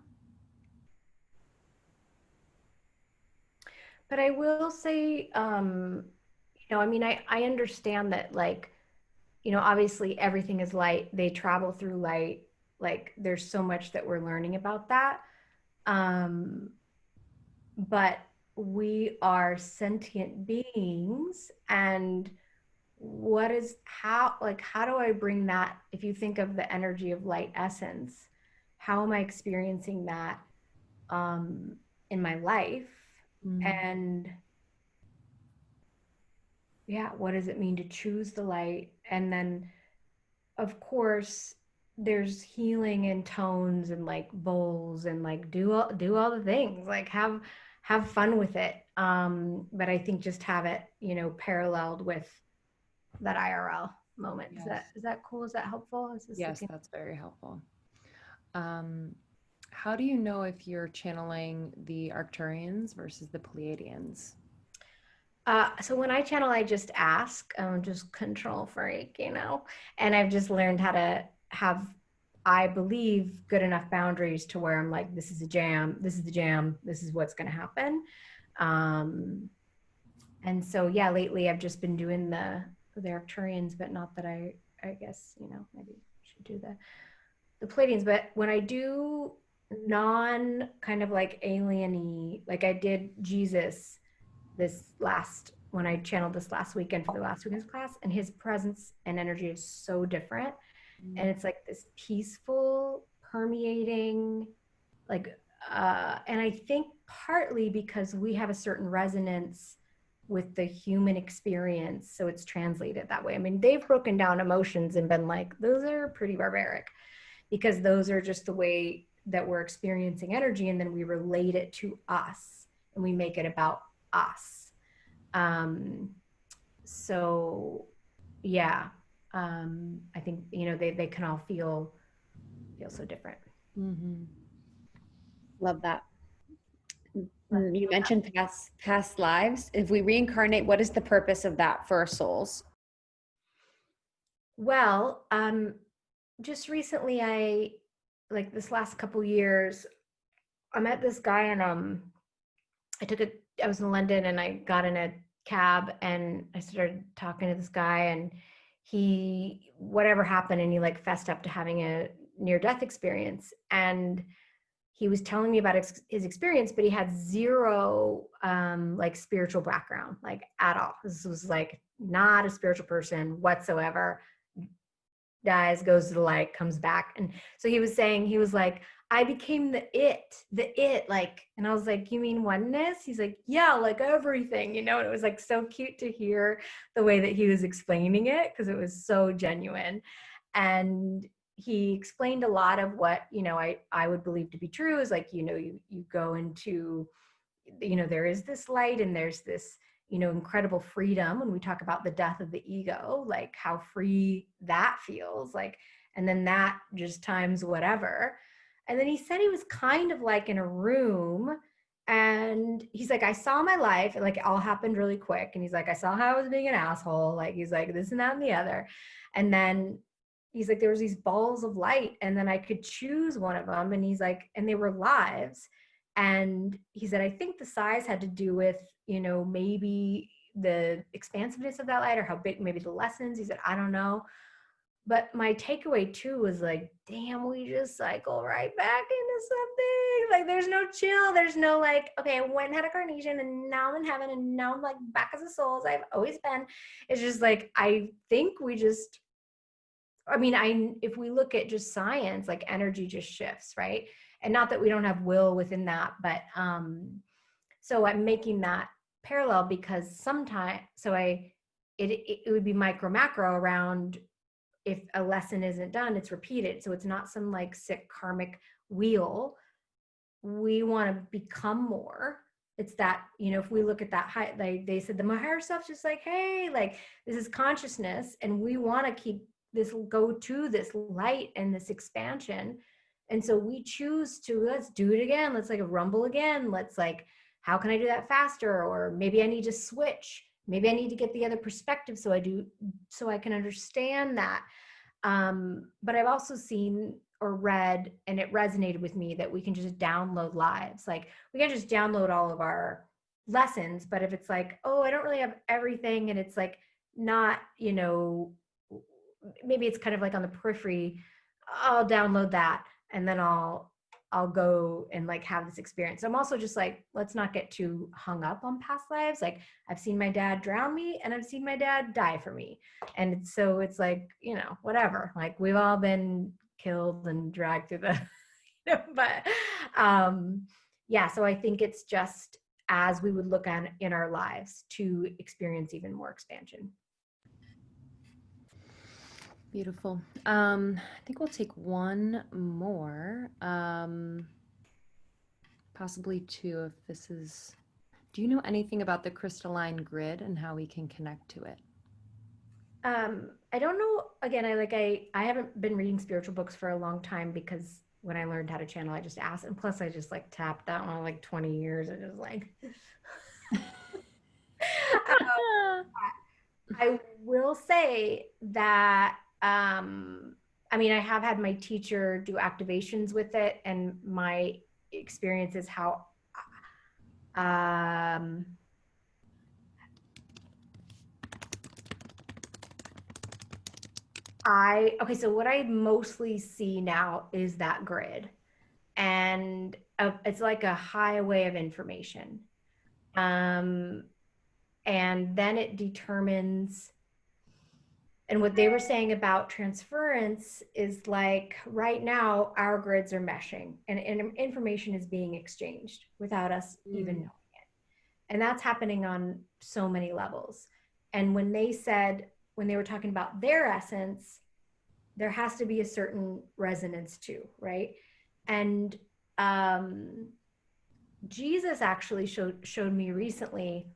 But I will say, I understand that, like, obviously everything is light. They travel through light. Like, there's so much that we're learning about that. But we are sentient beings, and how do I bring that? If you think of the energy of light essence, how am I experiencing that in my life? And yeah, what does it mean to choose the light? And then, of course, there's healing in tones and like bowls and like do all the things, like have fun with it. But I think just have it, paralleled with that IRL moment. Yes. Is that cool? Is that helpful? Yes, that's very helpful. How do you know if you're channeling the Arcturians versus the Pleiadians? So when I channel, I just ask. I'm just control freak, and I've just learned how to have, I believe, good enough boundaries to where I'm like, this is a jam, this is the jam, this is what's going to happen. And so, yeah, lately I've just been doing the Arcturians, but not that I guess, maybe I should do the Pleiadians. But when I do non kind of like alien-y, like I did Jesus when I channeled this last weekend for the last weekend's class, and his presence and energy is so different. And it's like this peaceful, permeating, like, and I think partly because we have a certain resonance with the human experience, so it's translated that way. I mean, they've broken down emotions and been like, those are pretty barbaric, because those are just the way that we're experiencing energy, and then we relate it to us and we make it about us. So yeah, I think, you know, they can all feel so different. Mm-hmm. Love that. You mentioned past lives. If we reincarnate, what is the purpose of that for our souls? Well, just recently, like this last couple years, I met this guy, and I was in London, and I got in a cab, and I started talking to this guy, and whatever happened, and he like fessed up to having a near death experience, and he was telling me about his experience, but he had zero like spiritual background, like at all. This was like not a spiritual person whatsoever. Dies, goes to the light, comes back. And so he was saying, he was like, I became the it, like, and I was like, you mean oneness? He's like, yeah, like everything, you know. And it was like so cute to hear the way that he was explaining it, because it was so genuine. And he explained a lot of what, you know, I would believe to be true, is like, you know, you go into, you know, there is this light, and there's this, you know, incredible freedom when we talk about the death of the ego, like how free that feels like, and then that just times whatever. And then he said he was kind of like in a room, and he's like, I saw my life, and like it all happened really quick, and he's like, I saw how I was being an asshole, like he's like this and that and the other. And then he's like, there was these balls of light, and then I could choose one of them, and he's like, and they were lives. And he said, I think the size had to do with, you know, maybe the expansiveness of that light, or how big, maybe the lessons. He said, I don't know. But my takeaway too was like, damn, we just cycle right back into something. Like there's no chill. There's no like, okay, I went and had a carnation, and now I'm in heaven, and now I'm like back as a soul as I've always been. It's just like, I think we just, I mean, if we look at just science, like energy just shifts, right? And not that we don't have will within that, but so I'm making that parallel because sometimes, it would be micro macro around, if a lesson isn't done, it's repeated. So it's not some like sick karmic wheel. We want to become more. It's that, you know, if we look at that high, like they said, the higher self's just like, hey, like this is consciousness, and we want to keep this, go to this light and this expansion. And so we choose to, let's do it again. Let's like rumble again. Let's like, how can I do that faster? Or maybe I need to switch. Maybe I need to get the other perspective so I can understand that. But I've also seen or read, and it resonated with me, that we can just download lives. Like we can just download all of our lessons, but if it's like, oh, I don't really have everything, and it's like not, you know, maybe it's kind of like on the periphery, I'll download that, and then I'll go and like have this experience. I'm also just like, let's not get too hung up on past lives. Like I've seen my dad drown me, and I've seen my dad die for me. And it's like, you know, whatever, like we've all been killed and dragged through the, you know, but yeah, so I think it's just as we would look at in our lives to experience even more expansion. Beautiful. I think we'll take one more, possibly two if this is, do you know anything about the crystalline grid and how we can connect to it? I don't know. Again, I haven't been reading spiritual books for a long time, because when I learned how to channel, I just asked, and plus I just like tapped that one like 20 years. I just like, I will say that, I mean, I have had my teacher do activations with it, and my experience is how, okay, so what I mostly see now is that grid, and it's like a highway of information. And then it determines, and what they were saying about transference is like right now our grids are meshing, and information is being exchanged without us even knowing it. And that's happening on so many levels. And when they were talking about their essence, there has to be a certain resonance too, right? And Jesus actually showed me recently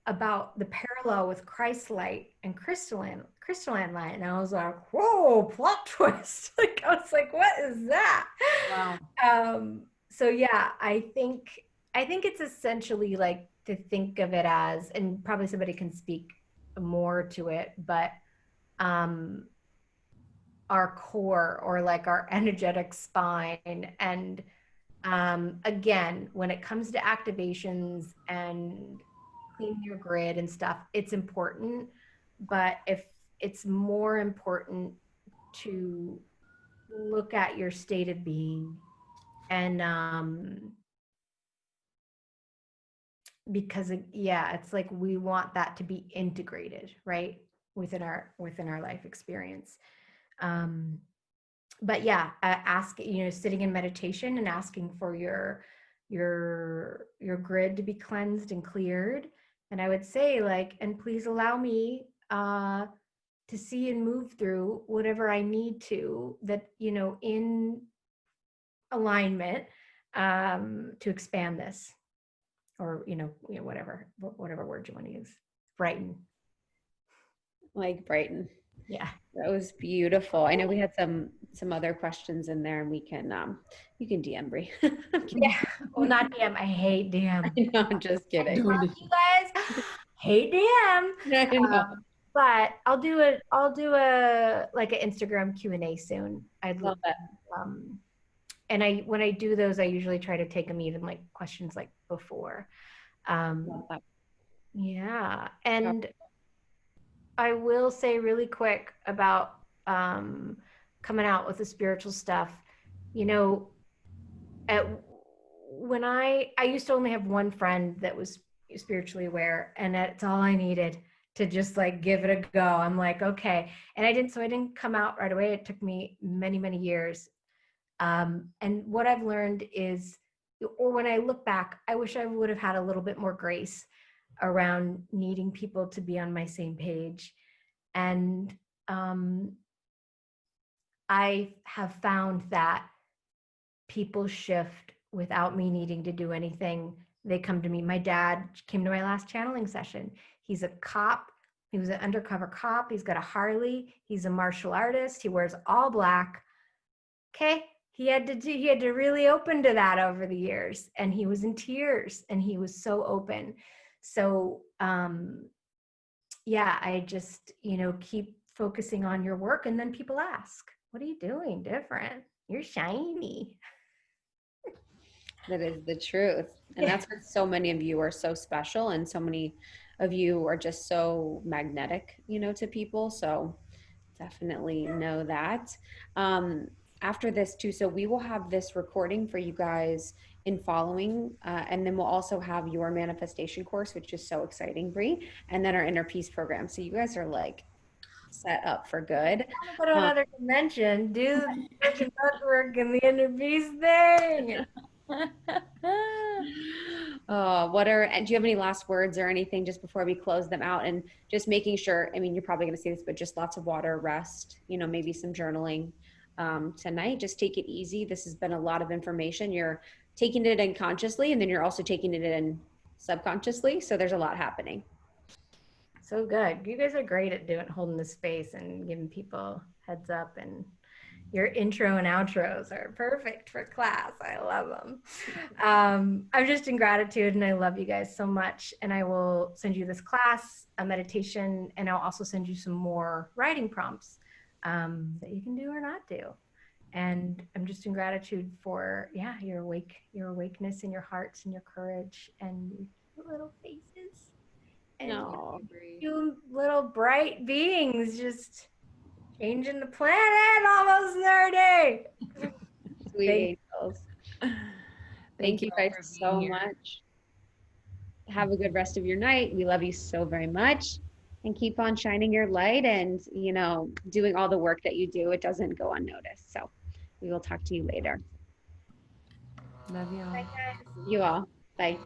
about the parallel with Christ light and crystalline light. And I was like, whoa, plot twist. Like, I was like, what is that? Wow. So yeah, I think it's essentially like to think of it as, and probably somebody can speak more to it, but our core, or like our energetic spine. And again, when it comes to activations and cleaning your grid and stuff, it's important. But if it's more important to look at your state of being, and because yeah, it's like we want that to be integrated, right, within our life experience. But yeah, ask, sitting in meditation and asking for your grid to be cleansed and cleared. And I would say, like, and please allow me to see and move through whatever I need to, that, in alignment, to expand this, or whatever word you want to use. Brighten. Like Brighton. Yeah. That was beautiful. I know we had some other questions in there, and we can you can DM Bree. Yeah. Well, not DM. I hate DM. No, I'm just kidding. You guys hate DM. I know. But I'll do a like an Instagram Q&A soon. I'd Love that. And when I do those, I usually try to take them even like questions like before. Love that. Yeah. And I will say really quick about coming out with the spiritual stuff. When I used to only have one friend that was spiritually aware, and that's all I needed to just like give it a go. I'm like, okay. And I didn't come out right away. It took me many, many years. And what I've learned is, or when I look back, I wish I would have had a little bit more grace around needing people to be on my same page. And I have found that people shift without me needing to do anything. They come to me. My dad came to my last channeling session. He's a cop. He was an undercover cop. He's got a Harley. He's a martial artist. He wears all black. Okay. He had to really open to that over the years, and he was in tears, and he was so open. So, yeah, I just, keep focusing on your work, and then people ask, what are you doing different? You're shiny. That is the truth. And that's what so many of you are so special, and so many of you are just so magnetic, to people. So definitely know that. After this too, so we will have this recording for you guys in following, and then we'll also have your manifestation course, which is so exciting, Bree, and then our inner peace program. So you guys are like set up for good. I want to go to another convention, do the social network and the inner peace thing. And do you have any last words or anything just before we close them out? And just making sure, I mean, you're probably going to see this, but just lots of water, rest, maybe some journaling tonight. Just take it easy. This has been a lot of information. You're taking it in consciously, and then you're also taking it in subconsciously. So there's a lot happening. So good. You guys are great at holding the space and giving people heads up, and your intro and outros are perfect for class. I love them. I'm just in gratitude, and I love you guys so much. And I will send you this class, a meditation, and I'll also send you some more writing prompts that you can do or not do. And I'm just in gratitude for, your awakeness and your hearts and your courage and your little faces. And you little bright beings just changing the planet, almost nerdy. Sweet angels. Thank you guys so much. Have a good rest of your night. We love you so very much. And keep on shining your light and, doing all the work that you do. It doesn't go unnoticed. So we will talk to you later. Love you all. Bye, guys. You all. Bye.